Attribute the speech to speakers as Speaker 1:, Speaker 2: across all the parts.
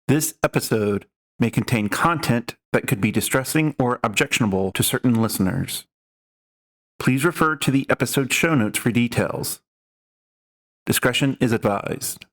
Speaker 1: This episode may contain content that could be distressing or objectionable to certain listeners. Please refer to the episode show notes for details. Discretion is advised.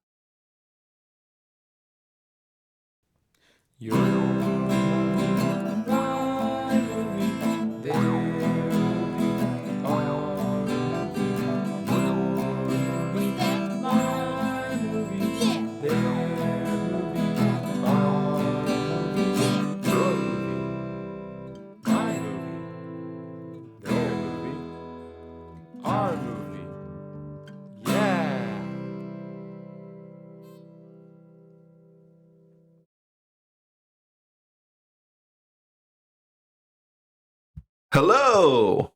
Speaker 1: Hello!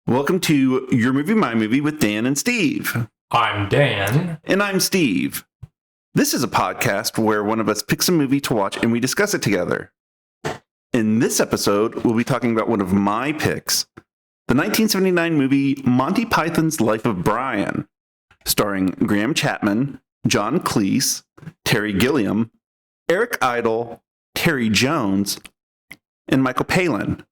Speaker 1: Welcome to Your Movie, My Movie with Dan and Steve.
Speaker 2: I'm Dan.
Speaker 1: And I'm Steve. This is a podcast where one of us picks a movie to watch and we discuss it together. In this episode, we'll be talking about one of my picks, the 1979 movie Monty Python's Life of Brian, starring Graham Chapman, John Cleese, Terry Gilliam, Eric Idle, Terry Jones, and Michael Palin.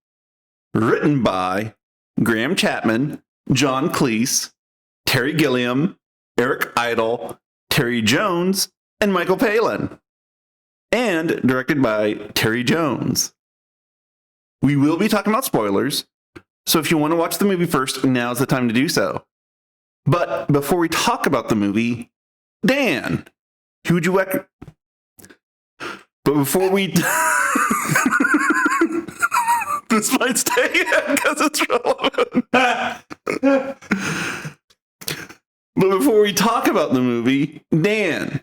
Speaker 1: Written by Graham Chapman, John Cleese, Terry Gilliam, Eric Idle, Terry Jones, and Michael Palin. And directed by Terry Jones. We will be talking about spoilers, so if you want to watch the movie first, now's the time to do so. But before we talk about the movie, Dan, who would you recommend? But before we... This might stay in because it's relevant. But before we talk about the movie, Dan,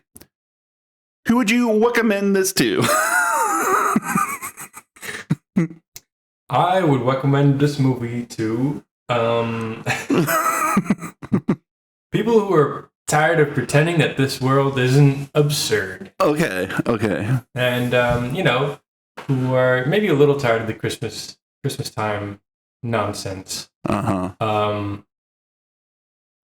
Speaker 1: who would you recommend this to?
Speaker 2: I would recommend this movie to people who are tired of pretending that this world isn't absurd.
Speaker 1: Okay.
Speaker 2: And, who are maybe a little tired of the Christmas time nonsense.
Speaker 1: Uh-huh.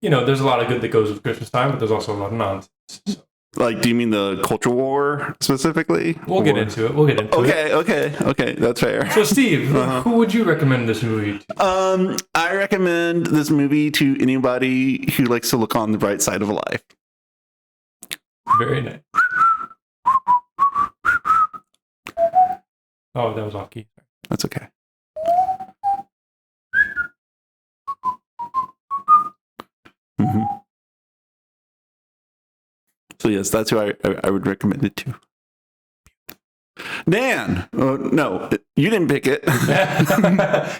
Speaker 2: There's a lot of good that goes with Christmas time, but there's also a lot of nonsense. So.
Speaker 1: Like, do you mean the culture war specifically?
Speaker 2: We'll get into it.
Speaker 1: Okay, that's fair.
Speaker 2: So, Steve, who would you recommend this movie to?
Speaker 1: I recommend this movie to anybody who likes to look on the bright side of life.
Speaker 2: Very nice. Oh, that was off key.
Speaker 1: That's okay. Mm-hmm. So yes, that's who I would recommend it to. Dan, no, you didn't pick it.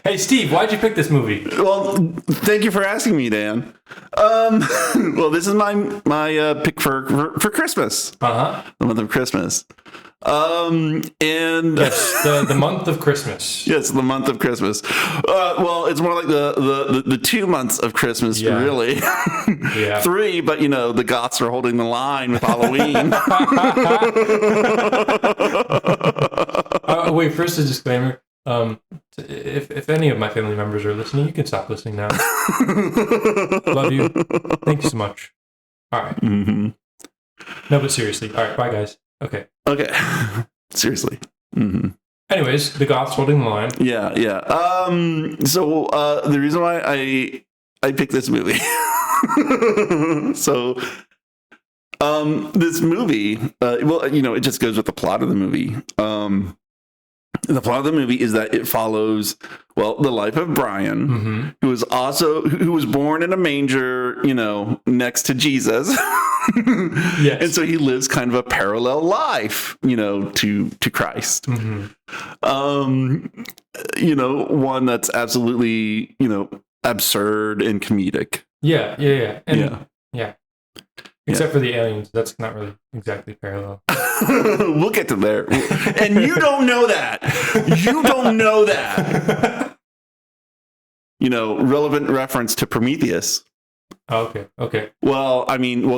Speaker 2: Hey, Steve, why'd you pick this movie?
Speaker 1: Well, thank you for asking me, Dan. Well, this is my pick for Christmas. The month of Christmas. And
Speaker 2: yes, the month of Christmas.
Speaker 1: Yes, the month of Christmas. Well, it's more like the 2 months of Christmas, really.
Speaker 2: Yeah.
Speaker 1: 3, but the goths are holding the line with Halloween.
Speaker 2: Wait, first a disclaimer. If any of my family members are listening, you can stop listening now. Love you. Thank you so much. All right.
Speaker 1: Mm-hmm.
Speaker 2: No, but seriously. All right, bye, guys. Okay.
Speaker 1: Seriously. Mm-hmm.
Speaker 2: Anyways, the goths holding the line.
Speaker 1: Yeah. So the reason why I picked this movie. So this movie, it just goes with the plot of the movie. The plot of the movie is that it follows, the life of Brian, who was born in a manger, next to Jesus.
Speaker 2: Yes.
Speaker 1: And so he lives kind of a parallel life, to Christ. One that's absolutely, absurd and comedic.
Speaker 2: Yeah. And, yeah. Except for the aliens, that's not really exactly parallel.
Speaker 1: We'll get to there. And you don't know that. Relevant reference to Prometheus.
Speaker 2: Oh, okay.
Speaker 1: Well,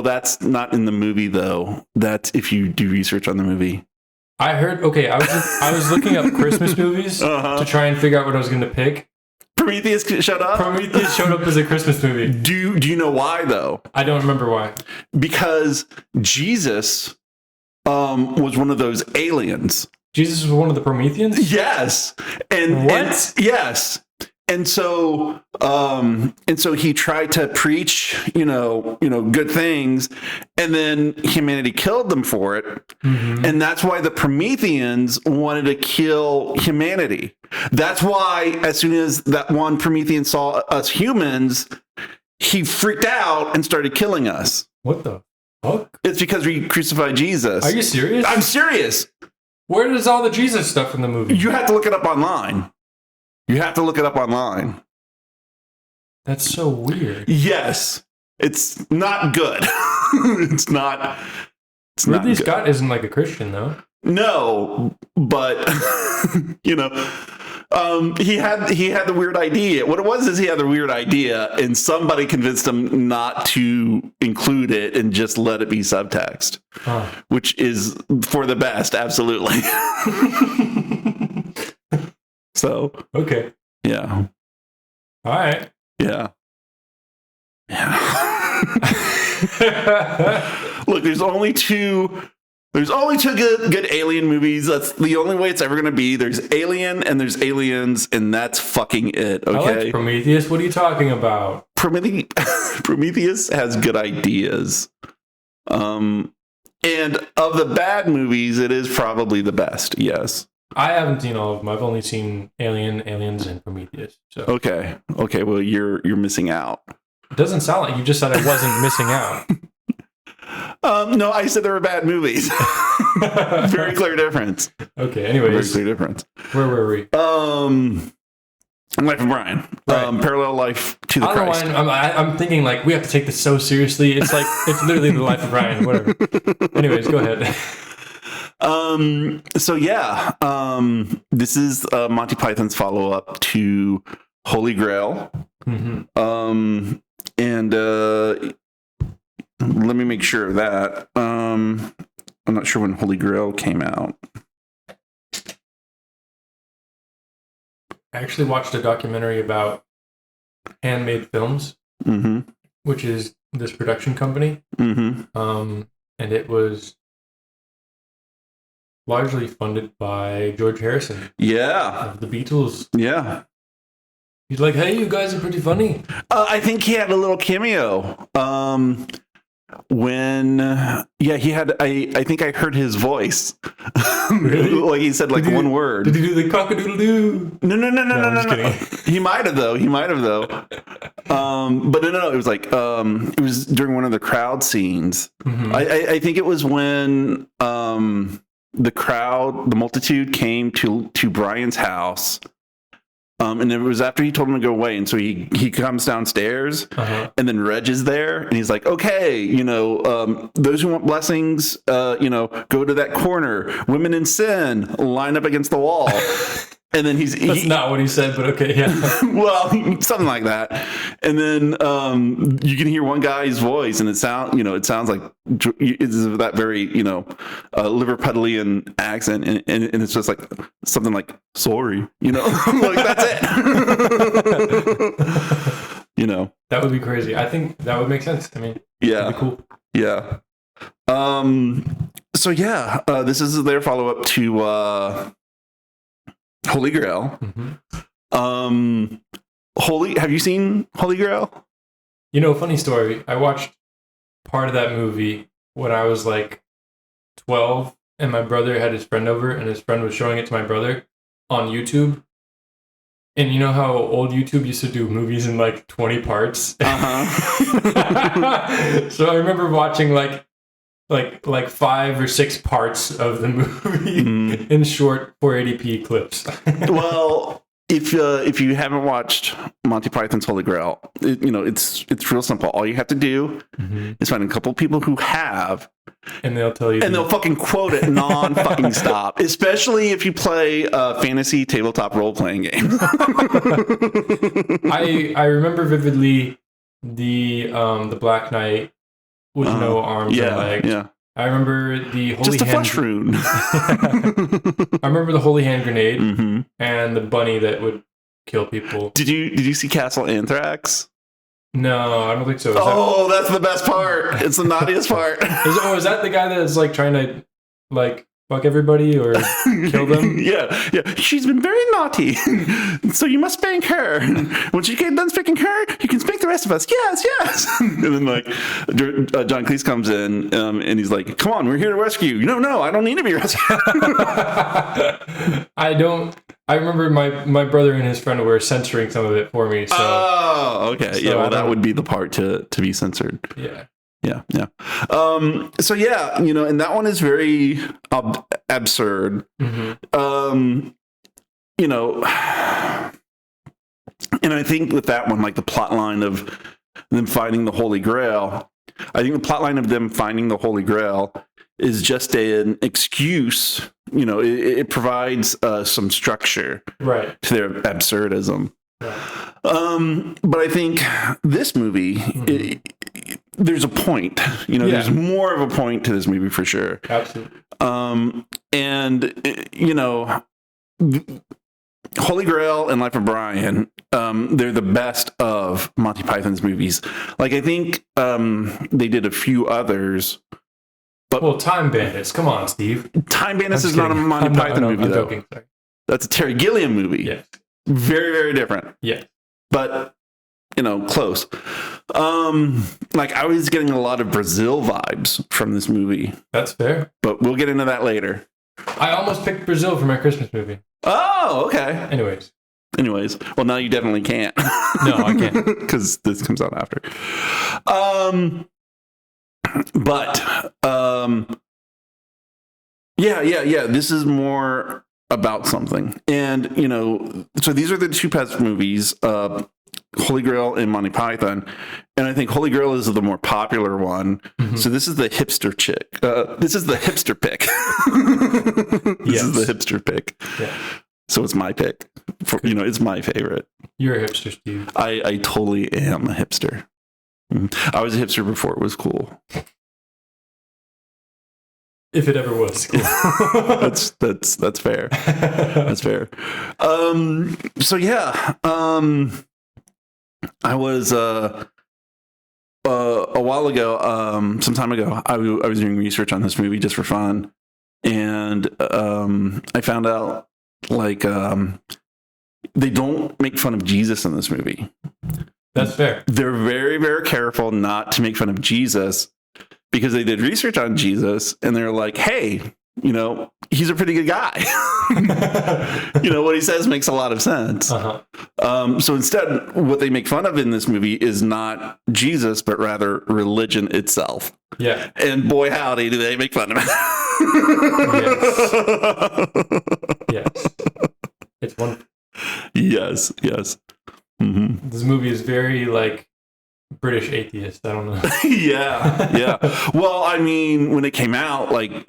Speaker 1: that's not in the movie, though. That's if you do research on the movie.
Speaker 2: I heard, I was looking up Christmas movies to try and figure out what I was going to pick.
Speaker 1: Prometheus showed up?
Speaker 2: Prometheus showed up as a Christmas movie.
Speaker 1: Do you know why, though?
Speaker 2: I don't remember why.
Speaker 1: Because Jesus was one of those aliens.
Speaker 2: Jesus was one of the Prometheans?
Speaker 1: Yes. And
Speaker 2: what?
Speaker 1: Yes. And so he tried to preach, good things, and then humanity killed them for it. Mm-hmm. And that's why the Prometheans wanted to kill humanity. That's why as soon as that one Promethean saw us humans, he freaked out and started killing us.
Speaker 2: What the fuck?
Speaker 1: It's because we crucified Jesus.
Speaker 2: Are you serious?
Speaker 1: I'm serious.
Speaker 2: Where does all the Jesus stuff in the movie?
Speaker 1: You have to look it up online. That's
Speaker 2: so weird.
Speaker 1: Yes. It's not good. It's not
Speaker 2: Ridley Scott isn't like a Christian, though.
Speaker 1: No, but he had the weird idea. What it was is he had the weird idea, and somebody convinced him not to include it and just let it be subtext, which is for the best, absolutely. So
Speaker 2: okay,
Speaker 1: yeah,
Speaker 2: all right,
Speaker 1: yeah. Look, there's only two good alien movies. That's the only way it's ever going to be. There's Alien and there's Aliens, and that's fucking it. Okay.
Speaker 2: I like Prometheus. What are you talking about?
Speaker 1: Prometheus has good ideas. And of the bad movies, it is probably the best. Yes.
Speaker 2: I haven't seen all of them. I've only seen Alien, Aliens, and Prometheus. So
Speaker 1: okay. Well, you're missing out.
Speaker 2: It doesn't sound like you just said I wasn't missing out.
Speaker 1: No, I said they were bad movies. Very clear difference.
Speaker 2: Okay. Anyways,
Speaker 1: very clear difference.
Speaker 2: Where were we?
Speaker 1: Life of Brian. Right. Parallel life to the Christ.
Speaker 2: I'm thinking like we have to take this so seriously. It's like it's literally the life of Brian. Whatever. Anyways, go ahead.
Speaker 1: So yeah, this is Monty Python's follow-up to Holy Grail. Mm-hmm. And let me make sure of that. I'm not sure when Holy Grail came out.
Speaker 2: I actually watched a documentary about Handmade Films, mm-hmm. which is this production company. Mm-hmm. And it was largely funded by George Harrison.
Speaker 1: Yeah.
Speaker 2: Of the Beatles.
Speaker 1: Yeah.
Speaker 2: He's like, hey, you guys are pretty funny.
Speaker 1: I think he had a little cameo. He had, I think I heard his voice.
Speaker 2: Really?
Speaker 1: Like he said like one word.
Speaker 2: Did he do the cock-a-doodle-doo?
Speaker 1: No. He might have though. But no. It was like, it was during one of the crowd scenes. Mm-hmm. I think it was when, the multitude came to Brian's house. And it was after he told him to go away. And so he comes downstairs and then Reg is there and he's like, okay, those who want blessings, go to that corner. Women in sin, line up against the wall. And then
Speaker 2: That's not what he said, but okay, yeah.
Speaker 1: Well, something like that. And then you can hear one guy's voice and it sounds like it's that very, Liverpudlian accent. And it's just like something like, sorry, like that's it.
Speaker 2: That would be crazy. I think that would make sense. I mean,
Speaker 1: yeah.
Speaker 2: That'd be cool.
Speaker 1: Yeah. So yeah, this is their follow-up to, Holy Grail. Mm-hmm. Have you seen Holy Grail?
Speaker 2: Funny story. I watched part of that movie when I was like 12, and my brother had his friend over, and his friend was showing it to my brother on YouTube. And you know how old YouTube used to do movies in like 20 parts? Uh-huh. So I remember watching like 5 or 6 parts of the movie in short 480p clips. Well,
Speaker 1: if you haven't watched Monty Python's Holy Grail, it's real simple. All you have to do is find a couple people who have,
Speaker 2: and they'll tell you,
Speaker 1: and they'll fucking quote it non-fucking stop. Especially if you play fantasy tabletop role-playing games.
Speaker 2: I remember vividly the Black Knight with no arms and legs. Yeah. I remember the holy
Speaker 1: just a flesh rune.
Speaker 2: I remember the holy hand grenade and the bunny that would kill people.
Speaker 1: Did you see Castle Anthrax?
Speaker 2: No, I don't think so.
Speaker 1: That's the best part. It's the naughtiest part.
Speaker 2: Is that the guy that's like trying to like fuck everybody or kill them?
Speaker 1: Yeah. She's been very naughty, so you must spank her. When she gets done spanking her, you can spank the rest of us. Yes. And then like John Cleese comes in and he's like, "Come on, we're here to rescue you." No, I don't need to be rescued.
Speaker 2: I remember my brother and his friend were censoring some of it for me. So.
Speaker 1: Oh, okay.
Speaker 2: So
Speaker 1: yeah, well, that would be the part to be censored.
Speaker 2: Yeah.
Speaker 1: Yeah. So yeah, and that one is very absurd. Mm-hmm. And I think with that one, like the plot line of them finding the Holy Grail, I think the plot line of them finding the Holy Grail is just an excuse. It provides some structure,
Speaker 2: right,
Speaker 1: to their absurdism.
Speaker 2: Right.
Speaker 1: But I think this movie, there's a point. There's more of a point to this movie for sure.
Speaker 2: Absolutely.
Speaker 1: Holy Grail and Life of Brian, they're the best of Monty Python's movies. Like, I think they did a few others. But
Speaker 2: Time Bandits. Come on, Steve.
Speaker 1: Time Bandits is not a Monty Python movie, though.
Speaker 2: Joking, sorry.
Speaker 1: That's a Terry Gilliam movie.
Speaker 2: Yes.
Speaker 1: Very, very different.
Speaker 2: Yeah.
Speaker 1: But, close. Like, I was getting a lot of Brazil vibes from this movie.
Speaker 2: That's fair.
Speaker 1: But we'll get into that later.
Speaker 2: I almost picked Brazil for my Christmas movie.
Speaker 1: Oh, okay.
Speaker 2: Anyways.
Speaker 1: Well, now you definitely can't.
Speaker 2: No, I can't.
Speaker 1: Because this comes out after. Yeah. This is more about something. And, so these are the two best movies, Holy Grail and Monty Python. And I think Holy Grail is the more popular one. Mm-hmm. So this is the hipster chick. This is the hipster pick. This is the hipster pick. Yeah. So it's my pick. It's my favorite.
Speaker 2: You're a hipster, Steve.
Speaker 1: I totally am a hipster. Mm-hmm. I was a hipster before it was cool.
Speaker 2: If it ever was cool.
Speaker 1: That's fair. That's fair. So yeah. I was a while ago, some time ago, I was doing research on this movie just for fun, and I found out like they don't make fun of Jesus in this movie.
Speaker 2: That's fair.
Speaker 1: They're very, very careful not to make fun of Jesus because they did research on Jesus and they're like, hey, he's a pretty good guy. What he says makes a lot of sense. Uh-huh. So instead, what they make fun of in this movie is not Jesus, but rather religion itself.
Speaker 2: Yeah.
Speaker 1: And boy, howdy, do they make fun of it.
Speaker 2: Yes. It's wonderful.
Speaker 1: Yes. Mm-hmm.
Speaker 2: This movie is very like British atheist. I don't know.
Speaker 1: Yeah. Well, I mean, when it came out, like,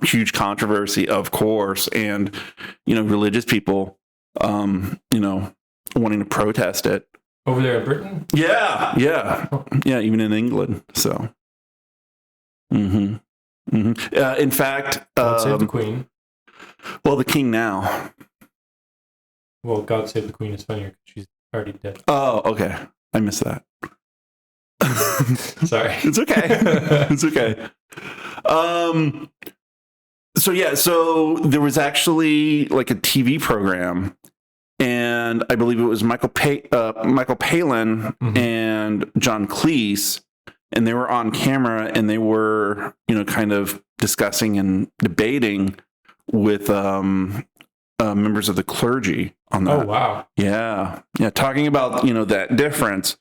Speaker 1: huge controversy, of course, and religious people, wanting to protest it
Speaker 2: over there in Britain.
Speaker 1: Yeah, even in England. So, in fact,
Speaker 2: God save the Queen.
Speaker 1: Well, the King now.
Speaker 2: Well, God save the Queen is funnier because she's already dead.
Speaker 1: Oh, okay. I missed that.
Speaker 2: Sorry.
Speaker 1: It's okay. So there was actually like a TV program, and I believe it was Michael Palin mm-hmm. and John Cleese, and they were on camera and they were, kind of discussing and debating with members of the clergy on that.
Speaker 2: Oh, wow.
Speaker 1: Yeah. Talking about, that difference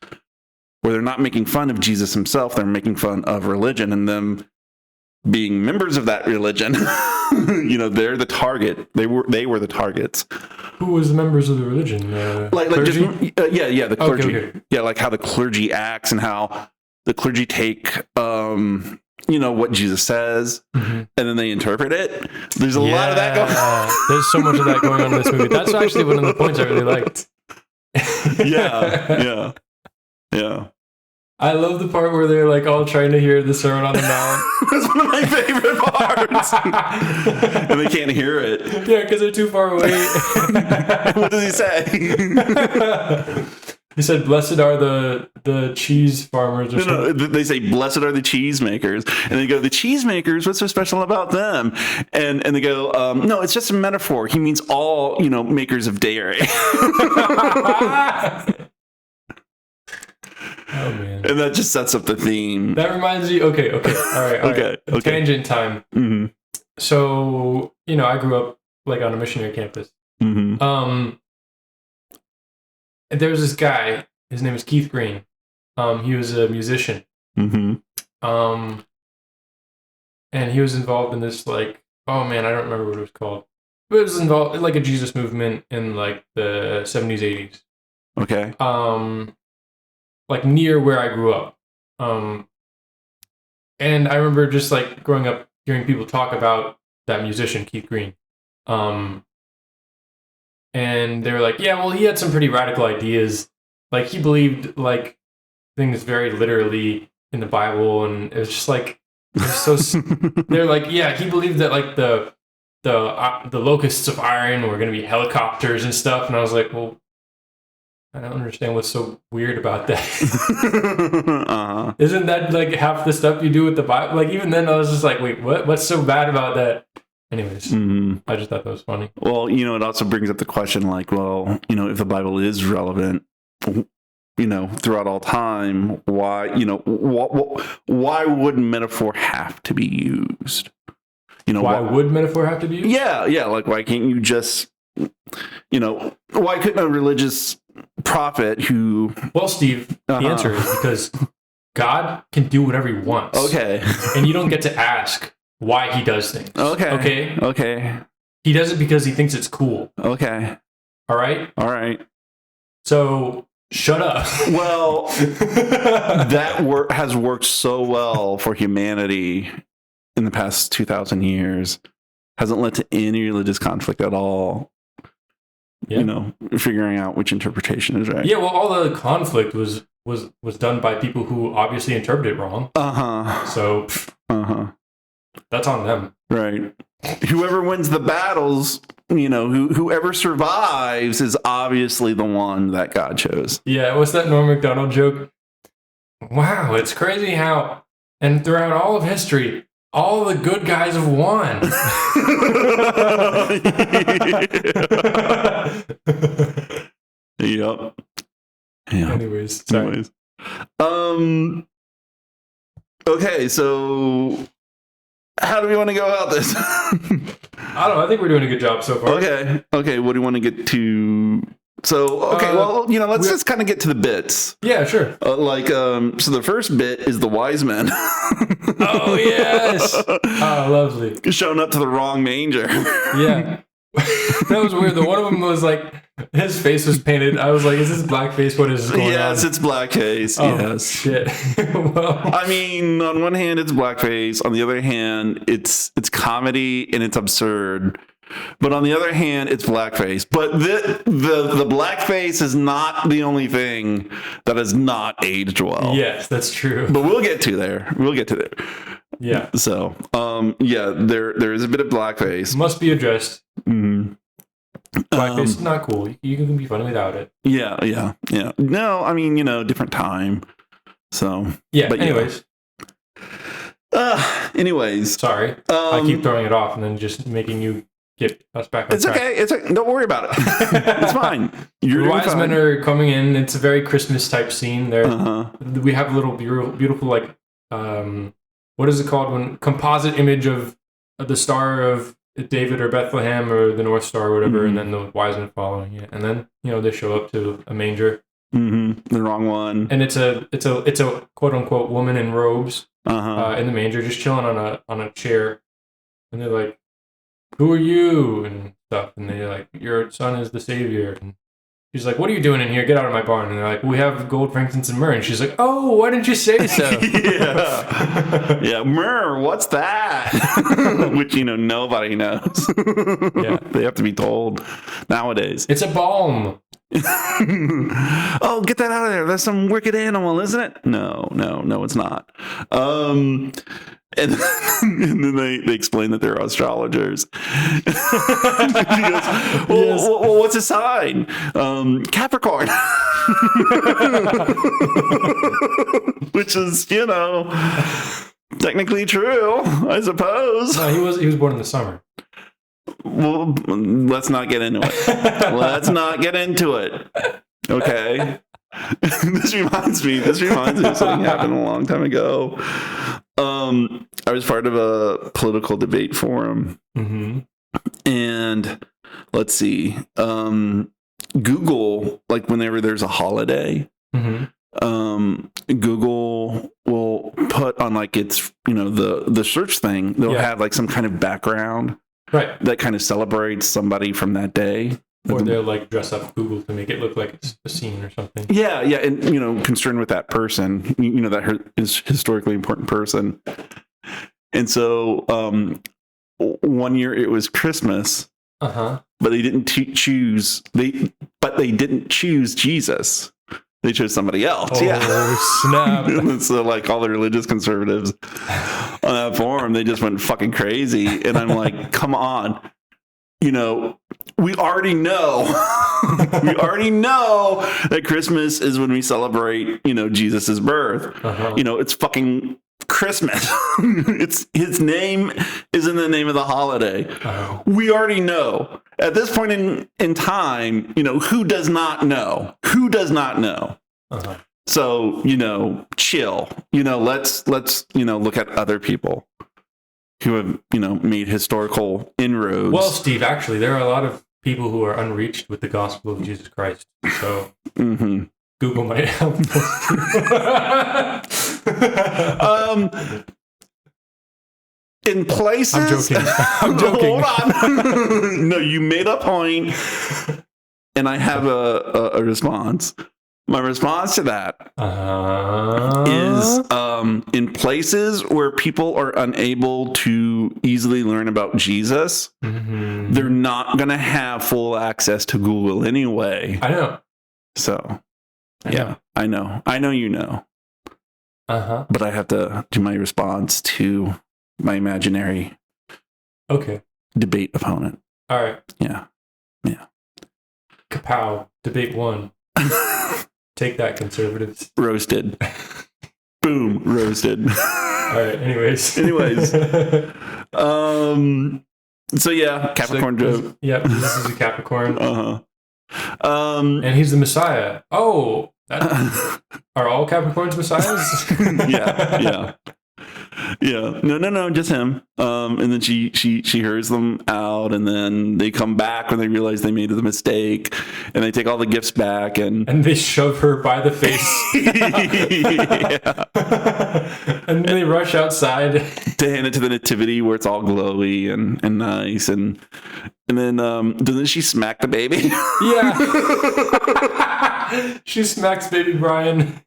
Speaker 1: where they're not making fun of Jesus himself. They're making fun of religion and them being members of that religion. They're the target. They were the targets.
Speaker 2: Who was the members of the religion?
Speaker 1: Like just, the clergy.
Speaker 2: Okay.
Speaker 1: Yeah. Like how the clergy acts and how the clergy take, what Jesus says, mm-hmm. and then they interpret it. There's a lot of that going on.
Speaker 2: There's so much of that going on in this movie. That's actually one of the points I really liked.
Speaker 1: Yeah.
Speaker 2: I love the part where they're like all trying to hear the Sermon on the Mount.
Speaker 1: That's one of my favorite parts. And they can't hear it.
Speaker 2: Yeah, because they're too far away.
Speaker 1: What does he say?
Speaker 2: He said, "Blessed are the cheese farmers." Or
Speaker 1: No, they say, "Blessed are the cheesemakers," and they go, "The cheesemakers, what's so special about them?" And they go, "No, it's just a metaphor. He means all makers of dairy."
Speaker 2: Oh man!
Speaker 1: And that just sets up the theme.
Speaker 2: That reminds me. Okay, all right.
Speaker 1: Okay.
Speaker 2: Tangent time.
Speaker 1: Mm-hmm.
Speaker 2: So I grew up like on a missionary campus.
Speaker 1: Mm-hmm.
Speaker 2: There was this guy. His name is Keith Green. He was a musician.
Speaker 1: Mm-hmm.
Speaker 2: And he was involved in this I don't remember what it was called. But it was involved in like a Jesus movement in like the 70s, 80s.
Speaker 1: Okay.
Speaker 2: Like near where I grew up. And I remember just like growing up hearing people talk about that musician, Keith Green. And they were like, yeah, well, he had some pretty radical ideas. Like he believed like things very literally in the Bible, and it was just like so. They're like, yeah, he believed that like the locusts of iron were going to be helicopters and stuff, and I was like, well, I don't understand what's so weird about that.
Speaker 1: Uh-huh.
Speaker 2: Isn't that like half the stuff you do with the Bible? Like even then, I was just like, wait, what? What's so bad about that? Anyways, I just thought that was funny.
Speaker 1: Well, it also brings up the question, like, well, if the Bible is relevant, throughout all time, why, why would metaphor have to be used?
Speaker 2: Why would metaphor have to be used?
Speaker 1: Yeah. Like, why can't you just, why couldn't a religious prophet who...
Speaker 2: Well, Steve, the answer is because God can do whatever he wants.
Speaker 1: Okay.
Speaker 2: And you don't get to ask why he does things.
Speaker 1: Okay.
Speaker 2: He does it because he thinks it's cool.
Speaker 1: Okay.
Speaker 2: All right? So, shut up.
Speaker 1: Well, that has worked so well for humanity in the past 2,000 years. Hasn't led to any religious conflict at all. Yeah. Figuring out which interpretation is right.
Speaker 2: Yeah, well, all the conflict was done by people who obviously interpreted it wrong. So, that's on them.
Speaker 1: Right. Whoever wins the battles, whoever survives is obviously the one that God chose.
Speaker 2: Yeah, what's that Norm Macdonald joke? Wow, it's crazy how, and throughout all of history, all the good guys have won.
Speaker 1: Yep. Yeah.
Speaker 2: Anyways, sorry.
Speaker 1: Okay, so how do we want to go about this?
Speaker 2: I don't know. I think we're doing a good job so far.
Speaker 1: Okay. What do you want to get to? So, let's just kind of get to the bits.
Speaker 2: Yeah, sure.
Speaker 1: So the first bit is the wise men.
Speaker 2: Oh, yes. Oh, lovely.
Speaker 1: Showing up to the wrong manger.
Speaker 2: Yeah. That was weird. The one of them was like, his face was painted. I was like, is this blackface? What is going on?
Speaker 1: Yes, it's blackface.
Speaker 2: Oh,
Speaker 1: yes.
Speaker 2: Shit. Well,
Speaker 1: I mean, on one hand, it's blackface. On the other hand, it's comedy and it's absurd. But on the other hand, it's blackface. But the blackface is not the only thing that has not aged well.
Speaker 2: Yes, that's true.
Speaker 1: But we'll get to there.
Speaker 2: Yeah.
Speaker 1: So, there is a bit of blackface.
Speaker 2: Must be addressed.
Speaker 1: Mm-hmm.
Speaker 2: Blackface is not cool. You can be funny without it.
Speaker 1: Yeah. No, I mean, different time. So,
Speaker 2: yeah.
Speaker 1: But
Speaker 2: anyways.
Speaker 1: Anyways.
Speaker 2: Sorry. I keep throwing it off and then just making you get us back on track.
Speaker 1: Okay. Don't worry about it. It's fine.
Speaker 2: The wise men are coming in. It's a very Christmas type scene. There, we have a little beautiful like, what is it called when composite image of the Star of David or Bethlehem or the North Star or whatever, and then the wise men following it, and then they show up to a manger.
Speaker 1: The wrong one.
Speaker 2: And it's a quote unquote woman in robes in the manger, just chilling on a chair, and they're like, "Who are you?" and stuff, and they're like, "Your son is the savior." And she's like, "What are you doing in here? Get out of my barn." And they're like, "We have gold, frankincense, and myrrh." And she's like, "Oh, why didn't you say so?"
Speaker 1: Yeah, myrrh. What's that? Which nobody knows.
Speaker 2: Yeah,
Speaker 1: they have to be told nowadays.
Speaker 2: It's a balm.
Speaker 1: Oh, get that out of there. That's some wicked animal, isn't it? No, it's not. And then they explain that they're astrologers. He goes, well, what's a sign? Capricorn. Which is, technically true, I suppose.
Speaker 2: No, he was born in the summer.
Speaker 1: Well, let's not get into it. Okay. This reminds me of something happened a long time ago. I was part of a political debate forum.
Speaker 2: Mm-hmm.
Speaker 1: And let's see. Google, like whenever there's a holiday, Google will put on like its, the search thing, they'll have like some kind of background.
Speaker 2: Right.
Speaker 1: That kind of celebrates somebody from that day.
Speaker 2: Or they'll like dress up Google to make it look like it's a scene or something.
Speaker 1: Yeah. And, concerned with that person, that is historically important person. And so one year it was Christmas, but they didn't choose Jesus. They chose somebody else.
Speaker 2: Oh, snap.
Speaker 1: And so like all the religious conservatives on that forum, they just went fucking crazy. And I'm like, come on. We already know. That Christmas is when we celebrate, Jesus's birth. It's fucking Christmas. It's his name is in the name of the holiday. We already know. At this point in time, who does not know? So, chill. Let's look at other people who have, made historical inroads.
Speaker 2: Well, Steve, actually, there are a lot of people who are unreached with the gospel of Jesus Christ. So Google might help.
Speaker 1: In places,
Speaker 2: I'm joking.
Speaker 1: Hold on. No, you made a point, and I have a response. My response to that is in places where people are unable to easily learn about Jesus, they're not going to have full access to Google anyway.
Speaker 2: I know.
Speaker 1: So, I know. You know. But I have to do my response to my imaginary debate opponent.
Speaker 2: All right.
Speaker 1: Yeah.
Speaker 2: Kapow. Debate 1. Take that, conservatives.
Speaker 1: Roasted. Boom. Roasted.
Speaker 2: All right. Anyways.
Speaker 1: So yeah, Capricorn joke.
Speaker 2: Yep. This is a Capricorn.
Speaker 1: And
Speaker 2: he's the Messiah. Oh, are all Capricorns messiahs?
Speaker 1: Yeah. No, just him. And then she hurries them out, and then they come back when they realize they made the mistake, and they take all the gifts back, and
Speaker 2: they shove her by the face. And they rush outside
Speaker 1: to hand it to the nativity where it's all glowy and nice, and then doesn't she smack the baby?
Speaker 2: Yeah. She smacks baby Brian.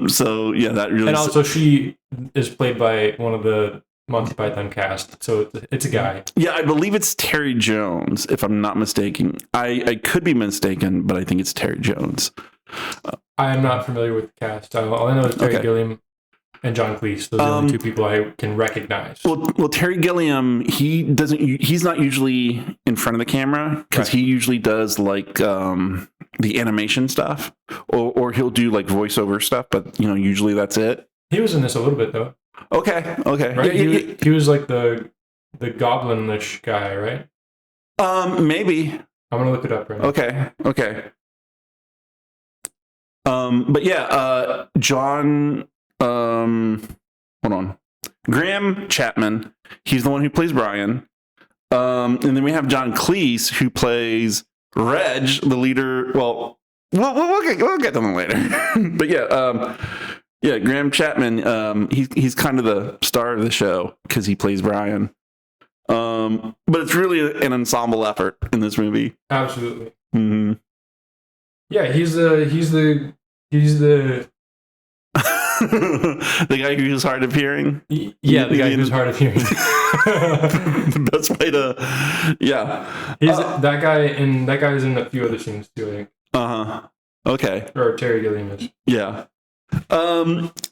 Speaker 1: So yeah, that really.
Speaker 2: And also, she is played by one of the Monty Python cast, so it's a guy.
Speaker 1: Yeah, I believe it's Terry Jones, if I'm not mistaken. I could be mistaken, but I think it's Terry Jones.
Speaker 2: I am not familiar with the cast. All I know is Terry Gilliam and John Cleese. Those are the only two people I can recognize.
Speaker 1: Well, Terry Gilliam, he's not usually in front of the camera, because he usually does like the animation stuff, or he'll do like voiceover stuff, but usually that's it.
Speaker 2: He was in this a little bit though.
Speaker 1: Okay.
Speaker 2: Right? He was like the goblin-ish guy, right?
Speaker 1: Maybe.
Speaker 2: I'm gonna look it up right now.
Speaker 1: Okay. But yeah, John. Hold on. Graham Chapman. He's the one who plays Brian. And then we have John Cleese, who plays Reg, the leader. Well, we'll get to them later. But yeah, Graham Chapman. He's kind of the star of the show because he plays Brian. But it's really an ensemble effort in this movie.
Speaker 2: Absolutely. Yeah, he's the
Speaker 1: The guy who's hard of hearing.
Speaker 2: Yeah, the guy who's hard of hearing.
Speaker 1: The best way to, yeah.
Speaker 2: That guy, and that guy's in a few other scenes too, I think.
Speaker 1: Okay.
Speaker 2: Or Terry Gilliam is.
Speaker 1: Yeah.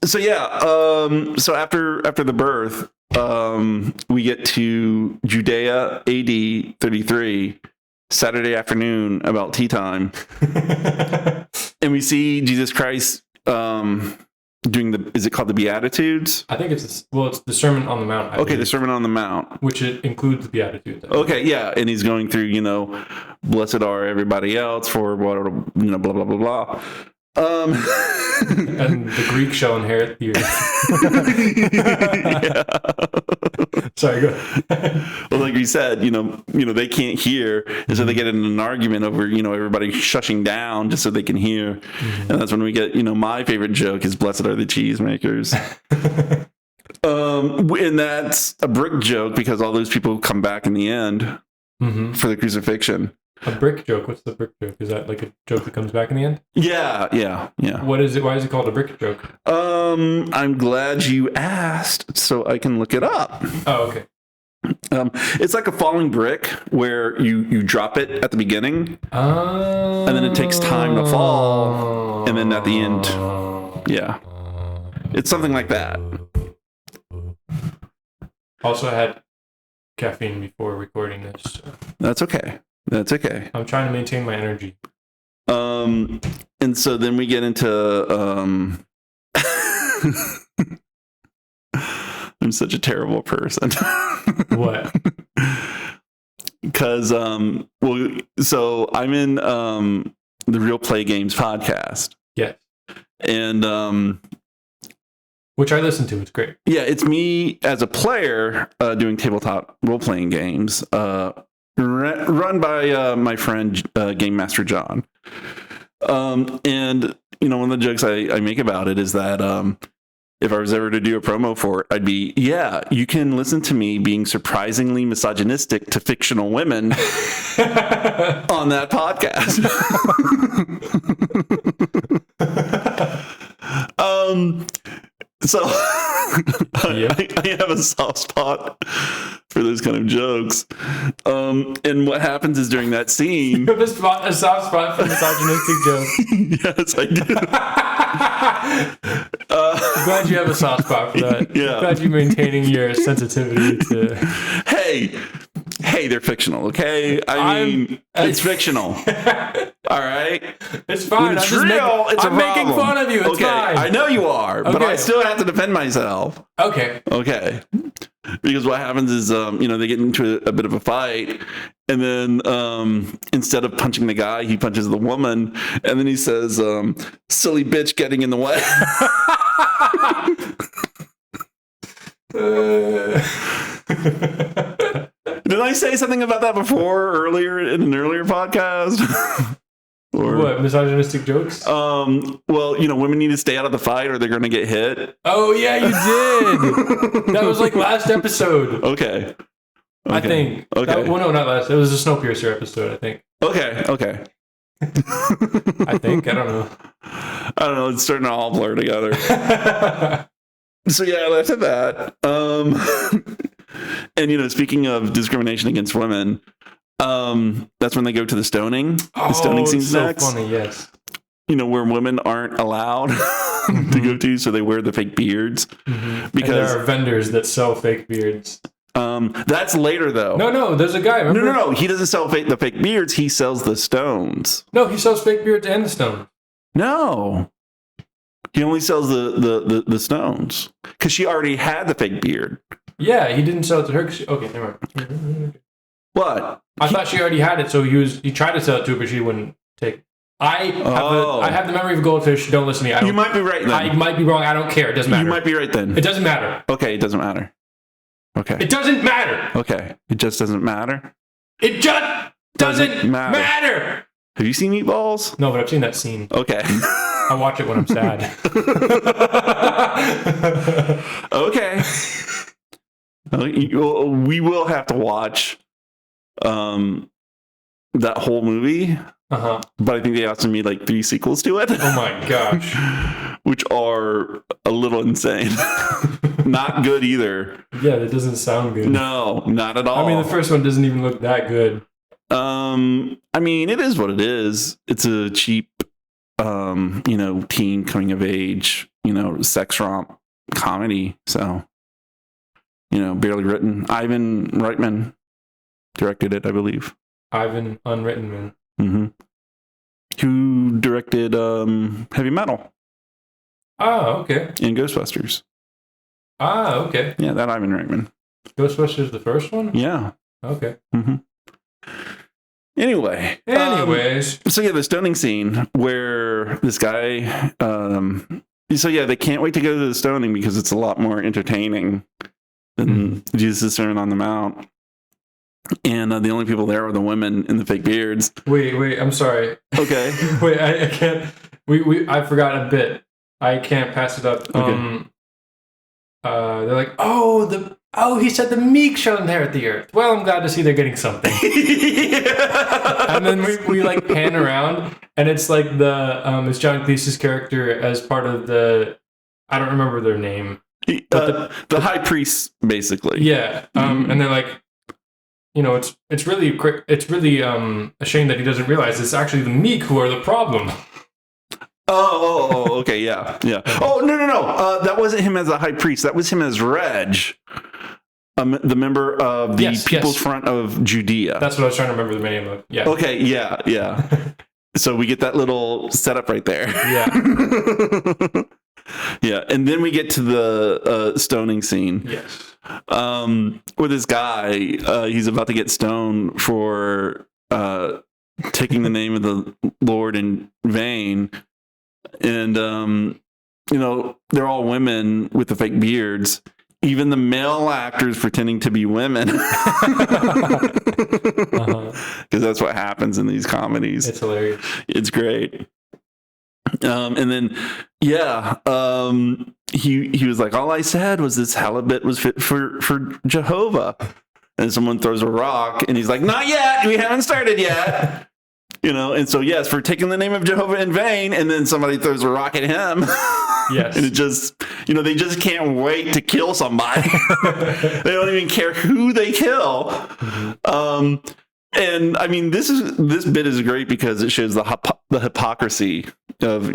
Speaker 1: So after the birth, we get to Judea AD 33, Saturday afternoon about tea time. And we see Jesus Christ doing is it called the Beatitudes?
Speaker 2: I think it's the Sermon on the Mount.
Speaker 1: Okay, the Sermon on the Mount.
Speaker 2: Which it includes the Beatitudes.
Speaker 1: Okay, yeah, and he's going through, blessed are everybody else for blah, blah, blah, blah. And
Speaker 2: the Greek shall inherit the earth. Sorry, go ahead.
Speaker 1: Well, like you said, they can't hear, and so they get in an argument over, everybody shushing down just so they can hear. Mm-hmm. And that's when we get, my favorite joke is "Blessed are the cheesemakers." And that's a brick joke because all those people come back in the end for the crucifixion.
Speaker 2: A brick joke? What's the brick joke? Is that like a joke that comes back in the end?
Speaker 1: Yeah.
Speaker 2: What is it? Why is it called a brick joke?
Speaker 1: I'm glad you asked, so I can look it up.
Speaker 2: Oh, okay.
Speaker 1: It's like a falling brick where you drop it at the beginning, and then it takes time to fall, and then at the end, yeah, it's something like that.
Speaker 2: Also, I had caffeine before recording this. So.
Speaker 1: That's okay.
Speaker 2: I'm trying to maintain my energy.
Speaker 1: And so then we get into I'm such a terrible person.
Speaker 2: What?
Speaker 1: Because so I'm in the Real Play Games podcast.
Speaker 2: Yes.
Speaker 1: And
Speaker 2: which I listen to. It's great.
Speaker 1: Yeah, it's me as a player doing tabletop role-playing games. Run by my friend Game Master John. And one of the jokes I make about it is that if I was ever to do a promo for it, I'd be, you can listen to me being surprisingly misogynistic to fictional women on that podcast. So I have a soft spot for those kind of jokes. And what happens is during that scene...
Speaker 2: You have a soft spot for misogynistic jokes.
Speaker 1: Yes, I do.
Speaker 2: I'm glad you have a soft spot for that.
Speaker 1: Yeah.
Speaker 2: I'm glad you're maintaining your sensitivity to...
Speaker 1: Hey, they're fictional, okay? I mean, it's fictional. All right?
Speaker 2: It's fine.
Speaker 1: It's real.
Speaker 2: I'm making fun of you. It's fine.
Speaker 1: I know you are, but I still have to defend myself.
Speaker 2: Okay.
Speaker 1: Because what happens is, they get into a bit of a fight, and then instead of punching the guy, he punches the woman, and then he says, silly bitch getting in the way. Did I say something about that earlier in an earlier podcast?
Speaker 2: Or what, misogynistic jokes?
Speaker 1: Well, women need to stay out of the fight or they're going to get hit.
Speaker 2: Oh, yeah, you did. That was like last episode.
Speaker 1: Okay.
Speaker 2: I think. Okay. No, not last. It was a Snowpiercer episode, I think.
Speaker 1: Okay.
Speaker 2: I think. I don't know.
Speaker 1: It's starting to all blur together. So, after that. And, speaking of discrimination against women, that's when they go to the stoning. The stoning scene's next.
Speaker 2: So funny, yes.
Speaker 1: Where women aren't allowed to go to, so they wear the fake beards.
Speaker 2: Mm-hmm. Because and there are vendors that sell fake beards.
Speaker 1: That's later, though.
Speaker 2: No, there's a guy, remember?
Speaker 1: No. He doesn't sell the fake beards. He sells the stones.
Speaker 2: No, he sells fake beards and the stones.
Speaker 1: No. He only sells the stones. Because she already had the fake beard.
Speaker 2: Yeah, he didn't sell it to her. Okay, never mind.
Speaker 1: What?
Speaker 2: I thought she already had it, so he tried to sell it to her, but she wouldn't take it. I have the memory of a goldfish. Don't listen to me.
Speaker 1: You might be right then.
Speaker 2: I might be wrong. I don't care. It doesn't matter.
Speaker 1: You might be right then.
Speaker 2: It doesn't matter.
Speaker 1: Okay, it doesn't matter. Okay.
Speaker 2: It doesn't matter.
Speaker 1: Okay. It just doesn't matter?
Speaker 2: It just doesn't matter.
Speaker 1: Have you seen Meatballs?
Speaker 2: No, but I've seen that scene.
Speaker 1: Okay.
Speaker 2: I watch it when I'm sad.
Speaker 1: Okay. We will have to watch that whole movie.
Speaker 2: Uh-huh.
Speaker 1: But I think they also made like 3 sequels to it.
Speaker 2: Oh my gosh.
Speaker 1: which are a little insane. Not good either.
Speaker 2: Yeah, that doesn't sound good.
Speaker 1: No, not at all.
Speaker 2: I mean, the first one doesn't even look that good.
Speaker 1: I mean, it is what it is. It's a cheap, teen coming of age, sex romp comedy. So, barely written. Ivan Reitman directed it, I believe.
Speaker 2: Ivan Unwritten Man.
Speaker 1: Mm-hmm. Who directed Heavy Metal.
Speaker 2: Oh, okay.
Speaker 1: And Ghostbusters.
Speaker 2: Ah, okay.
Speaker 1: Yeah, that Ivan Reitman.
Speaker 2: Ghostbusters, the first one?
Speaker 1: Yeah.
Speaker 2: Okay.
Speaker 1: Mm-hmm. Anyway.
Speaker 2: Anyways.
Speaker 1: So yeah, the stoning scene where this guy, they can't wait to go to the stoning because it's a lot more entertaining than Jesus' Sermon on the Mount. And the only people there are the women in the fake beards.
Speaker 2: Wait, I'm sorry.
Speaker 1: Okay.
Speaker 2: Wait, I can't. I forgot a bit. I can't pass it up.
Speaker 1: Okay.
Speaker 2: They're like, he said the meek shall inherit the earth. Well, I'm glad to see they're getting something. And then we like pan around, and it's like it's John Cleese's character as part of I don't remember their name.
Speaker 1: The high priest, basically.
Speaker 2: Yeah. And they're like, it's really a shame that he doesn't realize it's actually the meek who are the problem.
Speaker 1: Oh, okay, yeah. Oh, no. That wasn't him as a high priest. That was him as Reg, the member of the People's Front of Judea.
Speaker 2: That's what I was trying to remember the name of. Yeah.
Speaker 1: Okay, yeah. So we get that little setup right there.
Speaker 2: Yeah.
Speaker 1: Yeah, and then we get to the stoning scene.
Speaker 2: Yes.
Speaker 1: Where this guy, he's about to get stoned for taking the name of the Lord in vain. And, they're all women with the fake beards. Even the male actors pretending to be women. Because that's what happens in these comedies.
Speaker 2: It's hilarious.
Speaker 1: It's great. And then, he was like, all I said was this halibut was fit for Jehovah. And someone throws a rock, and he's like, not yet. We haven't started yet. And so, yes, for taking the name of Jehovah in vain, and then somebody throws a rock at him.
Speaker 2: Yes.
Speaker 1: And it just, they just can't wait to kill somebody. They don't even care who they kill. Mm-hmm. And I mean, this bit is great because it shows the hypocrisy of,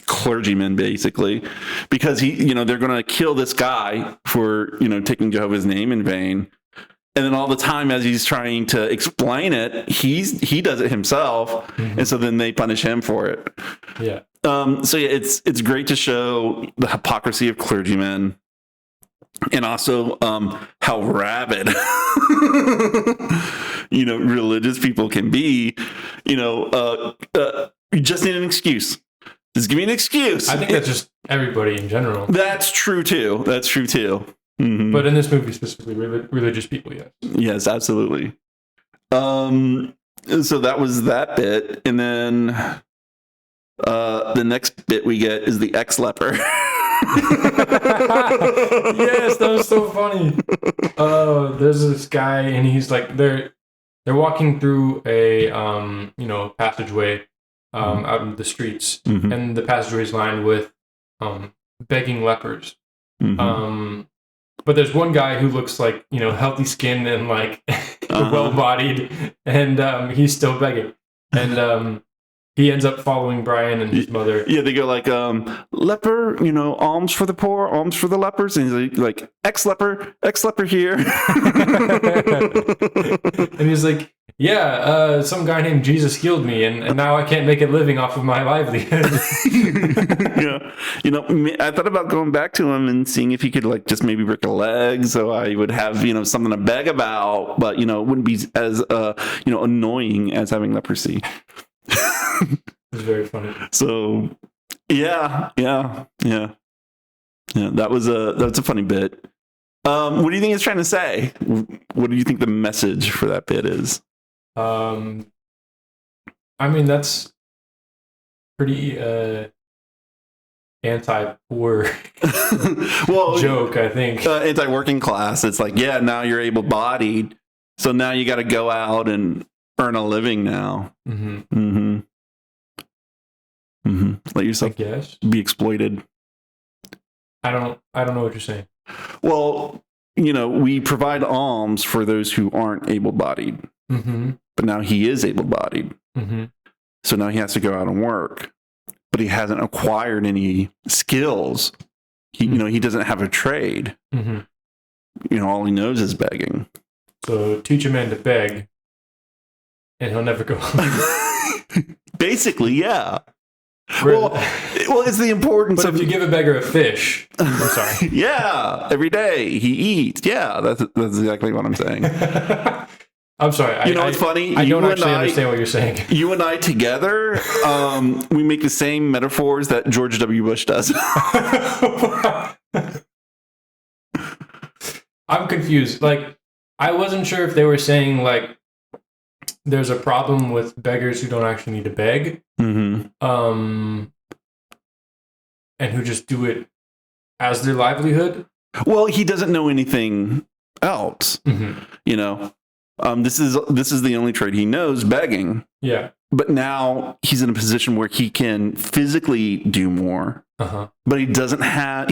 Speaker 1: clergymen, basically, because they're going to kill this guy for, taking Jehovah's name in vain. And then all the time as he's trying to explain it, he does it himself. Mm-hmm. And so then they punish him for it.
Speaker 2: Yeah.
Speaker 1: It's great to show the hypocrisy of clergymen and also how rabid, religious people can be. You just need an excuse. Just give me an excuse.
Speaker 2: I think that's just everybody in general.
Speaker 1: That's true too. Mm-hmm.
Speaker 2: But in this movie specifically, religious people, yes.
Speaker 1: Yes, absolutely. So that was that bit. And then the next bit we get is the ex-leper.
Speaker 2: Yes, that was so funny. There's this guy, and he's like, they're walking through a passageway out in the streets, mm-hmm. and the passageway is lined with begging lepers. Mm-hmm. But there's one guy who looks like, healthy skin and like well-bodied, and he's still begging. And he ends up following Brian and his mother. Yeah,
Speaker 1: they go like, leper, alms for the poor, alms for the lepers. And he's like, ex-leper here.
Speaker 2: And he's like, yeah, some guy named Jesus healed me, and now I can't make a living off of my livelihood.
Speaker 1: Yeah. I thought about going back to him and seeing if he could like just maybe break a leg so I would have, something to beg about, but, it wouldn't be as, annoying as having leprosy.
Speaker 2: It's very funny.
Speaker 1: So, yeah. That's a funny bit. What do you think it's trying to say? What do you think the message for that bit is?
Speaker 2: I mean, that's pretty anti-poor joke, I think.
Speaker 1: Anti-working class. It's like, yeah, now you're able-bodied, so now you got to go out and earn a living now. Mm-hmm. Mm-hmm. Let
Speaker 2: I
Speaker 1: yourself
Speaker 2: guess.
Speaker 1: be exploited.
Speaker 2: I don't know what you're saying.
Speaker 1: Well, we provide alms for those who aren't able-bodied. But now he is able-bodied. So now he has to go out and work. But he hasn't acquired any skills. He doesn't have a trade. All he knows is begging.
Speaker 2: So teach a man to beg, and he'll never go home.
Speaker 1: Basically, yeah. Well, it's the importance
Speaker 2: of... But if you give a beggar a fish... I'm sorry.
Speaker 1: Yeah, every day he eats. Yeah, that's exactly what I'm saying.
Speaker 2: I'm sorry.
Speaker 1: It's funny?
Speaker 2: I don't actually understand what you're saying.
Speaker 1: You and I together, we make the same metaphors that George W. Bush does.
Speaker 2: I'm confused. Like, I wasn't sure if they were saying, like, there's a problem with beggars who don't actually need to beg, and who just do it as their livelihood. Well,
Speaker 1: he doesn't know anything else. This is the only trade he knows, begging.
Speaker 2: Yeah.
Speaker 1: But now he's in a position where he can physically do more. But he doesn't have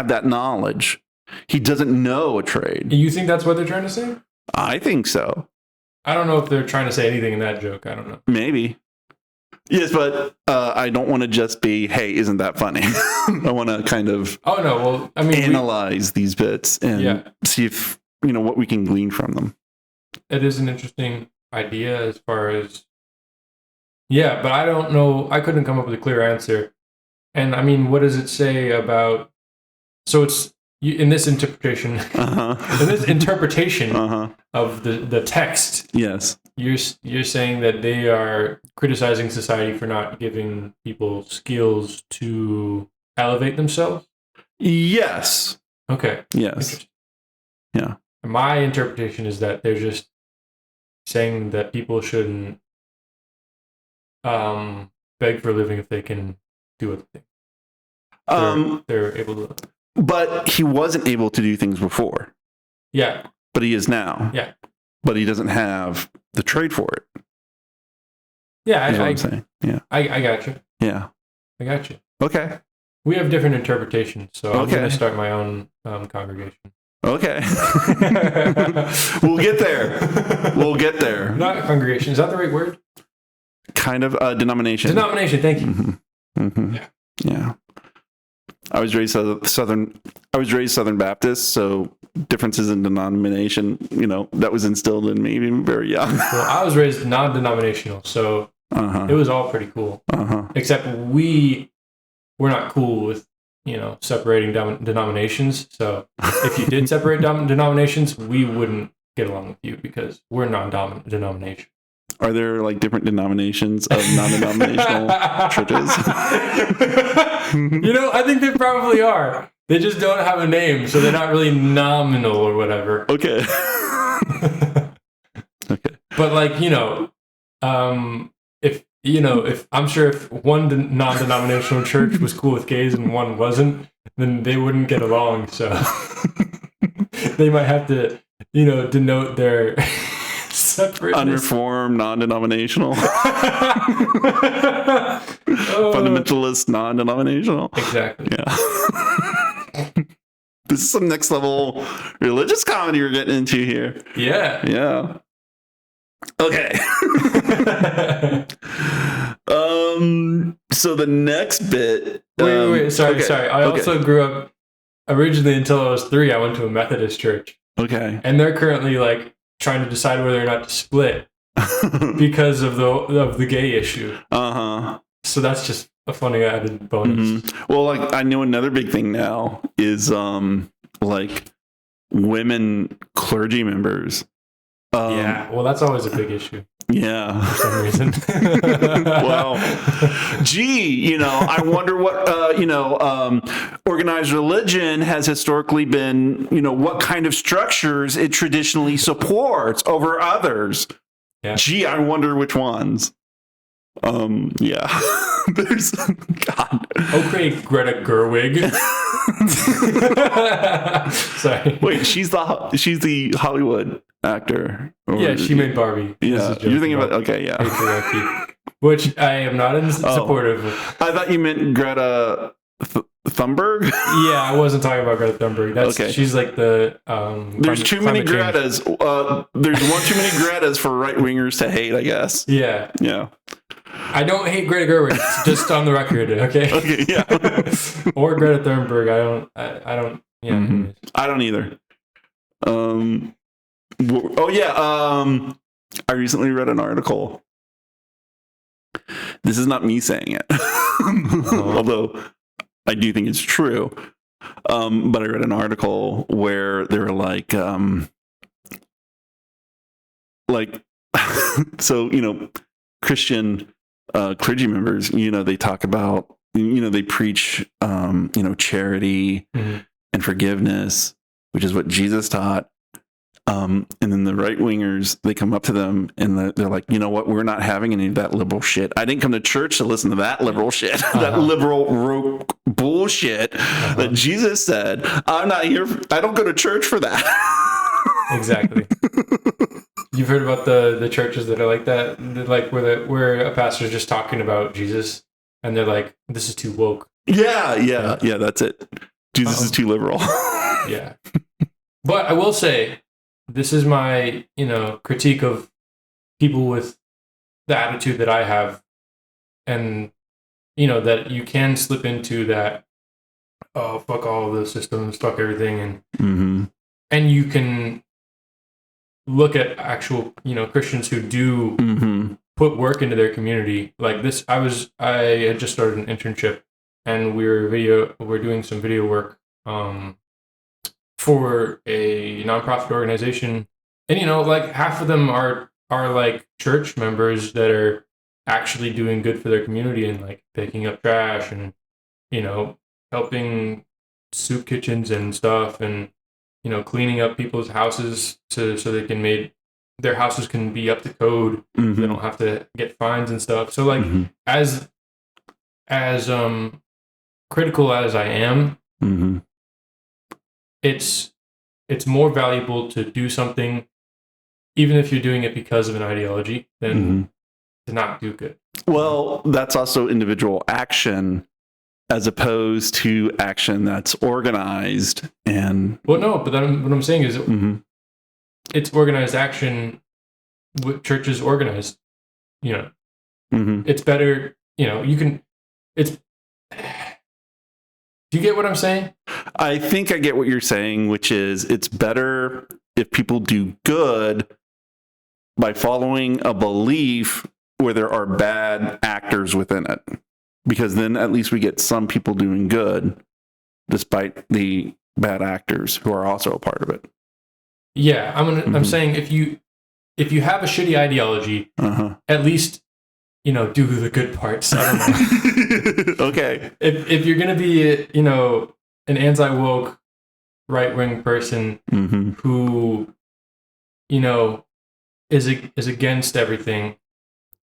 Speaker 1: that knowledge. He doesn't know a trade.
Speaker 2: You think that's what they're trying to say?
Speaker 1: I think so.
Speaker 2: I don't know if they're trying to say anything in that joke. I don't know.
Speaker 1: Maybe. Yes, but I don't want to just be, hey, isn't that funny? I want to kind of analyze these bits and see if, what we can glean from them.
Speaker 2: It is an interesting idea as far as... Yeah, but I don't know. I couldn't come up with a clear answer. And I mean, what does it say about... So it's... in this interpretation, of the text,
Speaker 1: yes,
Speaker 2: you're saying that they are criticizing society for not giving people skills to elevate themselves.
Speaker 1: Yes.
Speaker 2: Okay.
Speaker 1: Yes. Yeah.
Speaker 2: My interpretation is that they're just saying that people shouldn't beg for a living if they can do other things. They're able to.
Speaker 1: But he wasn't able to do things before.
Speaker 2: Yeah.
Speaker 1: But he is now.
Speaker 2: Yeah.
Speaker 1: But he doesn't have the trade for it.
Speaker 2: Yeah,
Speaker 1: I'm saying. Yeah.
Speaker 2: I got you.
Speaker 1: Yeah.
Speaker 2: I got you.
Speaker 1: Okay.
Speaker 2: We have different interpretations, so I'm going to start my own congregation.
Speaker 1: Okay. We'll get there.
Speaker 2: Not congregation. Is that the right word?
Speaker 1: Kind of denomination.
Speaker 2: Denomination, thank you.
Speaker 1: Yeah. I was raised Southern Baptist, so differences in denomination, that was instilled in me even very young.
Speaker 2: Well, I was raised non-denominational, so it was all pretty cool. Except we're not cool with, separating denominations. So if you did separate denominations, we wouldn't get along with you because we're non-denomination.
Speaker 1: Are there like different denominations of non-denominational churches?
Speaker 2: I think there probably are. They just don't have a name, so they're not really nominal or whatever.
Speaker 1: Okay. Okay.
Speaker 2: But if I'm sure if one non-denominational church was cool with gays and one wasn't, then they wouldn't get along. So they might have to, denote their
Speaker 1: unreformed, non-denominational, fundamentalist, non-denominational.
Speaker 2: Exactly.
Speaker 1: Yeah. This is some next level religious comedy we're getting into here.
Speaker 2: Yeah.
Speaker 1: Yeah. Okay. So the next bit.
Speaker 2: Wait. Sorry. I also grew up originally until I was 3. I went to a Methodist church.
Speaker 1: Okay.
Speaker 2: And they're currently trying to decide whether or not to split because of the gay issue. So that's just a funny added bonus.
Speaker 1: Well, I know another big thing now is women clergy members.
Speaker 2: Yeah, well, that's always a big issue.
Speaker 1: Yeah,
Speaker 2: for some reason.
Speaker 1: Well, I wonder what organized religion has historically been. What kind of structures it traditionally supports over others.
Speaker 2: Yeah.
Speaker 1: I wonder which ones. Yeah. There's God.
Speaker 2: Okay, Greta Gerwig. Sorry.
Speaker 1: Wait, she's the Hollywood actor.
Speaker 2: Yeah, she made Barbie.
Speaker 1: Yeah, you're thinking about. Okay, yeah.
Speaker 2: which I am not in supportive of.
Speaker 1: I thought you meant Greta Thunberg.
Speaker 2: Yeah, I wasn't talking about Greta Thunberg. That's okay. She's like the
Speaker 1: there's too many Gretas. There's one too many Gretas for right wingers to hate, I guess.
Speaker 2: Yeah. I don't hate Greta Gerwig, just on the record. Okay.
Speaker 1: Okay. Yeah.
Speaker 2: Or Greta Thunberg. I don't. Yeah.
Speaker 1: Mm-hmm. I don't either. Oh yeah. I recently read an article. This is not me saying it, although I do think it's true. But I read an article where they were like, so, Christian clergy members, they talk about, they preach, charity and forgiveness, which is what Jesus taught. And then the right wingers, they come up to them and they're like, you know what? We're not having any of that liberal shit. I didn't come to church to listen to that liberal shit, that liberal bullshit that Jesus said. I'm not here. I don't go to church for that.
Speaker 2: Exactly. You've heard about the churches that are like that, like where a pastor's just talking about Jesus and they're like, this is too woke.
Speaker 1: Yeah. That's it. Jesus is too liberal.
Speaker 2: Yeah. But I will say, this is my, critique of people with the attitude that I have. And, that you can slip into that, oh, fuck all the systems, fuck everything. And you can look at actual, Christians who do put work into their community. Like this, I had just started an internship and we're doing some video work, for a nonprofit organization, and like half of them are like church members that are actually doing good for their community and like picking up trash and helping soup kitchens and stuff and cleaning up people's houses so they can their houses can be up to code. They don't have to get fines and stuff. So like as critical as I am, it's more valuable to do something, even if you're doing it because of an ideology, than to not do good.
Speaker 1: Well, that's also individual action as opposed to action that's organized and.
Speaker 2: Well, no, but then what I'm saying is it's organized action. With churches organized, it's better. You can. Do you get what I'm saying?
Speaker 1: I think I get what you're saying, which is it's better if people do good by following a belief where there are bad actors within it. Because then at least we get some people doing good despite the bad actors who are also a part of it.
Speaker 2: Yeah, I'm saying if you have a shitty ideology, at least do the good parts. I don't know.
Speaker 1: Okay.
Speaker 2: If you're gonna be, an anti-woke right-wing person who, is against everything,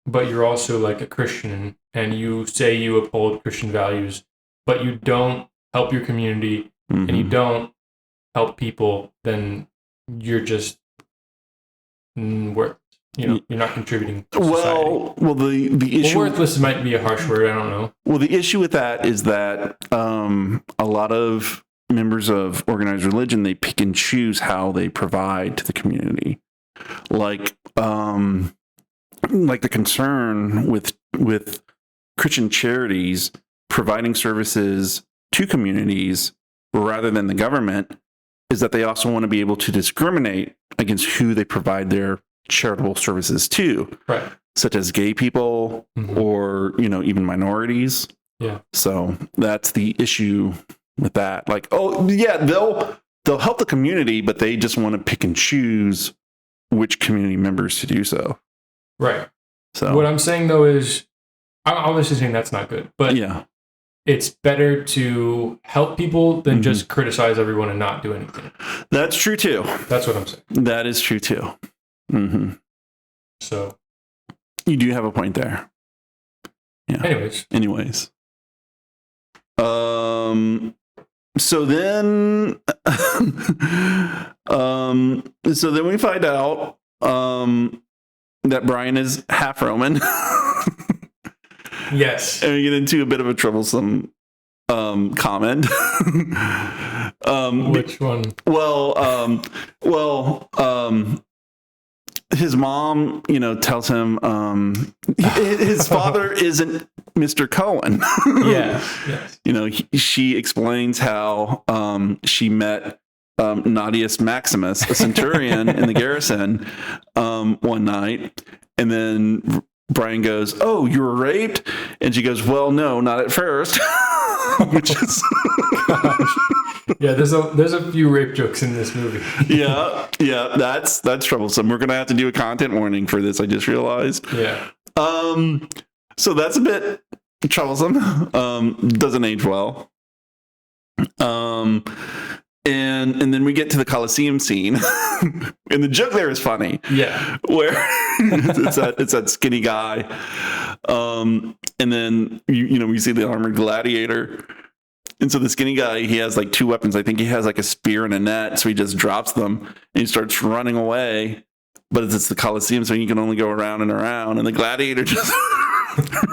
Speaker 2: but you're also like a Christian and you say you uphold Christian values, but you don't help your community and you don't help people, then you're just worthless. You're not contributing to society.
Speaker 1: Well, the issue...
Speaker 2: worthless might be a harsh word, I don't know.
Speaker 1: Well, the issue with that is that a lot of members of organized religion, they pick and choose how they provide to the community. Like the concern with Christian charities providing services to communities rather than the government is that they also want to be able to discriminate against who they provide their charitable services to,
Speaker 2: right?
Speaker 1: Such as gay people or even minorities.
Speaker 2: Yeah.
Speaker 1: So that's the issue with that. Like, oh yeah, they'll help the community, but they just want to pick and choose which community members to do so.
Speaker 2: Right.
Speaker 1: So
Speaker 2: what I'm saying though is, I'm obviously saying that's not good, but
Speaker 1: yeah,
Speaker 2: it's better to help people than just criticize everyone and not do anything.
Speaker 1: That's true too.
Speaker 2: That's what I'm saying.
Speaker 1: That is true too.
Speaker 2: So
Speaker 1: you do have a point there. Yeah. Anyways. So then we find out that Brian is half Roman.
Speaker 2: Yes.
Speaker 1: And we get into a bit of a troublesome comment.
Speaker 2: Which one?
Speaker 1: His mom, tells him his father isn't Mr. Cohen.
Speaker 2: Yeah. Yes.
Speaker 1: She explains how she met Nautius Maximus, a centurion in the garrison, one night, and then Brian goes, "Oh, you were raped?" And she goes, "Well, no, not at first." Which is
Speaker 2: yeah, there's a few rape jokes in this movie.
Speaker 1: yeah, that's troublesome. We're gonna have to do a content warning for this. I just realized.
Speaker 2: Yeah.
Speaker 1: So that's a bit troublesome. Doesn't age well. And then we get to the Colosseum scene, and the joke there is funny.
Speaker 2: Yeah,
Speaker 1: where it's that skinny guy, and then we see the armored gladiator, and so the skinny guy, he has like two weapons. I think he has like a spear and a net, so he just drops them and he starts running away. But it's the Colosseum, so you can only go around and around, and the gladiator just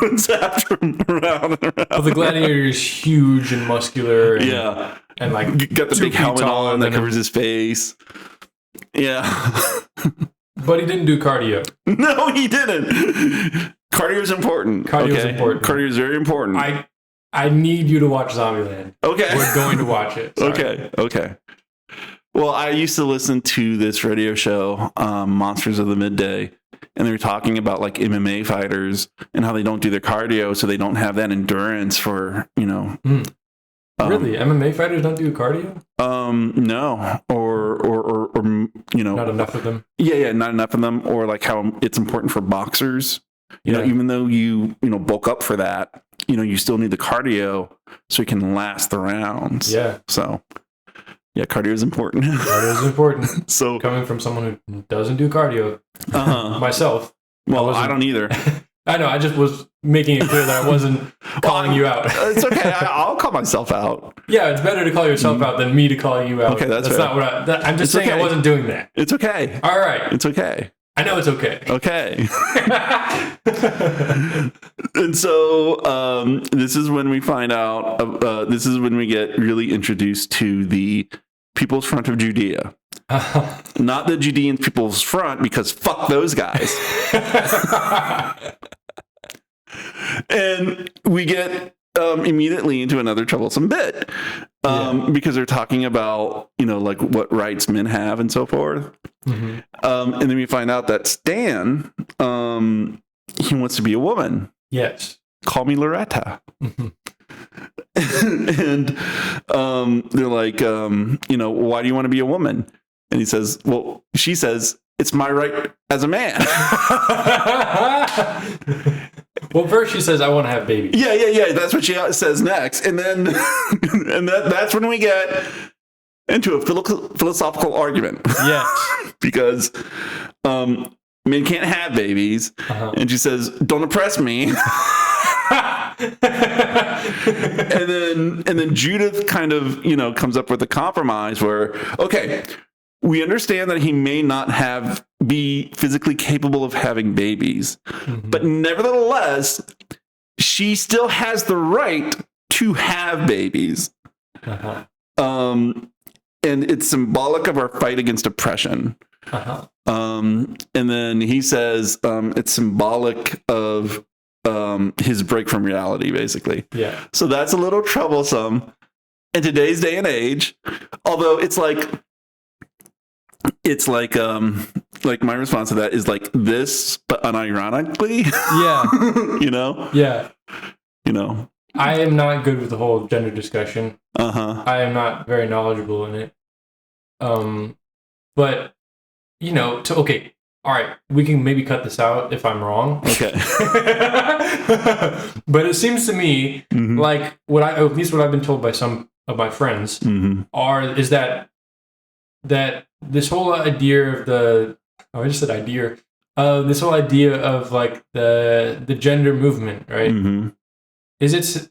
Speaker 1: runs after him around and around.
Speaker 2: Well, the gladiator is huge and muscular. And,
Speaker 1: yeah.
Speaker 2: And like
Speaker 1: got the big helmet on that covers his face. Yeah.
Speaker 2: But he didn't do cardio.
Speaker 1: No, he didn't. Cardio is important.
Speaker 2: Cardio is important.
Speaker 1: Cardio is very important.
Speaker 2: I need you to watch Zombieland.
Speaker 1: Okay.
Speaker 2: We're going to watch it. Sorry.
Speaker 1: Okay. Well, I used to listen to this radio show, Monsters of the Midday, and they were talking about like MMA fighters and how they don't do their cardio, so they don't have that endurance for,
Speaker 2: Really? MMA fighters don't do cardio?
Speaker 1: No. Or
Speaker 2: not enough of them.
Speaker 1: Yeah, not enough of them. Or like how it's important for boxers. Even though you bulk up for that, you still need the cardio so you can last the rounds.
Speaker 2: Yeah.
Speaker 1: So yeah, cardio is important.
Speaker 2: Cardio is important.
Speaker 1: So
Speaker 2: coming from someone who doesn't do cardio, myself.
Speaker 1: Well, I don't either.
Speaker 2: I know. I just was making it clear that I wasn't calling you out.
Speaker 1: It's okay. I'll call myself out.
Speaker 2: Yeah, it's better to call yourself out than me to call you out.
Speaker 1: Okay, that's fair.
Speaker 2: Not what I'm just saying. Okay. I wasn't doing that.
Speaker 1: It's okay.
Speaker 2: All right.
Speaker 1: It's okay.
Speaker 2: I know it's okay.
Speaker 1: Okay. And so this is when we find out. This is when we get really introduced to the People's Front of Judea. Not the Judean People's Front, because fuck those guys. And we get immediately into another troublesome bit because they're talking about, like what rights men have and so forth. Mm-hmm. And then we find out that Stan, he wants to be a woman.
Speaker 2: Yes.
Speaker 1: Call me Loretta. Mm-hmm. And they're like, why do you want to be a woman? And he says, she says, it's my right as a man.
Speaker 2: Well, first she says, I want to have babies.
Speaker 1: Yeah. That's what she says next. And then that's when we get into a philosophical argument. Yes. Because men can't have babies. Uh-huh. And she says, don't oppress me. and then Judith kind of, comes up with a compromise where, okay, we understand that he may not be physically capable of having babies, mm-hmm. but nevertheless, she still has the right to have babies. Uh-huh. And it's symbolic of our fight against oppression. Uh-huh. And then he says it's symbolic of his break from reality, basically. Yeah. So that's a little troublesome in today's day and age. Although it's like my response to that is like this, but unironically. Yeah. Yeah.
Speaker 2: I am not good with the whole gender discussion. I am not very knowledgeable in it. But okay. All right, we can maybe cut this out if I'm wrong. Okay. But it seems to me mm-hmm. like at least what I've been told by some of my friends mm-hmm. is that this whole idea of this whole idea of like the gender movement, right? Mm-hmm. It's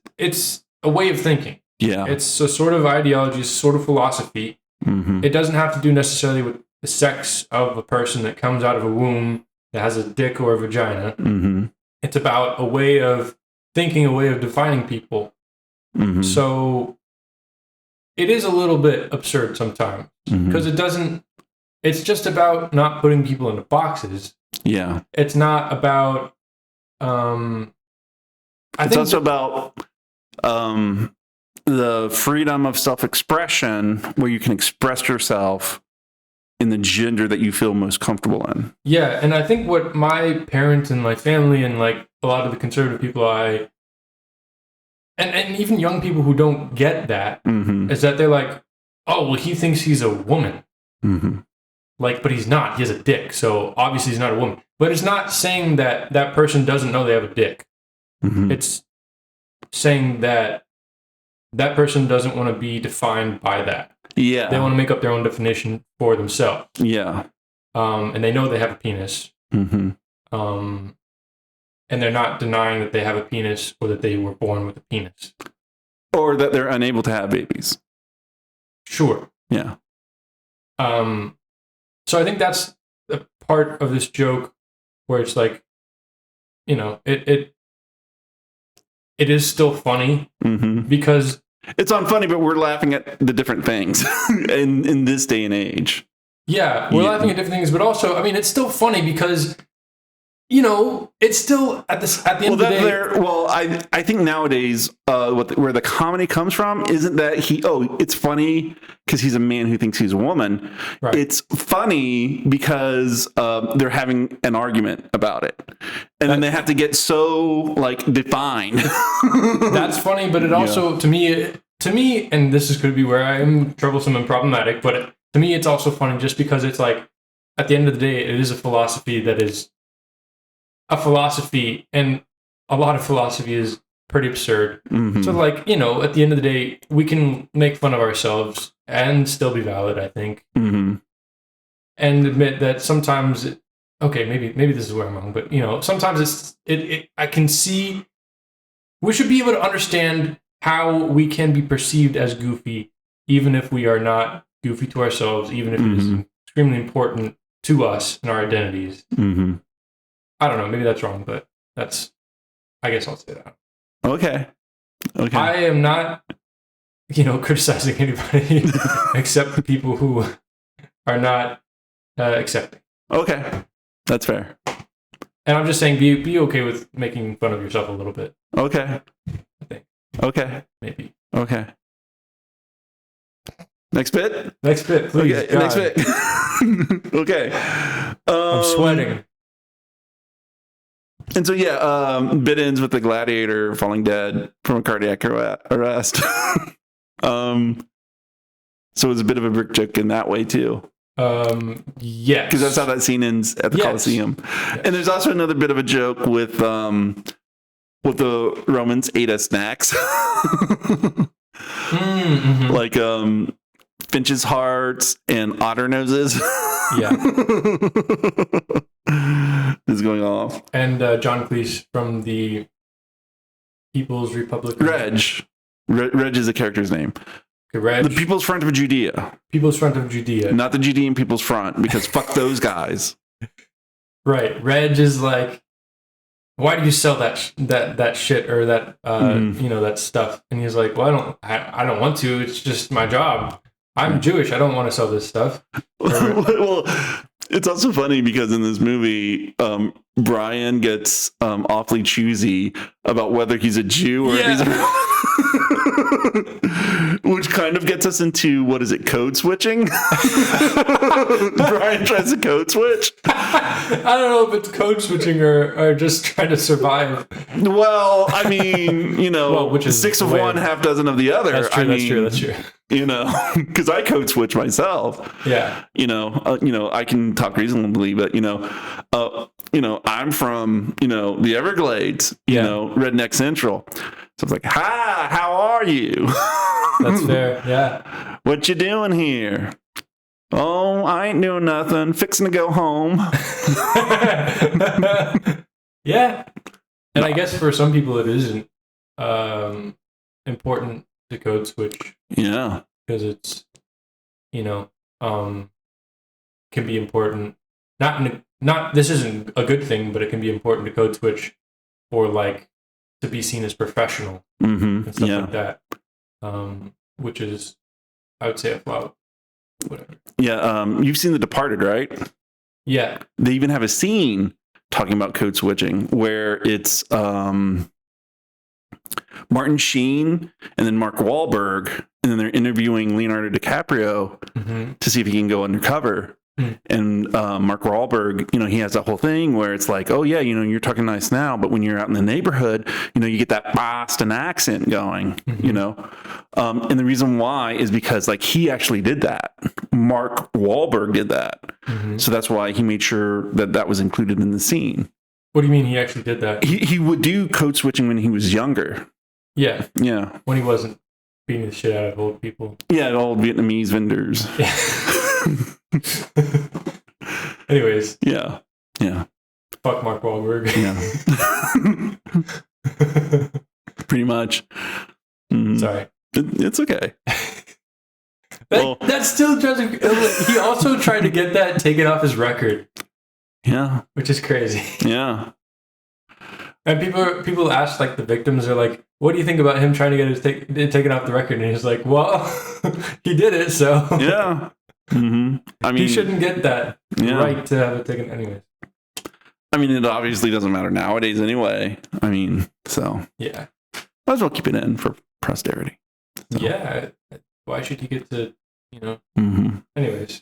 Speaker 2: a way of thinking. Yeah. It's a sort of ideology, sort of philosophy. Mm-hmm. It doesn't have to do necessarily with the sex of a person that comes out of a womb that has a dick or a vagina. Mm-hmm. It's about a way of thinking a way of defining people.
Speaker 1: Mm-hmm.
Speaker 2: So it is a little bit absurd sometimes because it's just about not putting people into boxes.
Speaker 1: Yeah.
Speaker 2: It's not about,
Speaker 1: It's also about the freedom of self-expression where you can express yourself in the gender that you feel most comfortable in.
Speaker 2: Yeah, and I think what my parents and my family and like a lot of the conservative people and even young people who don't get that is that they're like, oh, well, he thinks he's a woman. Like, but he's not. He has a dick, so obviously he's not a woman. But it's not saying that that person doesn't know they have a dick. It's saying that that person doesn't want to be defined by that.
Speaker 1: Yeah.
Speaker 2: They want to make up their own definition for themselves.
Speaker 1: Yeah.
Speaker 2: And they know they have a penis. And they're not denying that they have a penis or that they were born with a penis.
Speaker 1: Or that they're unable to have babies.
Speaker 2: Sure.
Speaker 1: Yeah.
Speaker 2: So I think that's a part of this joke where it's like, you know, it is still funny because
Speaker 1: it's unfunny, but we're laughing at the different things in this day and age.
Speaker 2: Yeah, we're laughing at different things, but also, I mean, it's still funny because, you know, it's still at the end of the day.
Speaker 1: I think nowadays, where the comedy comes from isn't that it's funny because he's a man who thinks he's a woman.
Speaker 2: Right.
Speaker 1: It's funny because they're having an argument about it, and then they have to get so like defined.
Speaker 2: That's funny, but it also to me, and this is going to be where I am troublesome and problematic, but to me, it's also funny just because it's like at the end of the day, it is a philosophy that is a philosophy, and a lot of philosophy is pretty absurd. So like, you know, at the end of the day, we can make fun of ourselves and still be valid, I think. And admit that sometimes maybe this is where I'm wrong, but you know, sometimes I can see we should be able to understand how we can be perceived as goofy even if we are not goofy to ourselves, even if it is extremely important to us and our identities. I don't know. Maybe that's wrong, but I guess I'll say that. Okay. I am not, criticizing anybody except the people who are not accepting.
Speaker 1: Okay. That's fair.
Speaker 2: And I'm just saying be okay with making fun of yourself a little bit.
Speaker 1: Okay.
Speaker 2: I think.
Speaker 1: Okay.
Speaker 2: Maybe.
Speaker 1: Okay. Next bit?
Speaker 2: Next bit, please.
Speaker 1: Okay. Next bit. Okay.
Speaker 2: I'm sweating.
Speaker 1: And so, bit ends with the gladiator falling dead from a cardiac arrest. So it's a bit of a brick joke in that way, too.
Speaker 2: Yes.
Speaker 1: Because that's how that scene ends at the Colosseum. Yes. And there's also another bit of a joke with the Romans ate as snacks. Like finches' hearts and otter noses.
Speaker 2: Yeah.
Speaker 1: Is going off.
Speaker 2: And John Cleese from the People's Republic.
Speaker 1: Reg is the character's name.
Speaker 2: Okay, Reg.
Speaker 1: The People's Front of Judea.
Speaker 2: People's Front of Judea.
Speaker 1: Not the Judean People's Front, because fuck those guys.
Speaker 2: Right. Reg is like, why do you sell that shit or that that stuff? And he's like, well, I don't want to. It's just my job. I'm Jewish. I don't want to sell this stuff.
Speaker 1: Well, it's also funny because in this movie, Brian gets awfully choosy about whether he's a Jew or if he's which kind of gets us into, what is it, code switching? Brian tries to code switch.
Speaker 2: I don't know if it's code switching or just trying to survive.
Speaker 1: Well, I mean, which is 6 of one, half dozen of the other.
Speaker 2: That's true. That's true.
Speaker 1: Because I code switch myself.
Speaker 2: Yeah.
Speaker 1: I can talk reasonably, but I'm from the Everglades. Redneck Central. So it's like, hi, how are you?
Speaker 2: That's fair. Yeah.
Speaker 1: What you doing here? Oh, I ain't doing nothing. Fixing to go home.
Speaker 2: Yeah. And I guess for some people it isn't important to code switch.
Speaker 1: Yeah.
Speaker 2: Because it's, can be important. Not this isn't a good thing, but it can be important to code switch for like to be seen as professional
Speaker 1: Mm-hmm.
Speaker 2: and stuff like that, which is, I would say, a flaw. Whatever.
Speaker 1: Yeah. You've seen The Departed, right?
Speaker 2: Yeah.
Speaker 1: They even have a scene talking about code switching where it's Martin Sheen and then Mark Wahlberg, and then they're interviewing Leonardo DiCaprio to see if he can go undercover. And Mark Wahlberg, he has that whole thing where it's like, oh yeah, you're talking nice now, but when you're out in the neighborhood, you get that Boston accent going, and the reason why is because like he actually did that. Mark Wahlberg did that, so that's why he made sure that was included in the scene.
Speaker 2: What do you mean he actually did that?
Speaker 1: He would do code switching when he was younger.
Speaker 2: Yeah.
Speaker 1: Yeah.
Speaker 2: When he wasn't beating the shit out of old people.
Speaker 1: Yeah, old Vietnamese vendors.
Speaker 2: Yeah. Anyways.
Speaker 1: Yeah. Yeah.
Speaker 2: Fuck Mark Wahlberg.
Speaker 1: Yeah. Pretty much.
Speaker 2: Sorry.
Speaker 1: It's okay.
Speaker 2: That still doesn't. He also tried to get that taken off his record.
Speaker 1: Yeah.
Speaker 2: Which is crazy.
Speaker 1: Yeah.
Speaker 2: And people ask, like, the victims are like, what do you think about him trying to get it taken off the record? And he's like, well, he did it, so.
Speaker 1: Yeah. Mm-hmm. I mean,
Speaker 2: he shouldn't get that right to have it taken anyway.
Speaker 1: I mean, it obviously doesn't matter nowadays anyway. I mean, so.
Speaker 2: Yeah.
Speaker 1: Might as well keep it in for posterity. So.
Speaker 2: Yeah. Why should he get to, Anyways.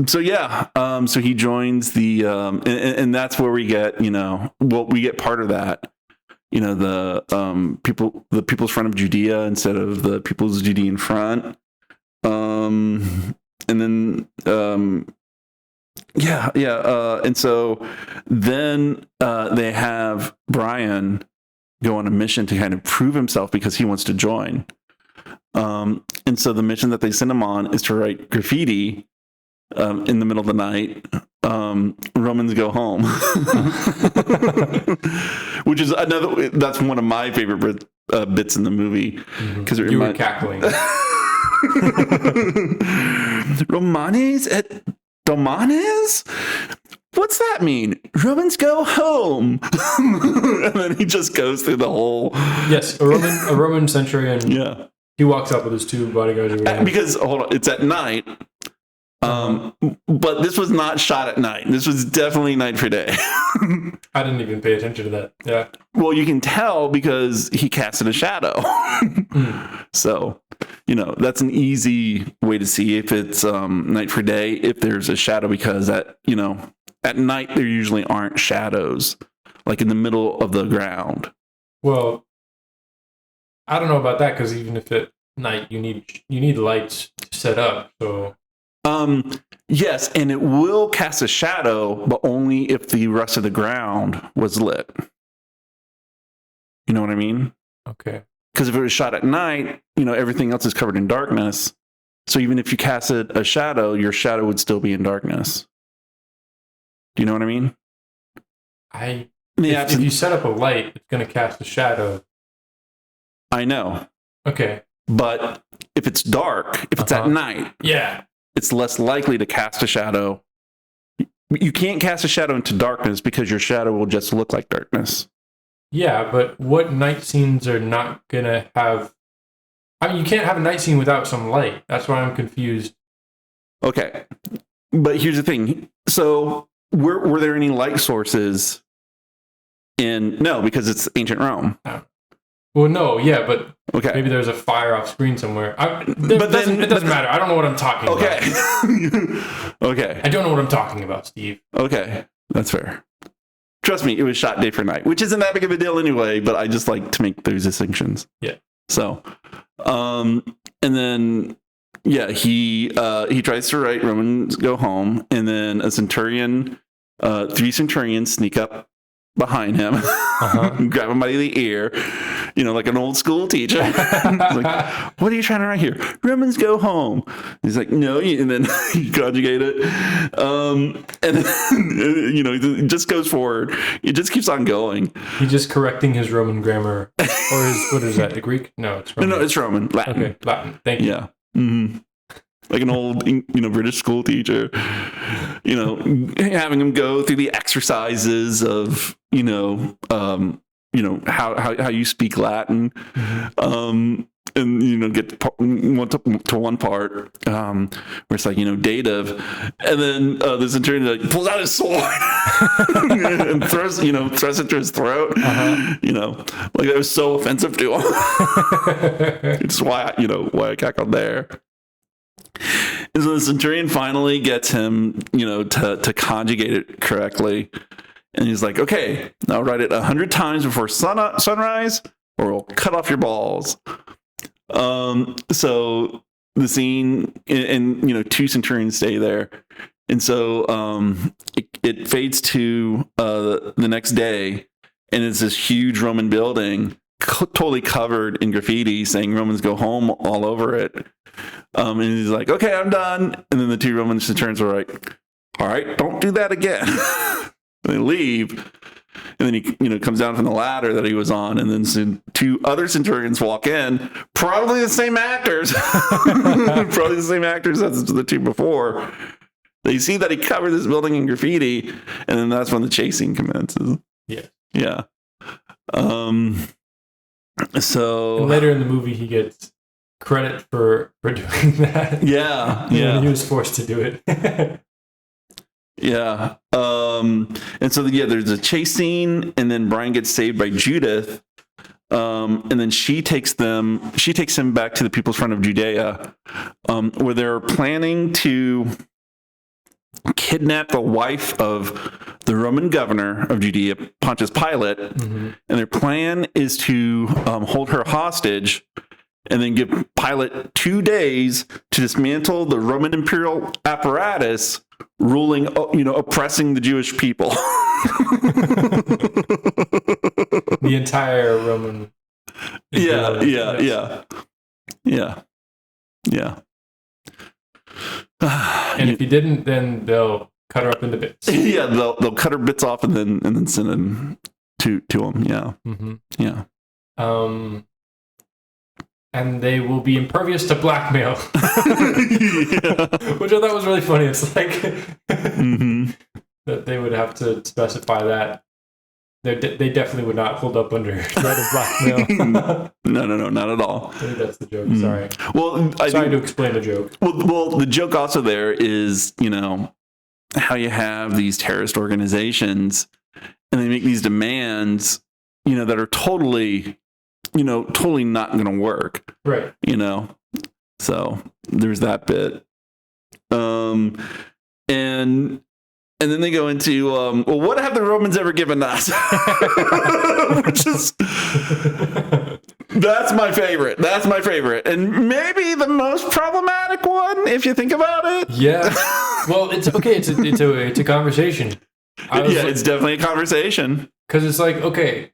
Speaker 1: So yeah, so he joins the, and that's where we get, we get part of that, the People's Front of Judea instead of the People's Judean Front, and then, and so then they have Brian go on a mission to kind of prove himself because he wants to join, and so the mission that they send him on is to write graffiti. In the middle of the night, Romans go home, which is that's one of my favorite bits in the movie because
Speaker 2: you were cackling.
Speaker 1: Romanes et Domanes? What's that mean? Romans go home. And then he just goes through the whole.
Speaker 2: Yes, a Roman centurion.
Speaker 1: Yeah,
Speaker 2: he walks up with his two bodyguards.
Speaker 1: Because hold on, it's at night. But this was not shot at night. This was definitely night for day.
Speaker 2: I didn't even pay attention to that. Yeah.
Speaker 1: Well, you can tell because he casted a shadow. So, that's an easy way to see if it's night for day, if there's a shadow, because at night there usually aren't shadows, like in the middle of the ground.
Speaker 2: Well, I don't know about that, because even if at night you need lights set up, so.
Speaker 1: Yes, and it will cast a shadow, but only if the rest of the ground was lit. You know what I mean?
Speaker 2: Okay.
Speaker 1: Because if it was shot at night, everything else is covered in darkness. So even if you casted a shadow, your shadow would still be in darkness. Do you know what I mean?
Speaker 2: If you set up a light, it's going to cast a shadow.
Speaker 1: I know.
Speaker 2: Okay.
Speaker 1: But if it's dark, if it's at night.
Speaker 2: Yeah.
Speaker 1: It's less likely to cast a shadow. You can't cast a shadow into darkness because your shadow will just look like darkness.
Speaker 2: Yeah, but what night scenes are not going to have... I mean, you can't have a night scene without some light. That's why I'm confused.
Speaker 1: Okay. But here's the thing. So, were there any light sources in... No, because it's ancient Rome.
Speaker 2: Well, no, yeah, but
Speaker 1: okay.
Speaker 2: Maybe there's a fire off screen somewhere. It doesn't matter. I don't know what I'm talking about.
Speaker 1: Okay.
Speaker 2: I don't know what I'm talking about, Steve.
Speaker 1: Okay, that's fair. Trust me, it was shot day for night, which isn't that big of a deal anyway, but I just like to make those distinctions.
Speaker 2: Yeah.
Speaker 1: So, and then, he tries to write Romans go home, and then a centurion, 3 centurions sneak up behind him, grab him by the ear, like an old school teacher. He's like, what are you trying to write here? Romans go home. He's like, no, and then you conjugate it. And then, it just goes forward. It just keeps on going.
Speaker 2: He's just correcting his Roman grammar. Or what is that, the Greek? No, it's Roman.
Speaker 1: No, it's Roman. Latin.
Speaker 2: Okay, Latin. Thank you.
Speaker 1: Yeah. Mm-hmm. like an old, British school teacher, having him go through the exercises of, how you speak Latin, and get to one part where it's like dative, and then the centurion like pulls out his sword and throws it to his throat. Like that was so offensive to him. It's why I cackled there. And so the centurion finally gets him to conjugate it correctly, and he's like, okay, now write it 100 times before sunrise or we'll cut off your balls. So the scene, and two centurions stay there, and so it fades to the next day, and it's this huge Roman building totally covered in graffiti saying Romans go home all over it. And he's like, okay, I'm done. And then the two Roman centurions are like, all right, don't do that again. They leave. And then he, comes down from the ladder that he was on, and then two other centurions walk in, probably the same actors, as the two before. They see that he covered this building in graffiti, and then that's when the chasing commences. Yeah. So
Speaker 2: and later in the movie, he gets credit for doing that.
Speaker 1: Yeah.
Speaker 2: He was forced to do it.
Speaker 1: Yeah. And so there's a chase scene, and then Brian gets saved by Judith. And then she takes him back to the People's Front of Judea, where they're planning to kidnap the wife of the Roman governor of Judea, Pontius Pilate. Mm-hmm. And their plan is to hold her hostage and then give Pilate 2 days to dismantle the Roman imperial apparatus ruling, oppressing the Jewish people.
Speaker 2: The entire Roman.
Speaker 1: Yeah.
Speaker 2: And if he didn't, then they'll cut her up into bits.
Speaker 1: Yeah, they'll cut her bits off and then send them to him. Yeah.
Speaker 2: Mm-hmm.
Speaker 1: Yeah.
Speaker 2: And they will be impervious to blackmail. Which I thought was really funny. It's like that they would have to specify that. They definitely would not hold up under threat of blackmail.
Speaker 1: No, not at all.
Speaker 2: I think that's the joke. Sorry.
Speaker 1: Well,
Speaker 2: sorry to explain the joke.
Speaker 1: Well, the joke also there is, how you have these terrorist organizations and they make these demands, that are totally not going to work.
Speaker 2: Right.
Speaker 1: So there's that bit. And then they go into, well, what have the Romans ever given us? Which is, that's my favorite. And maybe the most problematic one, if you think about it.
Speaker 2: Yeah. Well, it's okay. It's a conversation.
Speaker 1: It's definitely a conversation.
Speaker 2: Because it's like, okay,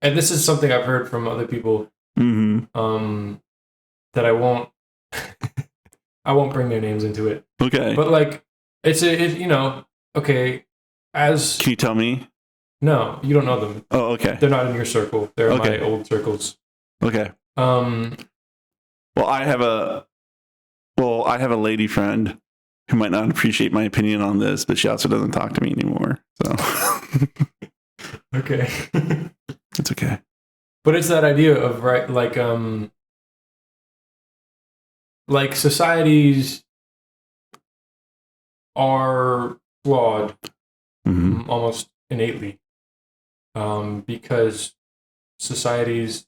Speaker 2: and this is something I've heard from other people, that I won't bring their names into it.
Speaker 1: Okay.
Speaker 2: But like, okay, can
Speaker 1: you tell me?
Speaker 2: No, you don't know them.
Speaker 1: Oh, okay.
Speaker 2: They're not in your circle. They're in my old circles.
Speaker 1: Okay. Well, I have a lady friend who might not appreciate my opinion on this, but she also doesn't talk to me anymore. So
Speaker 2: okay.
Speaker 1: It's okay.
Speaker 2: But it's that idea of like societies are flawed almost innately, because societies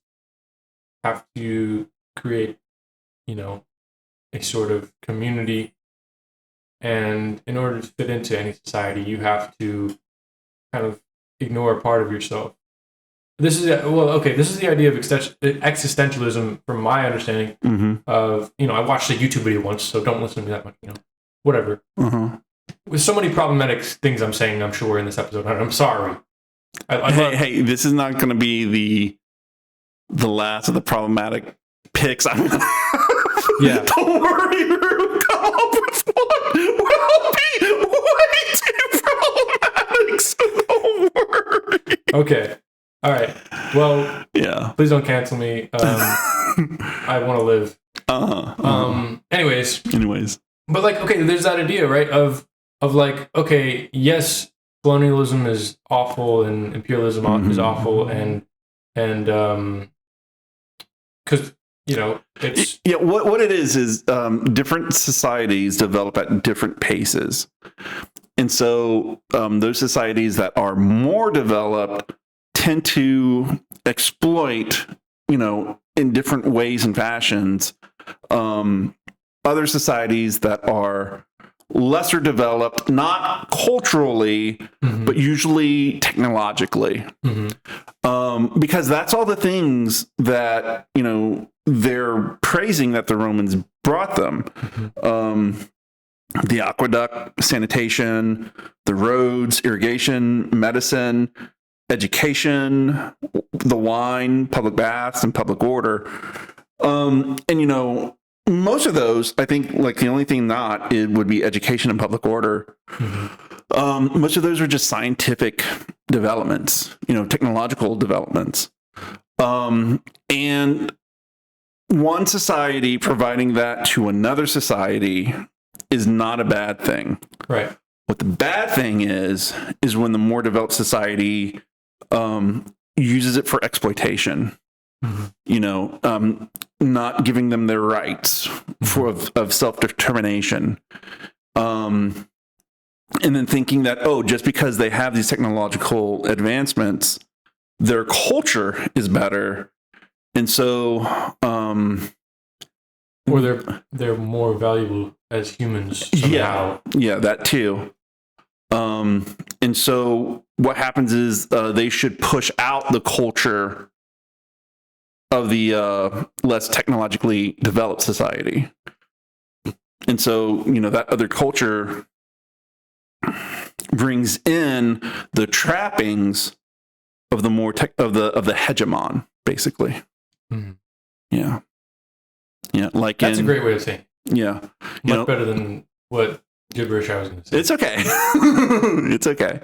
Speaker 2: have to create, a sort of community, and in order to fit into any society, you have to kind of ignore a part of yourself. This is the idea of existentialism, from my understanding of, I watched a YouTube video once, so don't listen to me that much, whatever. With so many problematic things I'm saying, I'm sure, in this episode, and I'm sorry.
Speaker 1: Hey, this is not going to be the last of the problematic picks.
Speaker 2: Yeah.
Speaker 1: Don't worry, we'll come up with one. We'll be way too problematic, so don't worry.
Speaker 2: Okay. All right. Well,
Speaker 1: yeah.
Speaker 2: Please don't cancel me. I want to live. Anyways,
Speaker 1: but
Speaker 2: like, okay, there's that idea, right? Of like, okay, yes, colonialism is awful and imperialism is awful, and because it's
Speaker 1: what it is different societies develop at different paces, and so those societies that are more developed tend to exploit, in different ways and fashions, other societies that are lesser developed, not culturally, but usually technologically. Because that's all the things that, they're praising that the Romans brought them. The aqueduct, sanitation, the roads, irrigation, medicine, education, the wine, public baths, and public order. And, most of those, I think, like the only thing not, it would be education and public order. Most of those are just scientific developments, technological developments. And one society providing that to another society is not a bad thing.
Speaker 2: Right.
Speaker 1: What the bad thing is when the more developed society uses it for exploitation. Not giving them their rights of self-determination. And then thinking that, just because they have these technological advancements, their culture is better. And so,
Speaker 2: or they're more valuable as humans somehow.
Speaker 1: Yeah, that too. And so what happens is they should push out the culture of the less technologically developed society. And so, that other culture brings in the trappings of the more of the hegemon, basically. Yeah, like
Speaker 2: that's a great way of saying it.
Speaker 1: Yeah,
Speaker 2: much better than what gibberish I was going to say.
Speaker 1: It's okay. It's okay.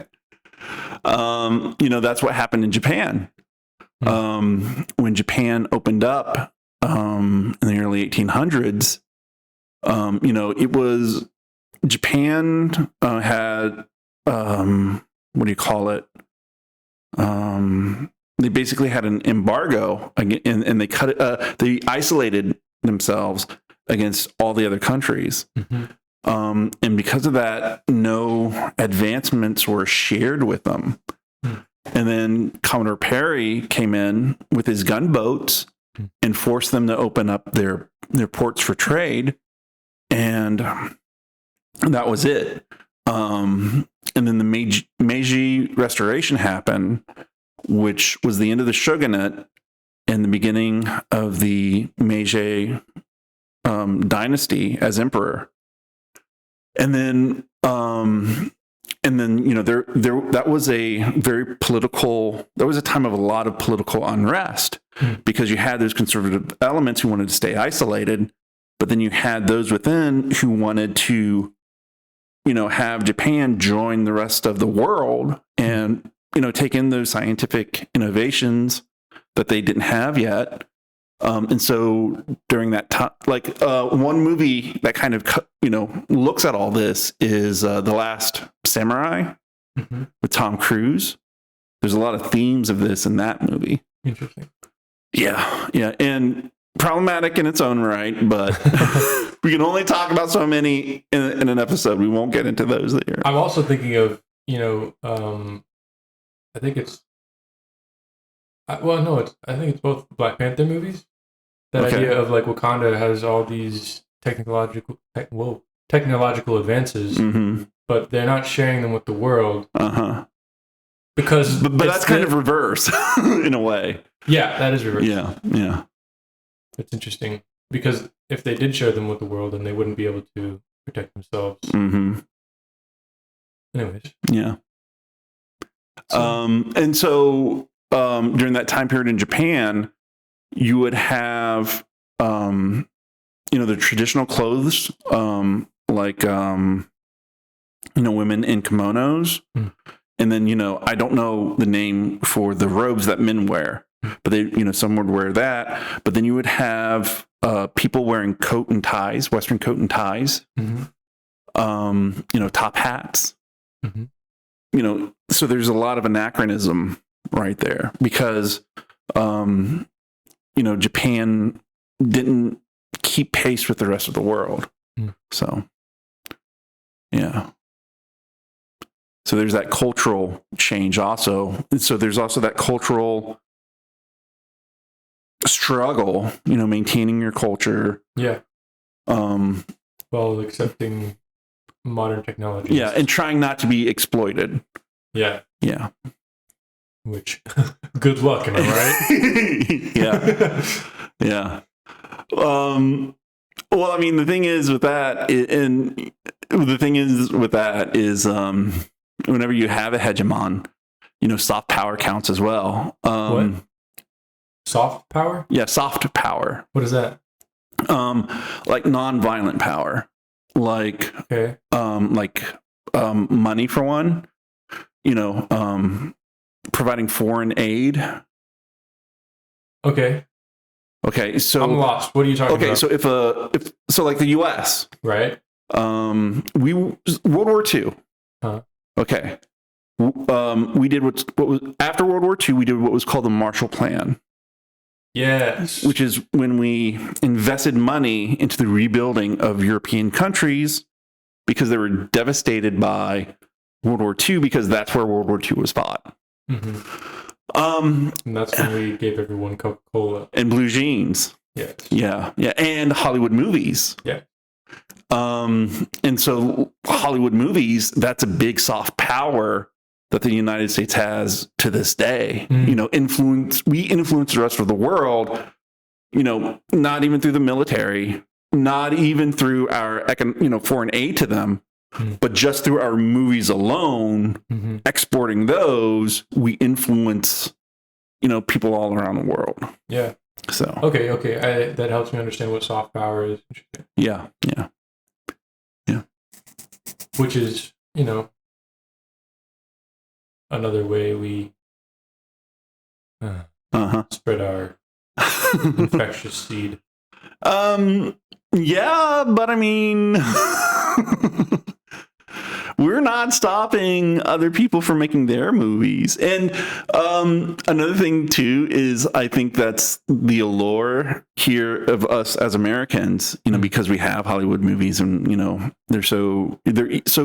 Speaker 1: That's what happened in Japan. When Japan opened up in the early 1800s, it was Japan had what do you call it? They basically had an embargo, and they cut it. They isolated themselves against all the other countries, and because of that, no advancements were shared with them. And then Commodore Perry came in with his gunboats and forced them to open up their ports for trade, and that was it. And then the Meiji Restoration happened, which was the end of the shogunate and the beginning of the Meiji dynasty as emperor. And then there that was a very political. That was a time of a lot of political unrest because you had those conservative elements who wanted to stay isolated, but then you had those within who wanted to, have Japan join the rest of the world and take in those scientific innovations that they didn't have yet. And so during that time, one movie that kind of, looks at all this is The Last Samurai with Tom Cruise. There's a lot of themes of this in that movie.
Speaker 2: Interesting.
Speaker 1: Yeah. And problematic in its own right, but we can only talk about so many in an episode. We won't get into those here.
Speaker 2: I'm also thinking of, I think it's both Black Panther movies. That idea of like Wakanda has all these technological advances, but they're not sharing them with the world. Because
Speaker 1: but that's kind of reverse in a way.
Speaker 2: Yeah, that is reverse.
Speaker 1: Yeah.
Speaker 2: It's interesting because if they did share them with the world, then they wouldn't be able to protect themselves. Anyways.
Speaker 1: Yeah. And so during that time period in Japan, you would have, the traditional clothes, women in kimonos. And then, I don't know the name for the robes that men wear. but some would wear that. But then you would have people wearing Western coat and ties, top hats. So there's a lot of anachronism right there because, Japan didn't keep pace with the rest of the world. So, yeah. So there's that cultural change also. So there's also that cultural struggle, maintaining your culture.
Speaker 2: Yeah. While accepting modern technology.
Speaker 1: Yeah, and trying not to be exploited.
Speaker 2: Yeah.
Speaker 1: Yeah.
Speaker 2: Which, good luck, am I right?
Speaker 1: Yeah. Yeah. Well, I mean, the thing is with that, whenever you have a hegemon, soft power counts as well.
Speaker 2: What? Soft power?
Speaker 1: Yeah, soft power.
Speaker 2: What is that?
Speaker 1: Like non-violent power, like
Speaker 2: okay.
Speaker 1: Money for one. Providing foreign aid.
Speaker 2: Okay.
Speaker 1: Okay, so
Speaker 2: I'm lost. What are you talking about?
Speaker 1: Okay, so if like the U.S.
Speaker 2: right?
Speaker 1: World War II.
Speaker 2: Huh.
Speaker 1: Okay. We did what was after World War II. We did what was called the Marshall Plan.
Speaker 2: Yes.
Speaker 1: Which is when we invested money into the rebuilding of European countries because they were devastated by World War II because that's where World War II was fought.
Speaker 2: And that's when we gave everyone Coca-Cola
Speaker 1: and blue jeans.
Speaker 2: Yes.
Speaker 1: Yeah, and Hollywood movies.
Speaker 2: Yeah.
Speaker 1: And so Hollywood movies, that's a big soft power that the United States has to this day. We influence the rest of the world, not even through the military, not even through our foreign aid to them, but just through our movies alone, exporting those, we influence, people all around the world.
Speaker 2: Yeah.
Speaker 1: So.
Speaker 2: Okay. That helps me understand what soft power is.
Speaker 1: Yeah.
Speaker 2: Which is, another way we spread our infectious seed.
Speaker 1: Yeah, but I mean, we're not stopping other people from making their movies. And another thing too is I think that's the allure here of us as Americans, because we have Hollywood movies and they're so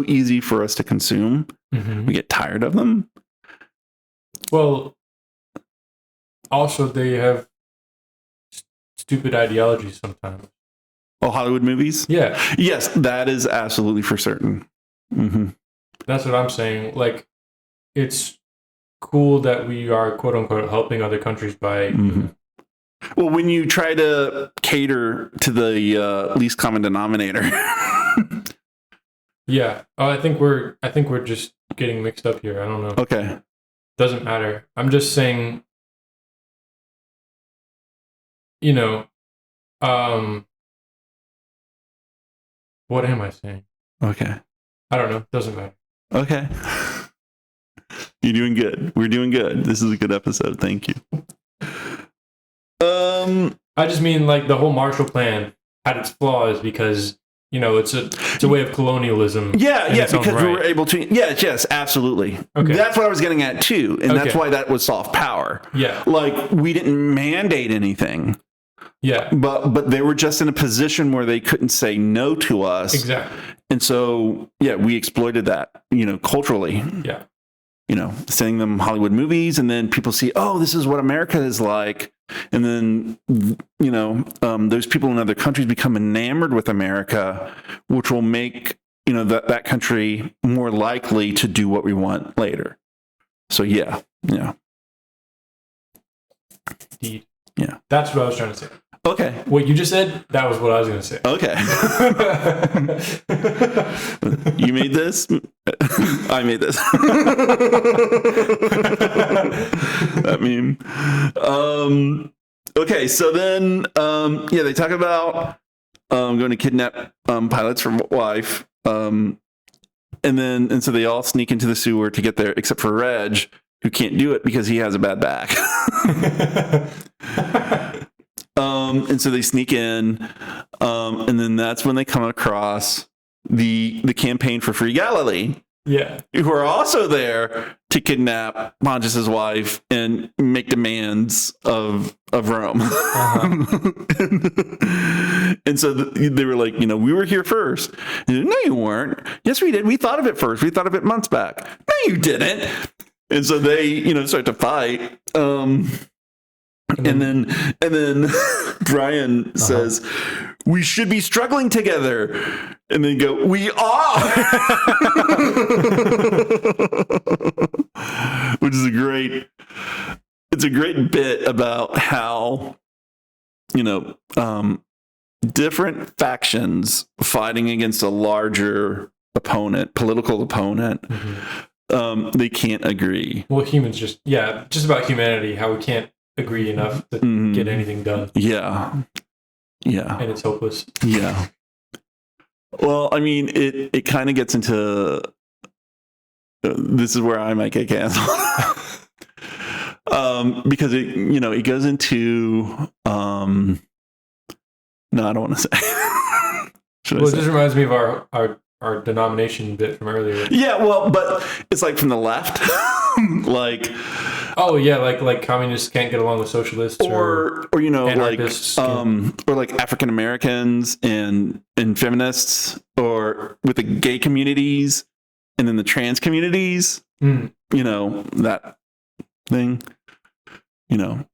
Speaker 1: easy for us to consume. We get tired of them.
Speaker 2: Well, also they have stupid ideologies sometimes.
Speaker 1: Oh, Hollywood movies?
Speaker 2: Yeah.
Speaker 1: Yes, that is absolutely for certain.
Speaker 2: That's what I'm saying. Like, it's cool that we are, quote unquote, helping other countries by.
Speaker 1: Well, when you try to cater to the least common denominator.
Speaker 2: Yeah. Oh, I think we're just getting mixed up here. I don't know.
Speaker 1: Okay.
Speaker 2: Doesn't matter. I'm just saying. What am I saying?
Speaker 1: Okay.
Speaker 2: I don't know. Doesn't matter.
Speaker 1: Okay. You're doing good. We're doing good. This is a good episode. Thank you.
Speaker 2: I just mean like the whole Marshall Plan had its flaws because it's a way of colonialism.
Speaker 1: Yeah, because we were able to. Yes, absolutely. Okay. That's what I was getting at too, and that's why that was soft power.
Speaker 2: Yeah,
Speaker 1: like we didn't mandate anything.
Speaker 2: Yeah,
Speaker 1: but they were just in a position where they couldn't say no to us.
Speaker 2: Exactly.
Speaker 1: And so we exploited that, culturally.
Speaker 2: Yeah.
Speaker 1: Sending them Hollywood movies, and then people see, oh, this is what America is like. And then, those people in other countries become enamored with America, which will make, that country more likely to do what we want later. So, yeah.
Speaker 2: Indeed.
Speaker 1: Yeah.
Speaker 2: That's what I was trying to say.
Speaker 1: Okay.
Speaker 2: What you just said, that was what I was going to say.
Speaker 1: Okay. You made this? I made this. That meme. Okay, so then, they talk about going to kidnap Pilot's wife. And so they all sneak into the sewer to get there, except for Reg, who can't do it because he has a bad back. And so they sneak in, and then that's when they come across the campaign for Free Galilee.
Speaker 2: Yeah.
Speaker 1: Who are also there to kidnap Pontius's wife and make demands of Rome. And so they were like, we were here first. And, no, you weren't. Yes, we did. We thought of it first. We thought of it months back. No, you didn't. And so they, start to fight. And then Brian says, we should be struggling together. And then go, we are. Which is a great bit about how, different factions fighting against a larger political opponent. They can't agree.
Speaker 2: Well, humans just about humanity, how we can't agree enough to get anything done.
Speaker 1: Yeah.
Speaker 2: And it's hopeless.
Speaker 1: Yeah. Well, I mean, it kind of gets into this is where I might get canceled. Because it goes into no, I don't want to say.
Speaker 2: It just reminds me of our denomination bit from earlier.
Speaker 1: Yeah, well, but it's like from the left. Like,
Speaker 2: oh yeah, like communists can't get along with socialists, or anarchists,
Speaker 1: or like African Americans and feminists, or with the gay communities, and then the trans communities. That thing.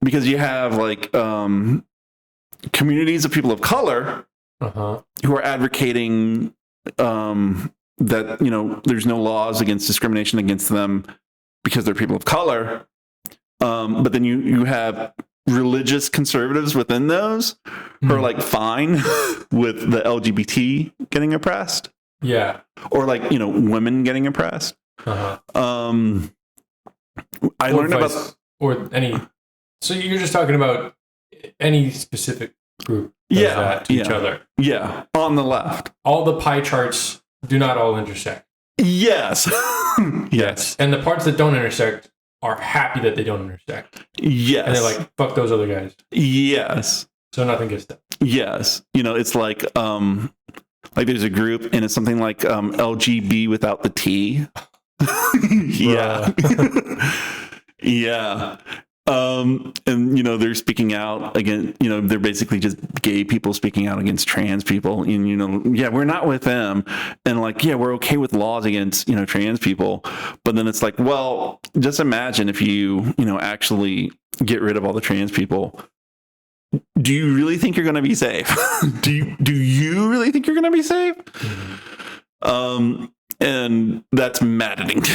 Speaker 1: Because you have like communities of people of color who are advocating that there's no laws against discrimination against them because they're people of color. But then you have religious conservatives within those who are like fine with the LGBT getting oppressed.
Speaker 2: Yeah.
Speaker 1: Or like, women getting oppressed. I learned about
Speaker 2: so you're just talking about any specific group to each other.
Speaker 1: Yeah. On the left.
Speaker 2: All the pie charts do not all intersect.
Speaker 1: Yes. Yes.
Speaker 2: And the parts that don't intersect are happy that they don't intersect.
Speaker 1: Yes.
Speaker 2: And they're like, fuck those other guys.
Speaker 1: Yes.
Speaker 2: So nothing gets done.
Speaker 1: Yes. It's like there's a group and it's something like LGB without the T. Yeah. Yeah. And they're speaking out against, they're basically just gay people speaking out against trans people, and we're not with them, and like, we're okay with laws against trans people, but then it's like, well, just imagine if you actually get rid of all the trans people. Do you really think you're going to be safe? Do you really think you're going to be safe? And that's maddening to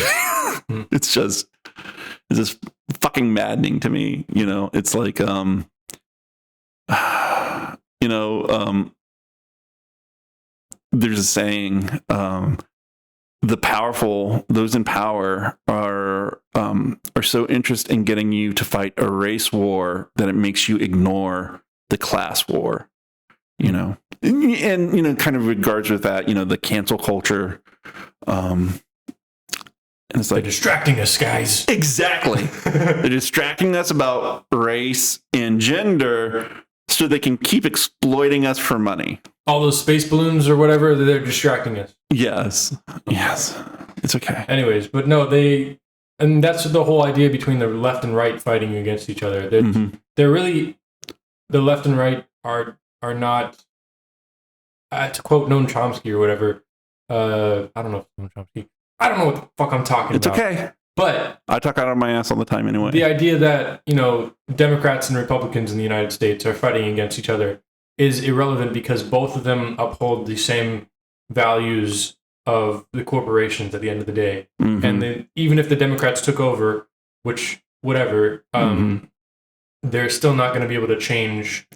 Speaker 1: me. It's just fucking maddening to me. It's like, there's a saying, the powerful, those in power are so interested in getting you to fight a race war that it makes you ignore the class war, and kind of regards with that, the cancel culture, and it's like,
Speaker 2: they're distracting us, guys.
Speaker 1: Exactly. They're distracting us about race and gender so they can keep exploiting us for money.
Speaker 2: All those space balloons or whatever, they're distracting us.
Speaker 1: Yes. It's okay.
Speaker 2: Anyways, but no, and that's the whole idea between the left and right fighting against each other. They're really, the left and right are not, to quote Noam Chomsky or whatever, I don't know if Noam Chomsky, I don't know what the fuck I'm talking about.
Speaker 1: It's okay.
Speaker 2: But
Speaker 1: I talk out of my ass all the time anyway.
Speaker 2: The idea that, Democrats and Republicans in the United States are fighting against each other is irrelevant because both of them uphold the same values of the corporations at the end of the day. And even if the Democrats took over, which, whatever, they're still not going to be able to change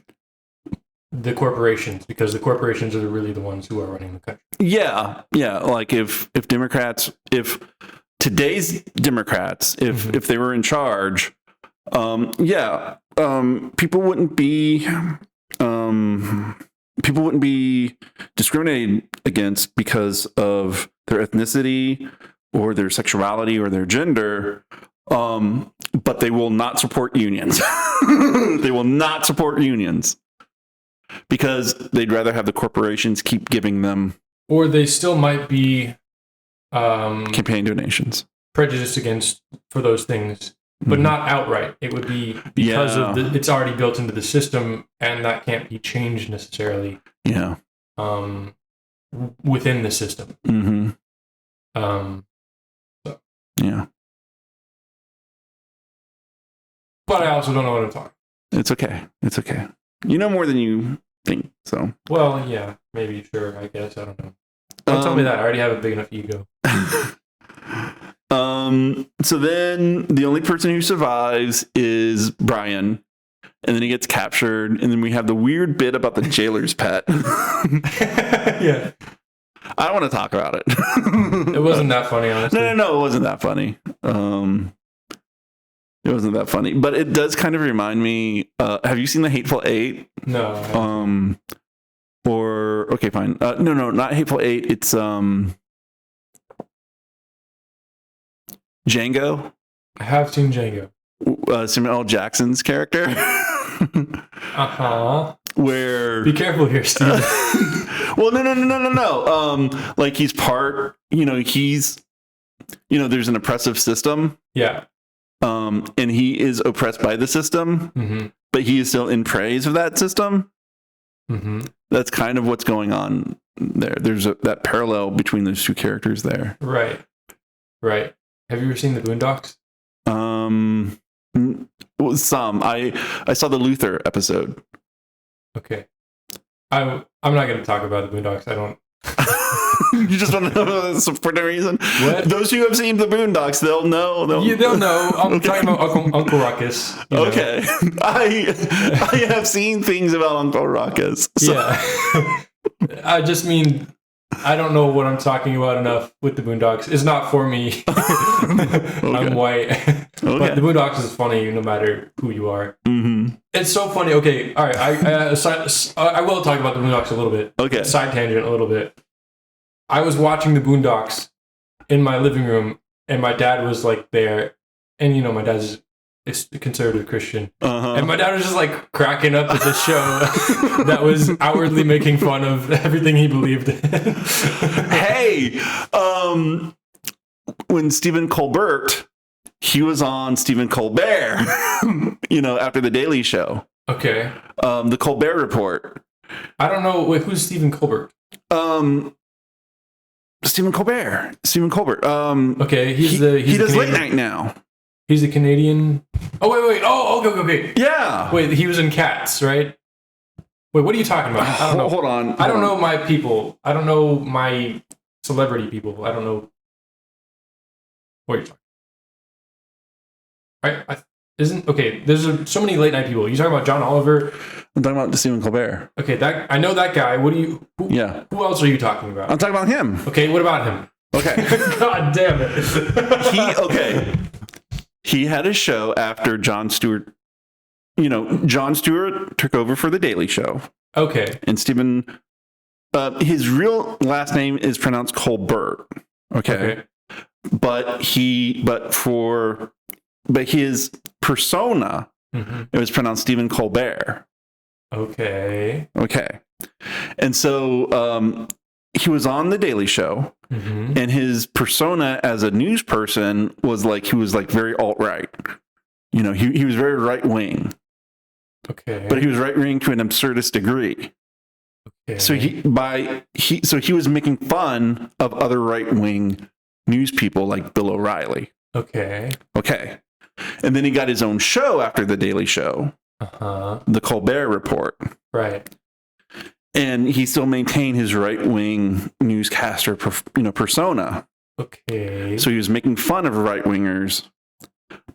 Speaker 2: the corporations because the corporations are really the ones who are running the country. Yeah.
Speaker 1: Like if today's Democrats, if they were in charge, people wouldn't be discriminated against because of their ethnicity or their sexuality or their gender. But they will not support unions. They will not support unions because they'd rather have the corporations keep giving them,
Speaker 2: or they still might be
Speaker 1: campaign donations,
Speaker 2: prejudiced against for those things, but not outright. It would be because of it's already built into the system, and that can't be changed necessarily.
Speaker 1: Yeah.
Speaker 2: Within the system. So.
Speaker 1: Yeah.
Speaker 2: But I also don't know what I'm talking.
Speaker 1: It's okay. It's okay. You know more than you think. So.
Speaker 2: Well, yeah, maybe, sure. I guess I don't know. Don't tell me that. I already have a big enough ego.
Speaker 1: So then the only person who survives is Brian, and then he gets captured, and then we have the weird bit about the jailer's pet.
Speaker 2: Yeah.
Speaker 1: I don't want to talk about it.
Speaker 2: It wasn't that funny, honestly.
Speaker 1: No, it wasn't that funny. It wasn't that funny, but it does kind of remind me. Have you seen The Hateful Eight?
Speaker 2: No.
Speaker 1: Or okay, fine. No, not Hateful Eight. It's Django.
Speaker 2: I have seen Django.
Speaker 1: Samuel L. Jackson's character. Where
Speaker 2: be careful here, Steve.
Speaker 1: Well, no. Like he's part. There's an oppressive system.
Speaker 2: Yeah.
Speaker 1: And he is oppressed by the system, but he is still in praise of that system. That's kind of what's going on there. There's that parallel between those two characters there.
Speaker 2: Right. Have you ever seen the Boondocks?
Speaker 1: Some. I saw the Luther episode.
Speaker 2: Okay. I'm not going to talk about the Boondocks. I don't.
Speaker 1: You just want to know for no reason?
Speaker 2: What?
Speaker 1: Those who have seen the Boondocks, they'll know.
Speaker 2: They'll know. I'm talking about Uncle Ruckus.
Speaker 1: Okay. I have seen things about Uncle Ruckus. So. Yeah.
Speaker 2: I just mean, I don't know what I'm talking about enough with the Boondocks. It's not for me. Okay. I'm white. Okay. But the Boondocks is funny no matter who you are. It's so funny. Okay, all right. I will talk about the Boondocks a little bit.
Speaker 1: Okay.
Speaker 2: Side tangent a little bit. I was watching the Boondocks in my living room, and my dad was like there, and my dad's a conservative Christian, and my dad was just like cracking up at the show that was outwardly making fun of everything he believed in.
Speaker 1: Hey, when Stephen Colbert, he was on Stephen Colbert, after the Daily Show.
Speaker 2: Okay.
Speaker 1: The Colbert Report.
Speaker 2: I don't know. Wait, who's Stephen Colbert?
Speaker 1: Stephen Colbert.
Speaker 2: Okay, he
Speaker 1: does late night now.
Speaker 2: He's a Canadian. Oh wait. Oh, okay.
Speaker 1: Yeah.
Speaker 2: Wait, he was in Cats, right? Wait, what are you talking about? I don't know.
Speaker 1: Hold on.
Speaker 2: I don't know my people. I don't know my celebrity people. I don't know what you're talking. Right? There's so many late night people. You talking about John Oliver?
Speaker 1: I'm talking about Stephen Colbert.
Speaker 2: Okay, I know that guy. Who else are you talking about?
Speaker 1: I'm talking about him.
Speaker 2: Okay, what about him?
Speaker 1: Okay.
Speaker 2: God damn it.
Speaker 1: He had a show after Jon Stewart. Jon Stewart took over for the Daily Show. Okay. And Stephen, his real last name is pronounced Colbert. Okay. But his persona, it was pronounced Stephen Colbert.
Speaker 2: Okay.
Speaker 1: And so he was on the Daily Show, and his persona as a news person was he was very alt-right. He was very right-wing. Okay. But he was right-wing to an absurdist degree. Okay. So he was making fun of other right-wing news people like Bill O'Reilly. Okay. And then he got his own show after the Daily Show. The Colbert Report. Right. And he still maintained his right-wing newscaster, persona. Okay. So he was making fun of right-wingers,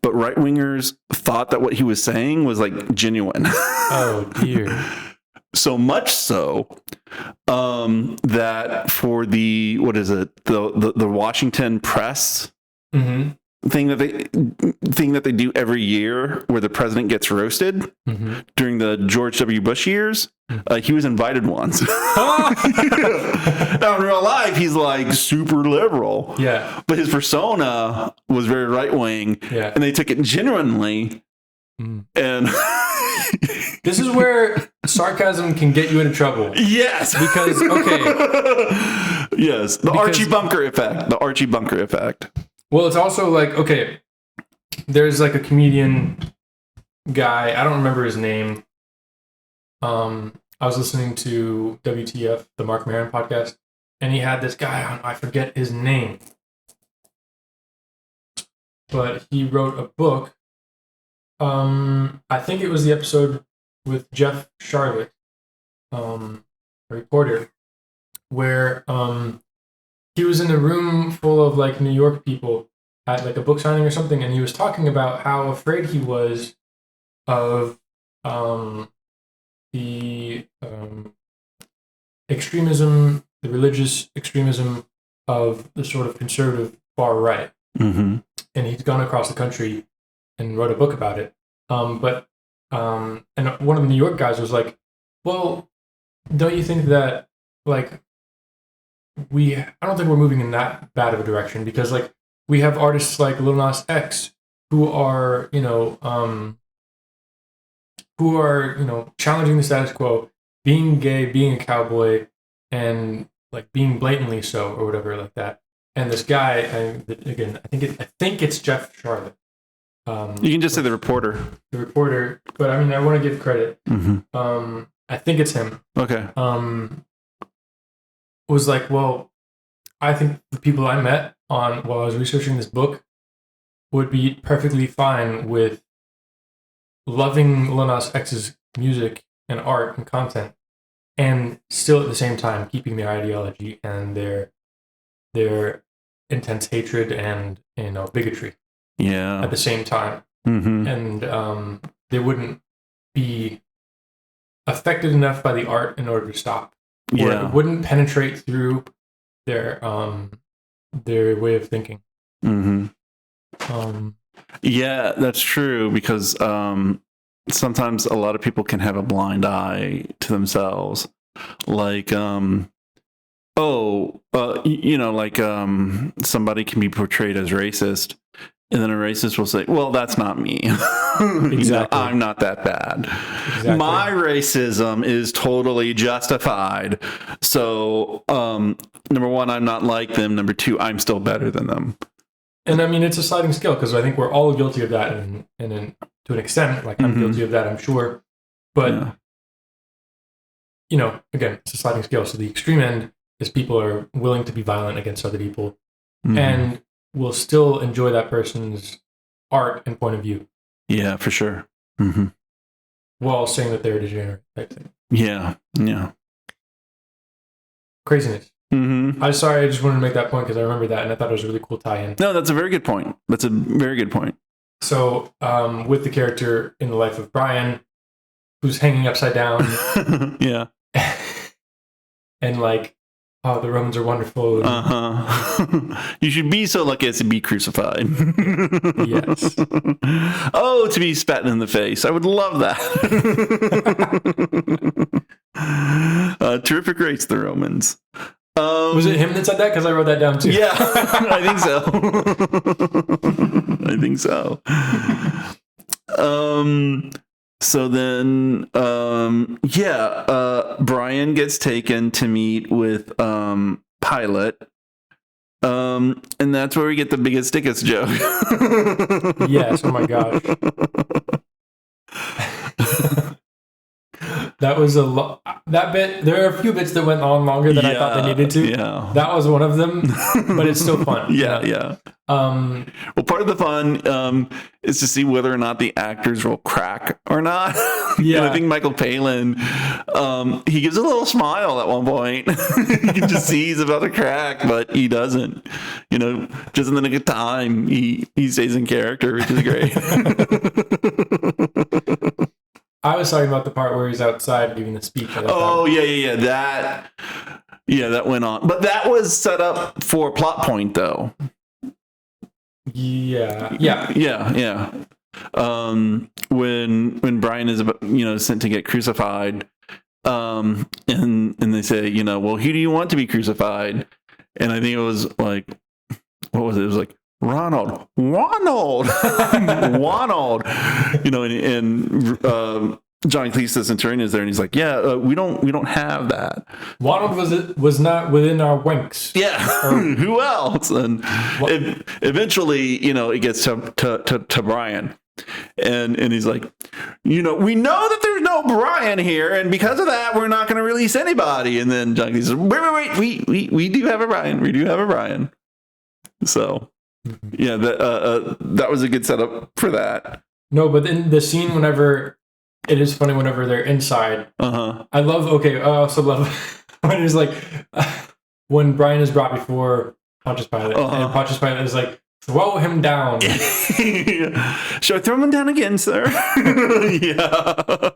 Speaker 1: but right-wingers thought that what he was saying was genuine. Oh dear. So much so that for the Washington Press, thing that they do every year where the president gets roasted during the George W. Bush years. He was invited once. Now in real life, he's like super liberal.
Speaker 2: Yeah.
Speaker 1: But his persona was very right wing.
Speaker 2: Yeah.
Speaker 1: And they took it genuinely. And
Speaker 2: this is where sarcasm can get you into trouble.
Speaker 1: Yes.
Speaker 2: Because, okay.
Speaker 1: Yes. The Archie Bunker effect. The Archie Bunker effect.
Speaker 2: Well, it's also like, okay, there's like a comedian guy. I don't remember his name. I was listening to WTF, the Mark Maron podcast, and he had this guy on, I forget his name. But he wrote a book. I think it was the episode with Jeff Charlotte, a reporter, where he was in a room full of like New York people at like a book signing or something, and he was talking about how afraid he was of the extremism, the religious extremism of the sort of conservative far right. And he's gone across the country and wrote a book about it. And one of the New York guys was like, well, don't you think that like I don't think we're moving in that bad of a direction, because like we have artists like Lil Nas X who are, challenging the status quo, being gay, being a cowboy, and like being blatantly so or whatever like that. And this guy, again, I think it's Jeff Charlotte.
Speaker 1: You can just say the reporter. The
Speaker 2: reporter, but I mean, I want to give credit. I think it's him.
Speaker 1: Okay.
Speaker 2: Was like, well, I think the people I met while I was researching this book would be perfectly fine with loving Lil Nas X's music and art and content, and still at the same time keeping their ideology and their intense hatred and bigotry.
Speaker 1: Yeah.
Speaker 2: At the same time, and they wouldn't be affected enough by the art in order to stop. Or it wouldn't penetrate through their way of thinking.
Speaker 1: Yeah, that's true, because sometimes a lot of people can have a blind eye to themselves. Like, somebody can be portrayed as racist, and then a racist will say, well, that's not me. Exactly. I'm not that bad. Exactly. My racism is totally justified. So, number one, I'm not like them. Number two, I'm still better than them.
Speaker 2: And I mean, it's a sliding scale, because I think we're all guilty of that, and to an extent, like I'm guilty of that, I'm sure. But, again, it's a sliding scale. So the extreme end is people are willing to be violent against other people and will still enjoy that person's art and point of view. Yeah,
Speaker 1: for sure.
Speaker 2: While saying that they're a degenerate type thing.
Speaker 1: Yeah.
Speaker 2: Craziness. I just wanted to make that point because I remember that and I thought it was a really cool tie-in.
Speaker 1: No, that's a very good point.
Speaker 2: So, with the character in the life of Brian, who's hanging upside down.
Speaker 1: Yeah.
Speaker 2: And like, oh, the Romans are wonderful.
Speaker 1: You should be so lucky as to be crucified.
Speaker 2: Yes.
Speaker 1: Oh, to be spat in the face. I would love that. Terrific race, the Romans.
Speaker 2: Was it him that said that? Because I wrote that down too.
Speaker 1: Yeah, I think so. So then, Brian gets taken to meet with Pilate. And that's where we get the biggest, dickest joke.
Speaker 2: Yes, oh my gosh. That was that bit. There are a few bits that went on longer than I thought they needed to.
Speaker 1: Yeah.
Speaker 2: That was one of them, but it's still fun.
Speaker 1: Yeah. Well, part of the fun is to see whether or not the actors will crack or not. Yeah. And I think Michael Palin, he gives a little smile at one point. You can just see he's about to crack, but he doesn't. Just in the nick of time, he stays in character, which is great.
Speaker 2: I was talking about the part where he's outside giving the speech.
Speaker 1: Yeah. That went on. But that was set up for a plot point, though. Yeah. When Brian is sent to get crucified, and they say, well, who do you want to be crucified? And I think it was like, what was it? It was like Ronald, Wanold. And John Cleese, the centurion, is there, and he's like, we don't have that.
Speaker 2: Wanold was not within our winks.
Speaker 1: Yeah, who else? And eventually, it gets to Brian, and he's like, we know that there's no Brian here, and because of that, we're not going to release anybody. And then John Cleese says, wait, we do have a Brian. We do have a Brian. So, yeah, that was a good setup for that.
Speaker 2: No, but in the scene, whenever it is funny, whenever they're inside. I also love when he's like, when Brian is brought before Pontius Pilate, and Pontius Pilate is like, throw him down.
Speaker 1: Should I throw him down again, sir? Yeah.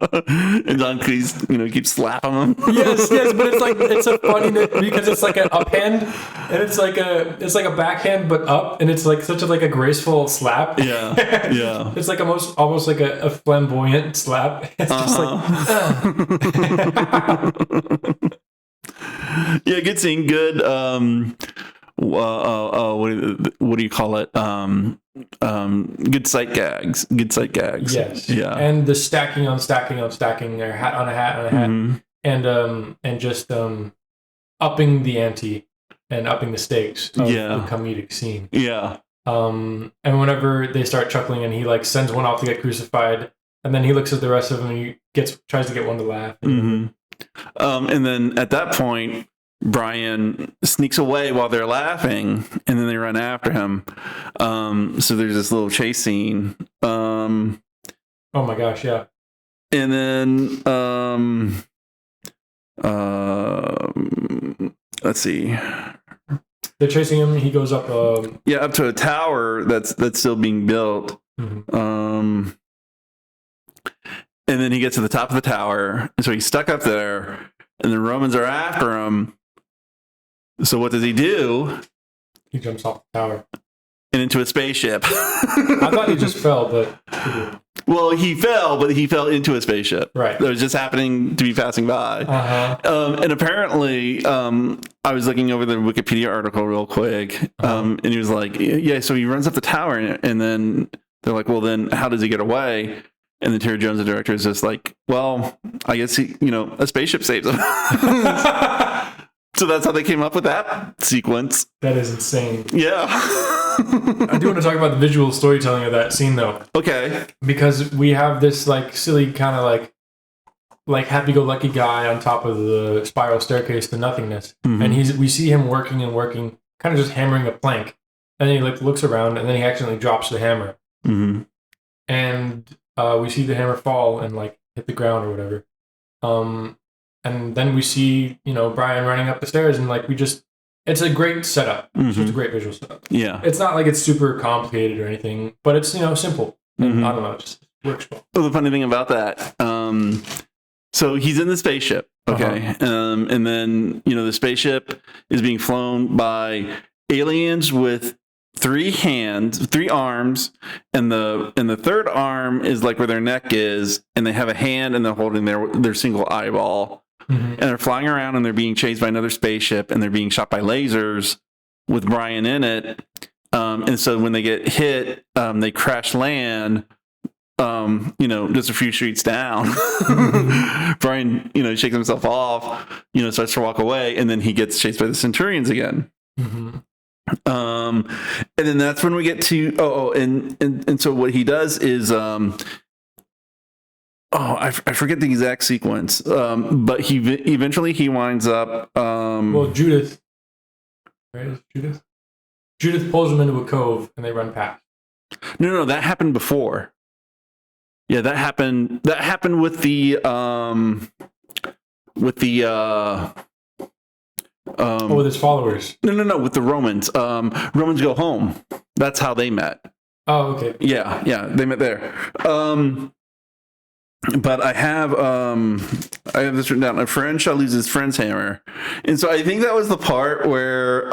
Speaker 1: And John Cleese, keeps slapping him.
Speaker 2: Yes, but it's a funny because it's like an uphand, and it's like a backhand but up, and it's like such a graceful slap.
Speaker 1: Yeah.
Speaker 2: It's like almost like a flamboyant slap. It's just
Speaker 1: yeah, good scene, good. What do you call it? Good sight gags.
Speaker 2: Yes.
Speaker 1: Yeah.
Speaker 2: And the stacking on stacking, their hat on a hat, and just upping the ante and upping the stakes of the comedic scene.
Speaker 1: Yeah.
Speaker 2: And whenever they start chuckling, and he sends one off to get crucified, and then he looks at the rest of them, and he tries to get one to laugh.
Speaker 1: And then at that point, Brian sneaks away while they're laughing, and then they run after him. So there's this little chase scene.
Speaker 2: Oh my gosh, yeah.
Speaker 1: And then let's see.
Speaker 2: They're chasing him. He goes up.
Speaker 1: Up to a tower that's still being built. And then he gets to the top of the tower, and so he's stuck up there, and the Romans are after him. So what does he do?
Speaker 2: He jumps off the tower
Speaker 1: and into a spaceship.
Speaker 2: I thought he just fell, but
Speaker 1: well, he fell, but he fell into a spaceship.
Speaker 2: Right,
Speaker 1: that was just happening to be passing by. And apparently, I was looking over the Wikipedia article real quick, and he was like, "Yeah." So he runs up the tower, and then they're like, "Well, then how does he get away?" And then Terry Jones, the director, is just like, "Well, I guess a spaceship saves him." So that's how they came up with that sequence.
Speaker 2: That is insane.
Speaker 1: Yeah.
Speaker 2: I do want to talk about the visual storytelling of that scene, though.
Speaker 1: Okay.
Speaker 2: Because we have this silly kind of like happy-go-lucky guy on top of the spiral staircase to nothingness, and we see him working, kind of just hammering a plank, and then he looks around, and then he accidentally drops the hammer, and we see the hammer fall and hit the ground or whatever. And then we see, Brian running up the stairs, and it's a great setup. It's just a great visual setup.
Speaker 1: Yeah.
Speaker 2: It's not like it's super complicated or anything, but it's, simple. And I don't know, it just works well.
Speaker 1: Well, the funny thing about that, so he's in the spaceship, okay? And then, the spaceship is being flown by aliens with 3 arms, and the third arm is where their neck is, and they have a hand, and they're holding their single eyeball. And they're flying around, and they're being chased by another spaceship, and they're being shot by lasers with Brian in it. And so when they get hit, they crash land, just a few streets down. Brian, shakes himself off, starts to walk away, and then he gets chased by the Centurions again. And then that's when we get to and so what he does is I forget the exact sequence, but he eventually winds up.
Speaker 2: Judith, right? Judith pulls him into a cove, and they run past.
Speaker 1: No, that happened before. Yeah, that happened. That happened with the with his followers. No, with the Romans. Romans go home. That's how they met.
Speaker 2: Oh, okay.
Speaker 1: Yeah, they met there. But I have this written down. A friend shall lose his friend's hammer, and so I think that was the part where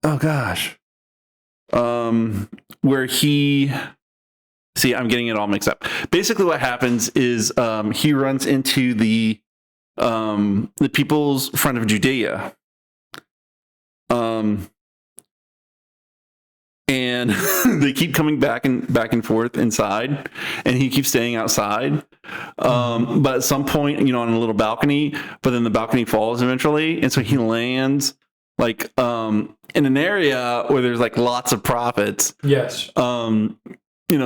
Speaker 1: oh gosh, where he. See, I'm getting it all mixed up. Basically, what happens is he runs into the people's front of Judea. And they keep coming back and forth inside, and he keeps staying outside. But at some point, on a little balcony, but then the balcony falls eventually, and so he lands like in an area where there's like lots of prophets.
Speaker 2: Yes.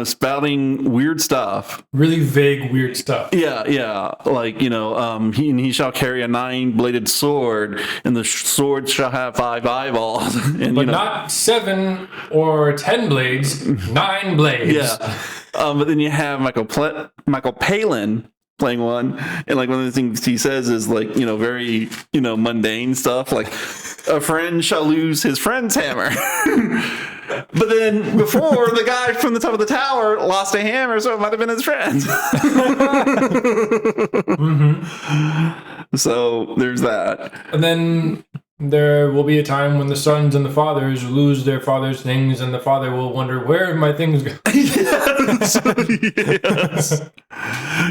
Speaker 1: Spouting weird stuff.
Speaker 2: Really vague, weird stuff.
Speaker 1: Yeah. Like, he shall carry a 9-bladed sword, and the sword shall have 5 eyeballs. And,
Speaker 2: but not 7 or 10 blades, 9 blades.
Speaker 1: Yeah. But then you have Michael Palin playing one, and like one of the things he says is like, very, mundane stuff, like a friend shall lose his friend's hammer. But then before, the guy from the top of the tower lost a hammer, so it might have been his friend. So there's that.
Speaker 2: And then there will be a time when the sons and the fathers lose their father's things, and the father will wonder, where did my things go?
Speaker 1: Yes.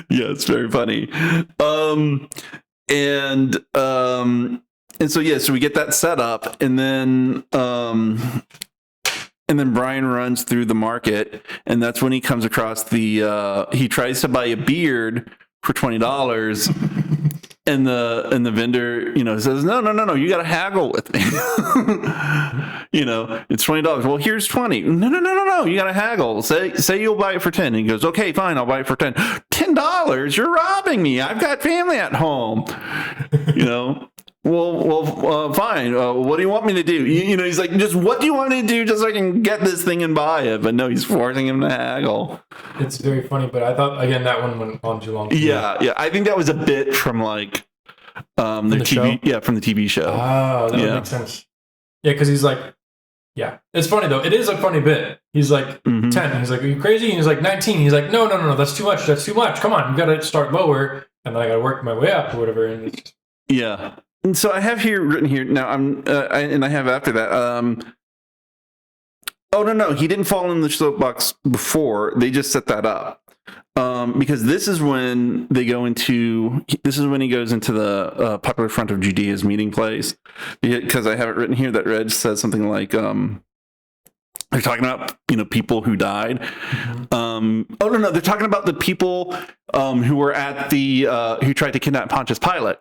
Speaker 1: Yeah, it's very funny. And so we get that set up, and then Brian runs through the market, and that's when he comes across he tries to buy a beard for $20, and the vendor, says, no, you got to haggle with me. It's $20. Well, here's 20. No, you got to haggle. Say you'll buy it for 10. And he goes, okay, fine, I'll buy it for 10. $10? You're robbing me. I've got family at home. Well, fine. What do you want me to do? He's like, just what do you want me to do just so I can get this thing and buy it? But no, he's forcing him to haggle.
Speaker 2: It's very funny, but I thought, again, that one went on too long.
Speaker 1: Yeah. I think that was a bit from like their TV. Yeah, from the TV show.
Speaker 2: Oh, that would make sense. Yeah, because he's like, yeah. It's funny, though. It is a funny bit. He's like 10. He's like, are you crazy? And he's like 19. He's like, no, that's too much. That's too much. Come on, you got to start lower, and then I got to work my way up or whatever. And it's just...
Speaker 1: Yeah. And so I have written here now. I have after that. Oh no, he didn't fall in the soapbox before. They just set that up because this is when he goes into the popular front of Judea's meeting place. Because I have it written here that Reg says something like they're talking about people who died. No, they're talking about the people who were at the who tried to kidnap Pontius Pilate.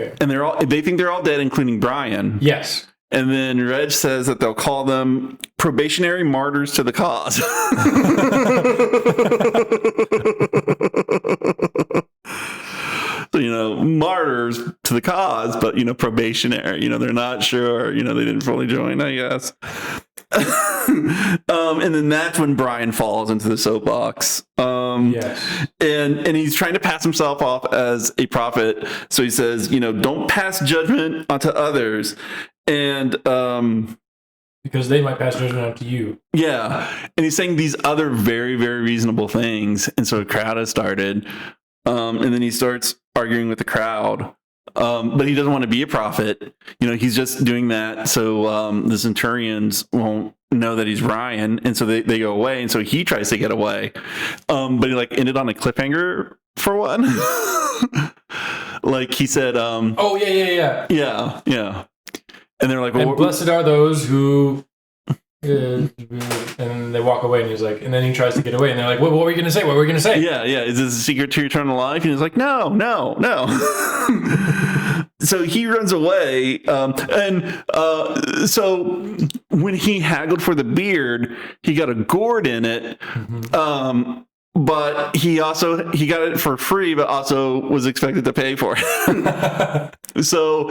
Speaker 2: Okay.
Speaker 1: And they think they're all dead, including Brian.
Speaker 2: Yes.
Speaker 1: And then Reg says that they'll call them probationary martyrs to the cause. So, martyrs to the cause, but, probationary. They're not sure. They didn't fully join, I guess. And then that's when Brian falls into the soapbox.
Speaker 2: Yes.
Speaker 1: And he's trying to pass himself off as a prophet. So he says, don't pass judgment onto others. And
Speaker 2: because they might pass judgment onto you.
Speaker 1: Yeah. And he's saying these other very, very reasonable things. And so a crowd has started. And then he starts arguing with the crowd. But he doesn't want to be a prophet. He's just doing that so the centurions won't know that he's Ryan, and so they go away, and so he tries to get away. But he ended on a cliffhanger for one. Like he said,
Speaker 2: oh
Speaker 1: yeah. And they're like, well,
Speaker 2: and blessed are those who and they walk away, and he's like, and then he tries to get away, and they're like, what were you going to say? What were you going to say?
Speaker 1: Yeah. Is this a secret to eternal life? And he's like, no. So he runs away. So when he haggled for the beard, he got a gourd in it. But he got it for free, but also was expected to pay for it. So,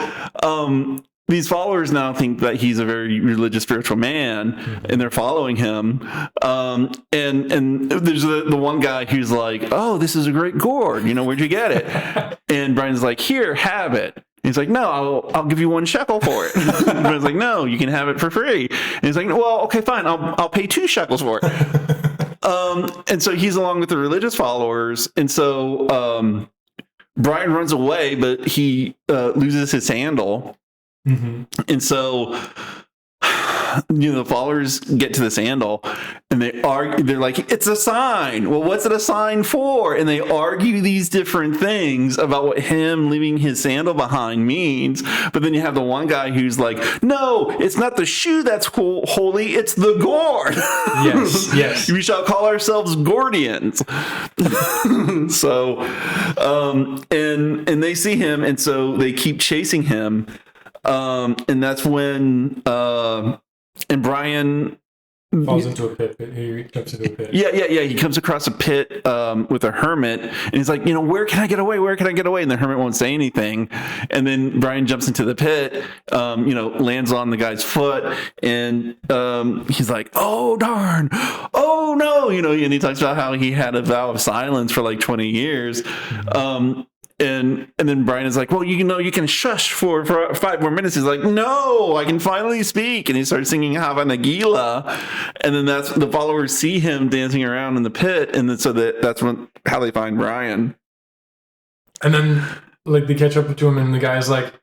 Speaker 1: these followers now think that he's a very religious, spiritual man, and they're following him. And there's the one guy who's like, "Oh, this is a great gourd. Where'd you get it?" And Brian's like, "Here, have it." And he's like, "No, I'll give you 1 shekel for it." And Brian's like, "No, you can have it for free." And he's like, "Well, okay, fine. I'll pay 2 shekels for it." And so he's along with the religious followers, and so Brian runs away, but he loses his sandal. And so the followers get to the sandal and they argue. They're like, it's a sign. Well, what's it a sign for? And they argue these different things about what him leaving his sandal behind means. But then you have the one guy who's like, no, it's not the shoe that's holy. It's the gourd.
Speaker 2: Yes.
Speaker 1: We shall call ourselves Gordians. So, and they see him. And so they keep chasing him. And that's when and Brian
Speaker 2: falls into a pit. He jumps into a pit.
Speaker 1: Yeah. He comes across a pit with a hermit, and he's like, where can I get away? Where can I get away? And the hermit won't say anything. And then Brian jumps into the pit, lands on the guy's foot, and he's like, oh darn, oh no, and he talks about how he had a vow of silence for like 20 years. And then Brian is like, well, you can shush for 5 more minutes. He's like, no, I can finally speak. And he starts singing Hava Nagila. And then that's the followers see him dancing around in the pit. And then that's how they find Brian.
Speaker 2: And then they catch up to him and the guy's like,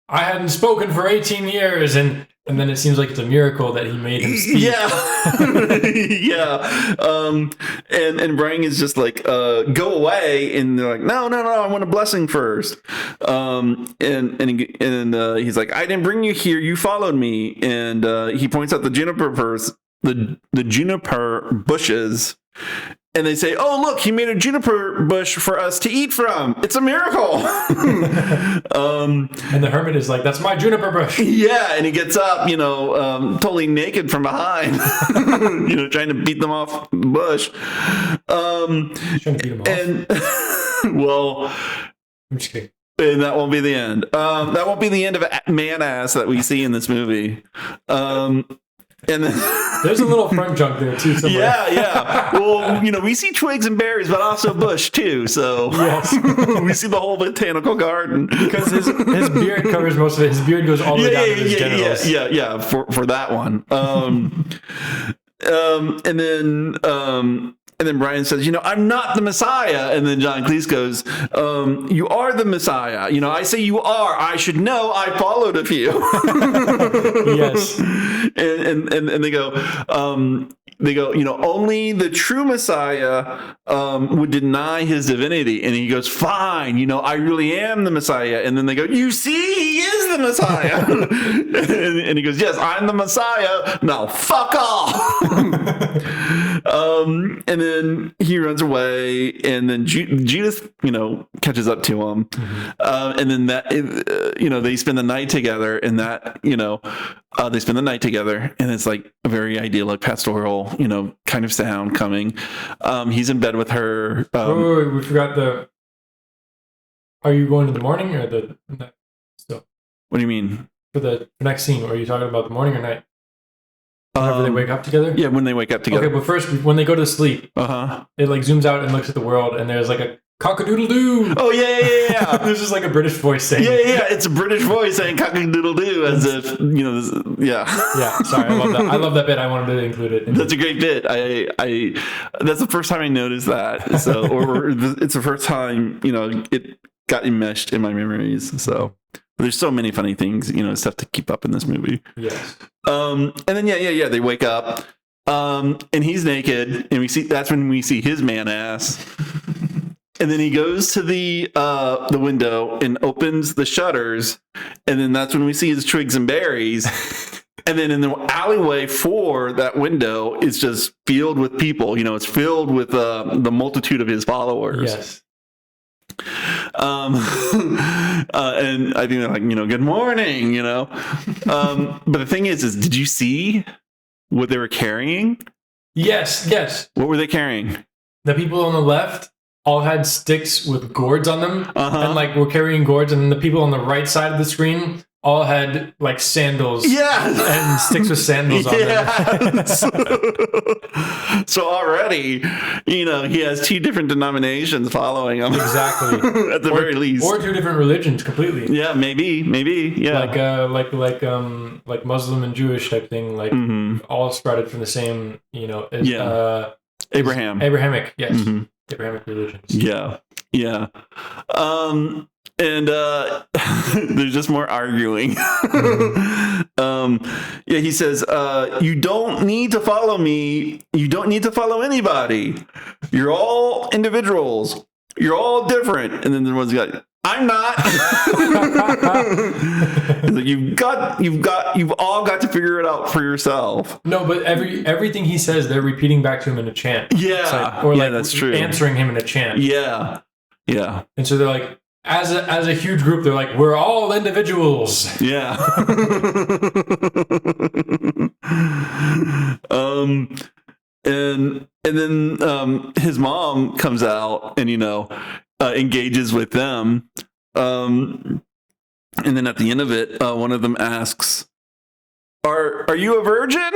Speaker 2: I hadn't spoken for 18 years. And then it seems like it's a miracle that he made him speak.
Speaker 1: Yeah. And Brian is just like, go away. And they're like, no, I want a blessing first. And he's like, I didn't bring you here. You followed me. And he points out the juniper bushes. And they say, oh, look, he made a juniper bush for us to eat from. It's a miracle.
Speaker 2: And the hermit is like, that's my juniper bush.
Speaker 1: Yeah, and he gets up, totally naked from behind, trying to beat them off the bush.
Speaker 2: Trying to beat them off?
Speaker 1: And, well,
Speaker 2: I'm just kidding.
Speaker 1: And that won't be the end. That won't be the end of a man-ass that we see in this movie. And then
Speaker 2: there's a little front junk there too somewhere.
Speaker 1: Yeah. Well, we see twigs and berries, but also bush too. So
Speaker 2: yes,
Speaker 1: we see the whole botanical garden
Speaker 2: because his beard covers most of it. His beard goes all the way down to his genitals.
Speaker 1: Yeah. For that one. And then Brian says, I'm not the Messiah. And then John Cleese goes, you are the Messiah. I say you are. I should know. I followed a few.
Speaker 2: Yes.
Speaker 1: And they go, only the true Messiah would deny his divinity. And he goes, fine, I really am the Messiah. And then they go, you see, he is the Messiah. and he goes, yes, I'm the Messiah. Now, fuck off. And then he runs away, and then Judith, catches up to him. Mm-hmm. And then they spend the night together, and they spend the night together, and it's like a very idyllic pastoral, kind of sound coming. He's in bed with her.
Speaker 2: Wait, we forgot are you going to the morning or the still?
Speaker 1: What do you mean?
Speaker 2: For the next scene, are you talking about the morning or night? Whenever they wake up together?
Speaker 1: Yeah, when they wake up together.
Speaker 2: Okay, but first, when they go to sleep, it zooms out and looks at the world, and there's like a cock-a-doodle-doo.
Speaker 1: Oh, yeah.
Speaker 2: There's just like a British voice saying.
Speaker 1: Yeah. It's a British voice saying cock-a-doodle-doo as if, yeah.
Speaker 2: Yeah, sorry, I love that. I love that bit. I wanted to include it.
Speaker 1: That's a great bit. I that's the first time I noticed that. So, or it's the first time, it got enmeshed in my memories. So. There's so many funny things, stuff to keep up in this movie.
Speaker 2: Yes.
Speaker 1: And then they wake up, and he's naked, and that's when we see his man ass. And then he goes to the window and opens the shutters, and then that's when we see his twigs and berries. And then in the alleyway for that window is just filled with people. It's filled with the multitude of his followers.
Speaker 2: Yes.
Speaker 1: And I think they're like, good morning, but the thing is did you see what they were carrying?
Speaker 2: Yes.
Speaker 1: What were they carrying?
Speaker 2: The people on the left all had sticks with gourds on them, and were carrying gourds, and the people on the right side of the screen all had sandals. Yeah. And sticks with sandals on them.
Speaker 1: So already, he has 2 different denominations following him.
Speaker 2: Exactly.
Speaker 1: At the very least.
Speaker 2: Or 2 different religions completely.
Speaker 1: Yeah, maybe. Yeah.
Speaker 2: Like Muslim and Jewish type thing, all sprouted from the same,
Speaker 1: Abrahamic,
Speaker 2: yes. Mm-hmm. Abrahamic religions.
Speaker 1: Yeah. Yeah. And there's just more arguing. Yeah, he says, you don't need to follow me. You don't need to follow anybody. You're all individuals. You're all different. And then the one's got, I'm not. Like, you've all got to figure it out for yourself.
Speaker 2: No, but everything he says, they're repeating back to him in a chant.
Speaker 1: Yeah.
Speaker 2: Or
Speaker 1: yeah,
Speaker 2: like
Speaker 1: that's true.
Speaker 2: answering him in a chant.
Speaker 1: Yeah. Yeah.
Speaker 2: And so they're like, as a huge group, they're like, we're all individuals.
Speaker 1: Yeah. And then his mom comes out and engages with them. And then at the end of it, one of them asks, Are you a virgin?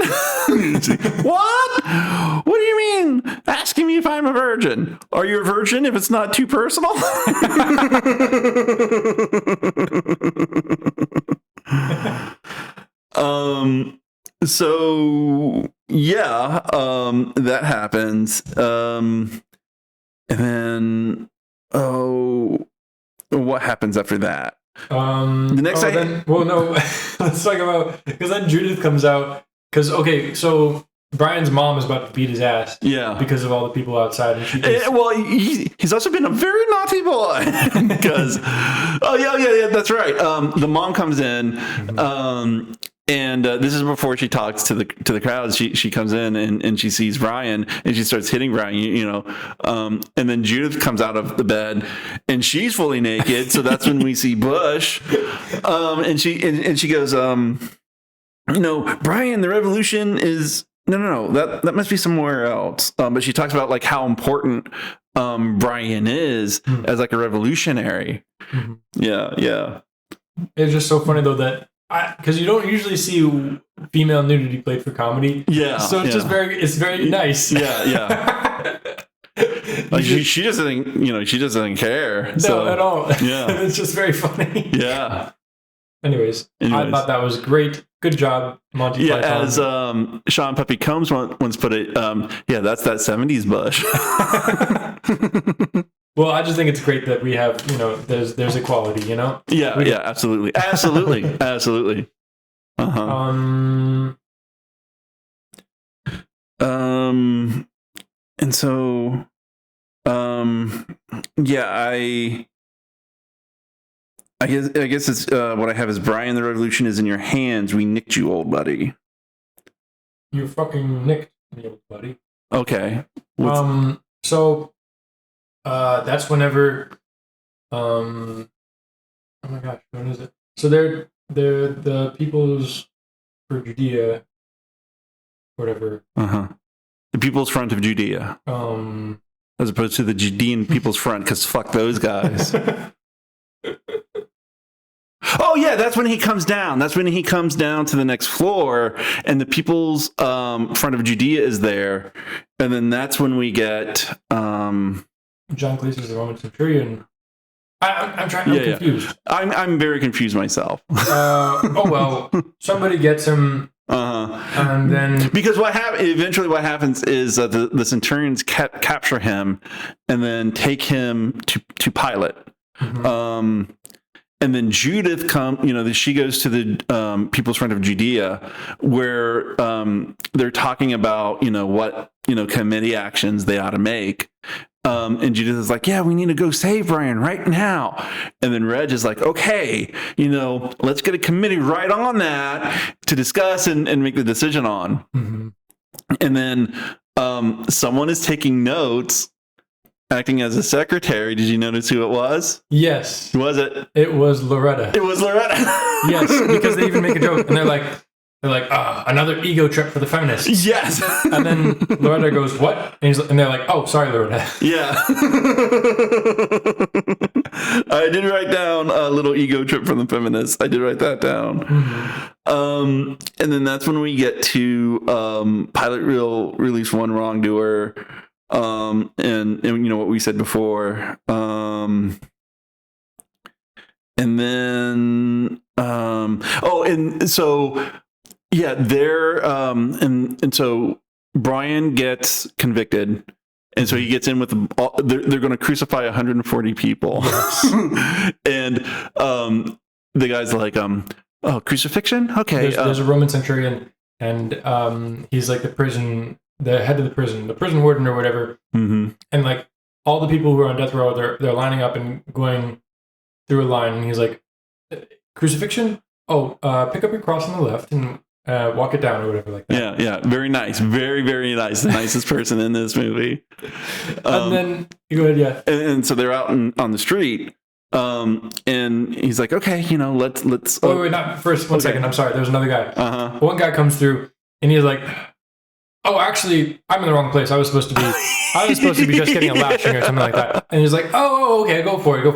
Speaker 1: What? What do you mean? Asking me if I'm a virgin. Are you a virgin if it's not too personal? So yeah, that happens. And then what happens after that? The next
Speaker 2: let's talk about, because then Judith comes out, because so Brian's mom is about to beat his ass, because of all the people outside, and she thinks,
Speaker 1: he's also been a very naughty boy, because yeah, that's right. The mom comes in, and this is before she talks to the crowd. She comes in and she sees Brian, and she starts hitting Brian, and then Judith comes out of the bed and she's fully naked. So that's when we see Bush, and she goes, Brian, the revolution is no, that must be somewhere else. But she talks about like how important Brian is as like a revolutionary.
Speaker 2: Mm-hmm.
Speaker 1: Yeah.
Speaker 2: It's just so funny though that, because you don't usually see female nudity played for comedy. Yeah. So it's just it's very nice.
Speaker 1: Yeah. Like she doesn't, she doesn't care.
Speaker 2: No, at all.
Speaker 1: Yeah.
Speaker 2: It's just very funny.
Speaker 1: Yeah.
Speaker 2: Anyways, I thought that was great. Good job, Monty Python.
Speaker 1: As Sean Puppy Combs once put it, that's that 70s Bush.
Speaker 2: Well, I just think it's great that we have, there's equality,
Speaker 1: Yeah, absolutely. Absolutely. Uh-huh. And so, I guess it's what I have is Brian, the revolution is in your hands. We nicked you, old buddy.
Speaker 2: You fucking nicked me, old buddy.
Speaker 1: Okay.
Speaker 2: So that's whenever oh my gosh, when is it? So they're the People's for Judea, whatever.
Speaker 1: The People's Front of Judea. As opposed to the Judean People's Front, because fuck those guys. Oh yeah, that's when he comes down. That's when he comes down to the next floor, and the People's Front of Judea is there, and then that's when we get
Speaker 2: John Cleese is the Roman centurion. I'm confused.
Speaker 1: I'm very confused myself.
Speaker 2: Somebody gets him, and then
Speaker 1: because what happens is the centurions capture him and then take him to Pilate. Mm-hmm. And then Judith she goes to the People's Front of Judea, where they're talking about what committee actions they ought to make. And Judith is like, yeah, we need to go save Brian right now. And then Reg is like, okay, let's get a committee right on that to discuss and make the decision on. Mm-hmm. And then someone is taking notes, acting as a secretary. Did you notice who it was?
Speaker 2: Yes.
Speaker 1: Who was it?
Speaker 2: It was Loretta. Yes, because they even make a joke, and they're like, another ego trip for the feminists.
Speaker 1: Yes.
Speaker 2: And then Loretta goes, what? And they're like, oh, sorry, Loretta.
Speaker 1: Yeah. I did write down a little ego trip from the feminists. I did write that down. Mm-hmm. And then that's when we get to Pilate will release one wrongdoer. And what we said before. And then and so yeah, and so Brian gets convicted, And so he gets in with they're going to crucify 140 people. Yes. And the guy's like, oh, crucifixion? Okay.
Speaker 2: There's a Roman centurion, and he's like the head of the prison warden or whatever.
Speaker 1: Mm-hmm.
Speaker 2: And like all the people who are on death row, they're lining up and going through a line, and he's like, crucifixion? Oh, pick up your cross on the left and walk it down or whatever like that.
Speaker 1: Yeah. Very nice. Very, very nice. The nicest person in this movie.
Speaker 2: And then, go ahead, yeah.
Speaker 1: And so they're out on the street. And he's like, okay, let's.
Speaker 2: Wait, not first. One second. I'm sorry. There's another guy.
Speaker 1: Uh-huh.
Speaker 2: One guy comes through, and he's like, "Oh, actually, I'm in the wrong place. I was supposed to be just getting a lashing or something like that." And he's like, "Oh, okay, go for it.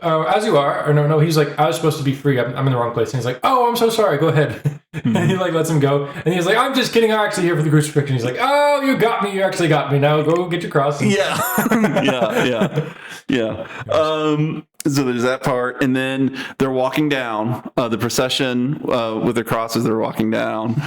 Speaker 2: As you are." Or no, he's like, "I was supposed to be free. I'm in the wrong place." And he's like, "Oh, I'm so sorry. Go ahead." And he like lets him go. And he's like, "I'm just kidding. I'm actually here for the crucifixion." He's like, "Oh, you got me. You actually got me. Now go get your cross."
Speaker 1: Yeah. So there's that part, and then they're walking down the procession with their crosses. They're walking down,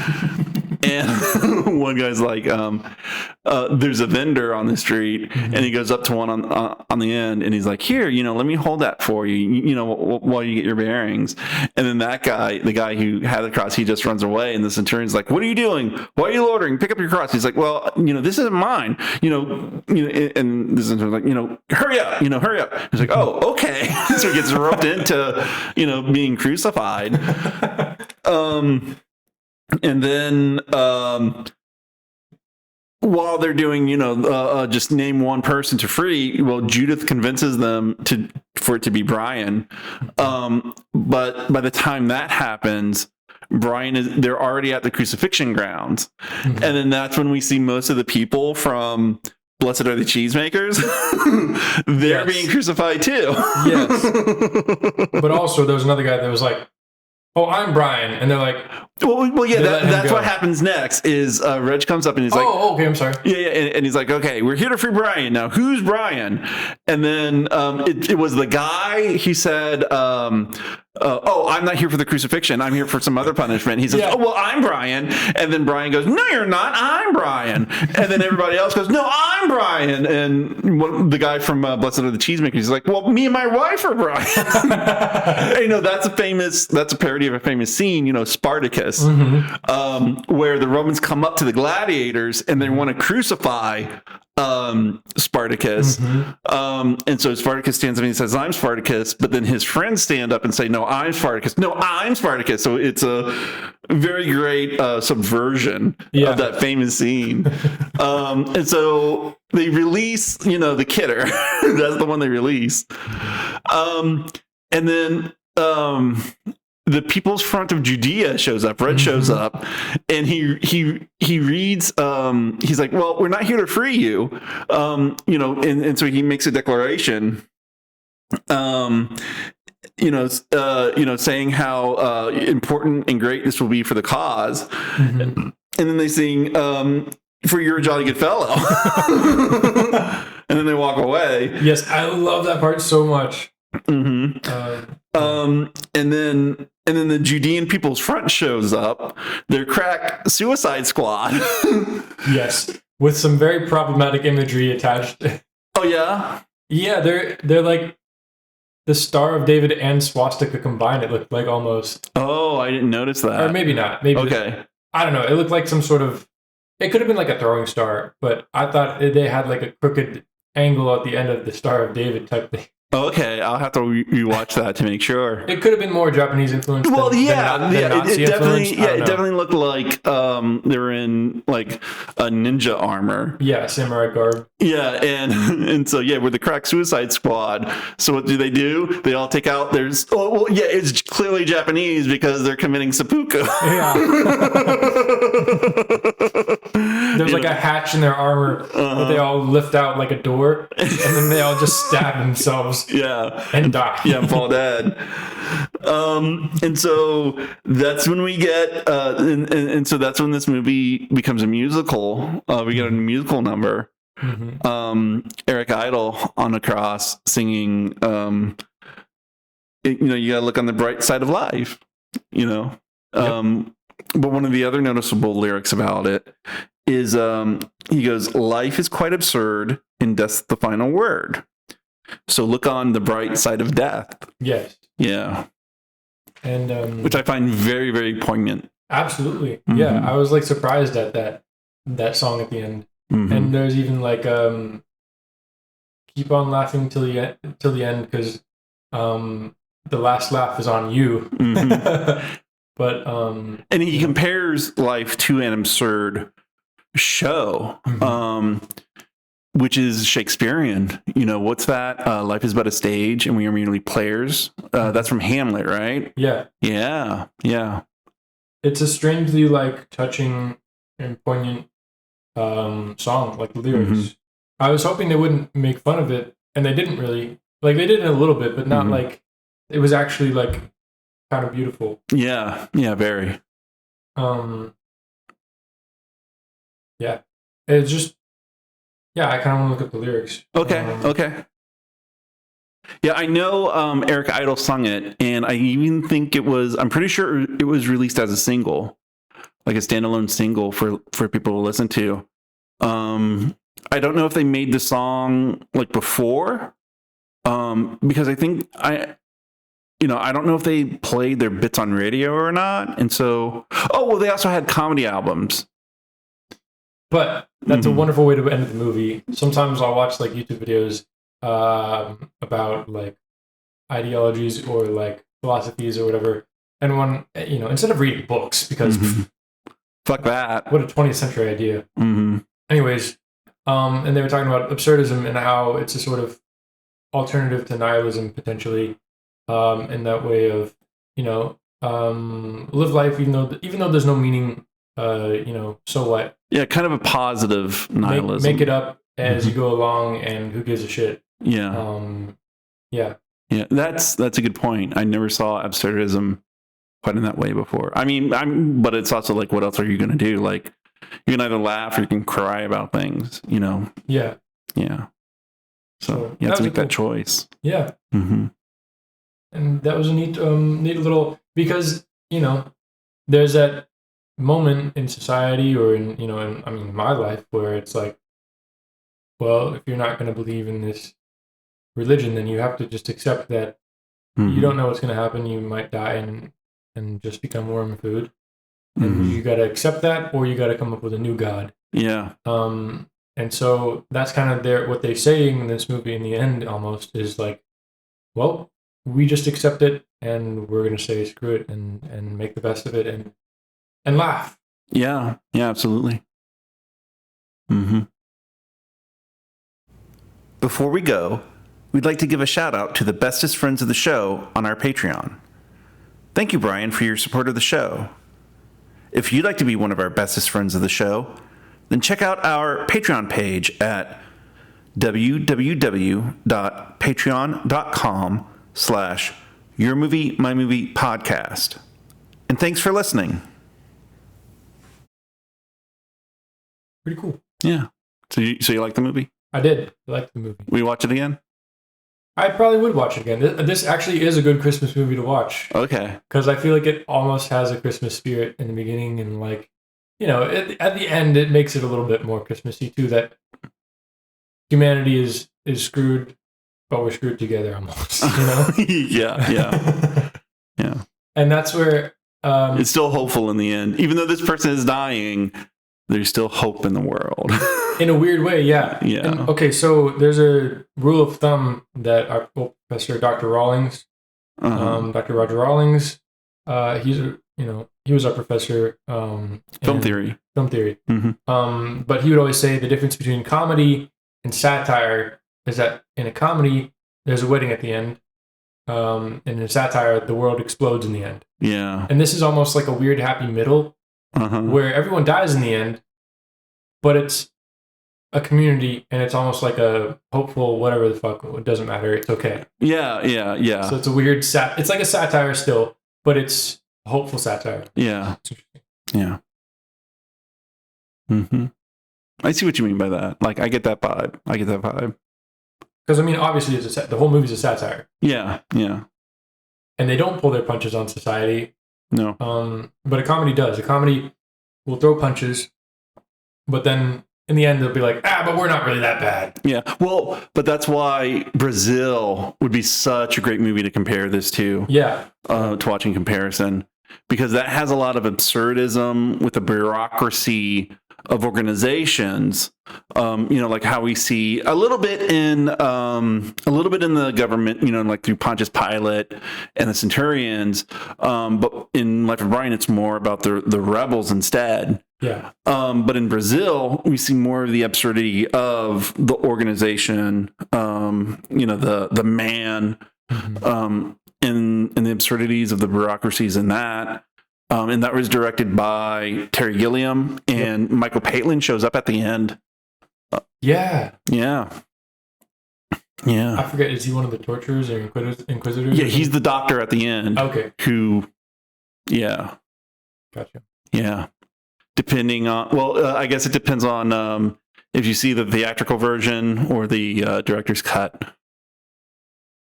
Speaker 1: and one guy's like, "There's a vendor on the street," and he goes up to one on the end, and he's like, "Here, let me hold that for you, while you get your bearings." And then that guy, the guy who had the cross, he just runs away, and the centurion's like, "What are you doing? Why are you loitering? Pick up your cross." He's like, "Well, this isn't mine, and the centurion's like, hurry up, hurry up." He's like, "Oh, okay." So he gets roped into, being crucified. And then while they're doing, just name one person to free, well, Judith convinces them for it to be Brian. But by the time that happens, they're already at the crucifixion grounds. Mm-hmm. And then that's when we see most of the people from Blessed Are the Cheesemakers. They're being crucified too. Yes.
Speaker 2: But also there was another guy that was like, "Oh, I'm Brian," and they're like,
Speaker 1: well, yeah, that's what happens next. Is Reg comes up and he's like,
Speaker 2: "Oh, okay, I'm sorry."
Speaker 1: Yeah, and he's like, "Okay, we're here to free Brian. Now, who's Brian?" And then it was the guy. He said, "Oh, I'm not here for the crucifixion. I'm here for some other punishment." He says, "Oh, well, I'm Brian." And then Brian goes, "No, you're not. I'm Brian." And then everybody else goes, "No, I'm Brian." And the guy from Blessed Are the Cheesemakers is like, "Well, me and my wife are Brian." That's a parody of a famous scene, Spartacus, where the Romans come up to the gladiators and they want to crucify Spartacus. And so Spartacus stands up and he says, "I'm Spartacus," but then his friends stand up and say, "No, I'm Spartacus. No, I'm Spartacus." So it's a very great subversion of that famous scene. And so they release, the kidder. That's the one they release. And then the People's Front of Judea shows up. Red shows up, and he reads. He's like, "Well, we're not here to free you," and so he makes a declaration. Saying how important and great this will be for the cause, and then they sing, "For you're a jolly good fellow," and then they walk away.
Speaker 2: Yes, I love that part so much.
Speaker 1: And then the Judean People's Front shows up. Their crack Suicide Squad.
Speaker 2: Yes, with some very problematic imagery attached.
Speaker 1: Oh yeah,
Speaker 2: yeah. They're like the Star of David and swastika combined. It looked like almost.
Speaker 1: Oh, I didn't notice that.
Speaker 2: Or maybe not. Maybe
Speaker 1: okay.
Speaker 2: I don't know. It looked like some sort of. It could have been like a throwing star, but I thought they had like a crooked angle at the end of the Star of David type thing.
Speaker 1: Okay, I'll have to rewatch that to make sure.
Speaker 2: It could have been more Japanese influence.
Speaker 1: Well, it definitely looked like they were in like a ninja armor.
Speaker 2: Yeah, samurai garb.
Speaker 1: Yeah, and so we're the crack Suicide Squad. So what do? They all take out. It's clearly Japanese because they're committing seppuku. Yeah.
Speaker 2: There's like a hatch in their armor that they all lift out like a door, and then they all just stab themselves.
Speaker 1: Yeah.
Speaker 2: And die.
Speaker 1: Yeah, and fall dead. And so that's when we get, and so that's when this movie becomes a musical. We get a musical number. Eric Idle on a cross singing, you gotta look on the bright side of life, But one of the other noticeable lyrics about it is he goes, life is quite absurd and death's the final word. So look on the bright side of death.
Speaker 2: Yes.
Speaker 1: Yeah.
Speaker 2: And
Speaker 1: which I find very, very poignant.
Speaker 2: Absolutely. Yeah. I was like surprised at that song at the end. And there's even like keep on laughing till the end because the last laugh is on you. But
Speaker 1: and he compares life to an absurd show, which is Shakespearean. You know, what's that? Life is but a stage and we are merely players. That's from Hamlet, right?
Speaker 2: Yeah. It's a strangely like touching and poignant song, like the lyrics. I was hoping they wouldn't make fun of it, and they didn't really. Like they did it a little bit, but not like it was actually like kind of beautiful.
Speaker 1: Yeah, very.
Speaker 2: Yeah, it's just I kind of want to look up the lyrics.
Speaker 1: Okay. Yeah, I know Eric Idle sung it, and I even think I'm pretty sure it was released as a single, like a standalone single for people to listen to. I don't know if they made the song like before, because I think I don't know if they played their bits on radio or not. And so, they also had comedy albums.
Speaker 2: But that's a wonderful way to end the movie. Sometimes I'll watch like YouTube videos about like ideologies or like philosophies or whatever. And when, instead of reading books, because
Speaker 1: fuck that.
Speaker 2: What a 20th century idea. Anyways, and they were talking about absurdism and how it's a sort of alternative to nihilism potentially, in that way of, live life even though there's no meaning, so what? Yeah,
Speaker 1: kind of a positive nihilism.
Speaker 2: Make it up as you go along, and who gives a shit?
Speaker 1: Yeah. Yeah, that's a good point. I never saw absurdism quite in that way before. I mean, but it's also like, what else are you going to do? Like, you can either laugh or you can cry about things,
Speaker 2: Yeah.
Speaker 1: Yeah. So you have to make that choice.
Speaker 2: Yeah. And that was a neat little, because, there's that moment in society or in my life where it's like, well, if you're not going to believe in this religion, then you have to just accept that you don't know what's going to happen. You might die and just become worm food. And you got to accept that, or you got to come up with a new god.
Speaker 1: Yeah.
Speaker 2: And so that's kind of what they're saying in this movie in the end almost is like, well, we just accept it and we're going to say screw it and make the best of it and laugh.
Speaker 1: Yeah. Yeah, absolutely. Before we go, we'd like to give a shout out to the bestest friends of the show on our Patreon. Thank you, Brian, for your support of the show. If you'd like to be one of our bestest friends of the show, then check out our Patreon page at www.patreon.com/yourmoviemymoviepodcast. And thanks for listening.
Speaker 2: Pretty cool.
Speaker 1: Yeah. So you like the movie?
Speaker 2: I did. I liked the movie.
Speaker 1: Will you watch it again?
Speaker 2: I probably would watch it again. This actually is a good Christmas movie to watch.
Speaker 1: Okay.
Speaker 2: Because I feel like it almost has a Christmas spirit in the beginning, and like, at the end, it makes it a little bit more Christmassy too. That humanity is screwed, but we're screwed together almost.
Speaker 1: Yeah.
Speaker 2: And that's where
Speaker 1: it's still hopeful in the end, even though this person is dying. There's still hope in the world.
Speaker 2: In a weird way, yeah.
Speaker 1: Yeah.
Speaker 2: And, okay, so there's a rule of thumb that our professor, Dr. Rawlings, Dr. Roger Rawlings, he was our professor.
Speaker 1: Film theory.
Speaker 2: But he would always say the difference between comedy and satire is that in a comedy, there's a wedding at the end. And in a satire, the world explodes in the end.
Speaker 1: Yeah.
Speaker 2: And this is almost like a weird happy middle. Where everyone dies in the end, but it's a community and it's almost like a hopeful whatever the fuck, it doesn't matter, it's okay.
Speaker 1: Yeah.
Speaker 2: So it's a weird it's like a satire still, but it's a hopeful satire.
Speaker 1: Yeah. Yeah. I see what you mean by that. Like, I get that vibe.
Speaker 2: Because obviously the whole movie's a satire.
Speaker 1: Yeah.
Speaker 2: And they don't pull their punches on society.
Speaker 1: No.
Speaker 2: But a comedy does. A comedy will throw punches, but then in the end they'll be like, but we're not really that bad.
Speaker 1: Yeah. Well, but that's why Brazil would be such a great movie to compare this to.
Speaker 2: Yeah.
Speaker 1: To watch in comparison, because that has a lot of absurdism with the bureaucracy of organizations. Like how we see a little bit in the government, like through Pontius Pilate and the centurions. But in Life of Brian, it's more about the rebels instead.
Speaker 2: Yeah.
Speaker 1: But in Brazil, we see more of the absurdity of the organization, the man, and the absurdities of the bureaucracies in that. And that was directed by Terry Gilliam, and Michael Palin shows up at the end.
Speaker 2: Yeah.
Speaker 1: I
Speaker 2: forget, is he one of the torturers or inquisitors?
Speaker 1: Yeah, he's the doctor at the end.
Speaker 2: Okay.
Speaker 1: Yeah.
Speaker 2: Gotcha.
Speaker 1: Yeah. Depending on, I guess it depends on if you see the theatrical version or the director's cut.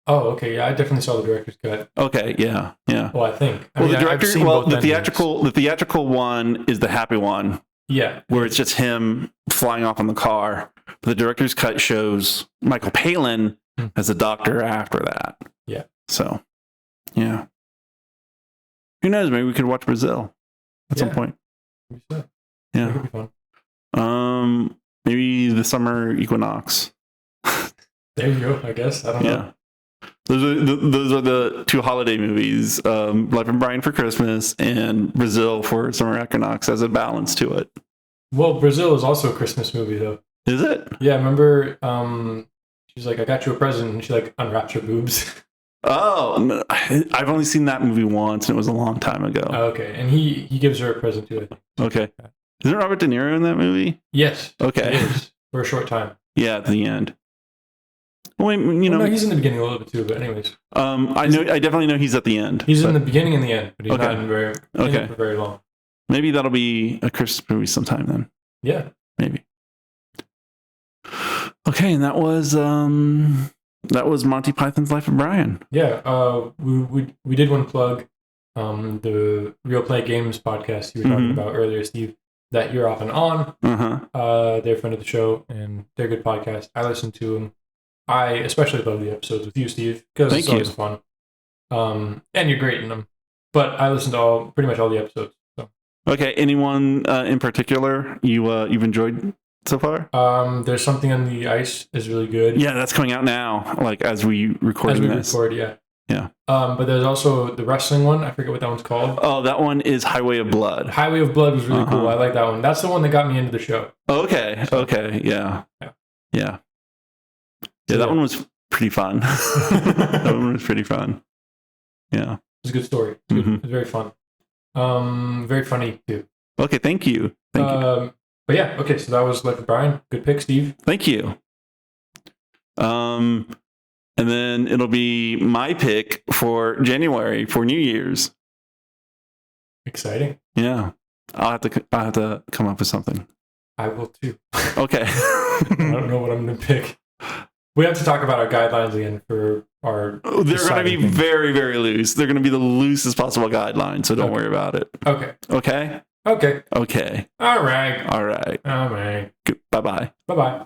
Speaker 2: Oh, okay. Yeah, I definitely saw the director's cut.
Speaker 1: Okay, yeah.
Speaker 2: Well, I think.
Speaker 1: The theatrical one is the happy one.
Speaker 2: Yeah.
Speaker 1: Where it's just him flying off on the car. But the director's cut shows Michael Palin as a doctor after that.
Speaker 2: Yeah.
Speaker 1: So, yeah. Who knows? Maybe we could watch Brazil at some point.
Speaker 2: Yeah.
Speaker 1: That
Speaker 2: could be fun.
Speaker 1: Maybe the summer equinox.
Speaker 2: There you go, I guess. I don't know.
Speaker 1: Those are the two holiday movies, Life of Brian for Christmas and Brazil for summer equinox, as a balance to it.
Speaker 2: Well, Brazil is also a Christmas movie, though.
Speaker 1: Is it?
Speaker 2: Yeah, remember she's like, I got you a present, and she like unwraps her boobs.
Speaker 1: Oh, I've only seen that movie once, and it was a long time ago.
Speaker 2: Oh, okay, and he gives her a present too, I think.
Speaker 1: Okay. Isn't Robert De Niro in that movie?
Speaker 2: Yes.
Speaker 1: Okay.
Speaker 2: It is, for a short time.
Speaker 1: Yeah, at the end. Well,
Speaker 2: no, he's in the beginning a little bit too, but anyways.
Speaker 1: I definitely know he's at the end.
Speaker 2: He's in the beginning and the end, but he's not in
Speaker 1: it
Speaker 2: for very long.
Speaker 1: Maybe that'll be a Christmas movie sometime then.
Speaker 2: Yeah.
Speaker 1: Maybe. Okay, and that was Monty Python's Life of Brian.
Speaker 2: Yeah, we did want to plug the Real Play Games podcast you were talking about earlier, Steve, that you're often on. They're a friend of the show, and they're a good podcast. I listen to them. I especially love the episodes with you, Steve, because it's always fun. And you're great in them. But I listen to pretty much all the episodes. So.
Speaker 1: Okay, anyone in particular you've enjoyed so far?
Speaker 2: There's Something on the Ice is really good.
Speaker 1: Yeah, that's coming out now, like as we record this. Yeah.
Speaker 2: But there's also the wrestling one. I forget what that one's called.
Speaker 1: Oh, that one is Highway of Blood.
Speaker 2: Highway of Blood was really cool. I like that one. That's the one that got me into the show.
Speaker 1: Okay. Yeah. Yeah, that one was pretty fun. That one was pretty fun. Yeah.
Speaker 2: It was a good story. It was very fun. Very funny, too.
Speaker 1: Okay, thank you.
Speaker 2: But yeah, okay, so that was Life of Brian. Good pick, Steve.
Speaker 1: Thank you. And then it'll be my pick for January for New Year's.
Speaker 2: Exciting.
Speaker 1: Yeah. I'll have to come up with something.
Speaker 2: I will too.
Speaker 1: Okay.
Speaker 2: I don't know what I'm going to pick. We have to talk about our guidelines again for our...
Speaker 1: They're going to be very, very loose. They're going to be the loosest possible guidelines, so don't worry about it.
Speaker 2: Okay.
Speaker 1: Okay?
Speaker 2: Okay.
Speaker 1: Okay.
Speaker 2: All right.
Speaker 1: All right.
Speaker 2: All right.
Speaker 1: Bye-bye.
Speaker 2: Bye-bye.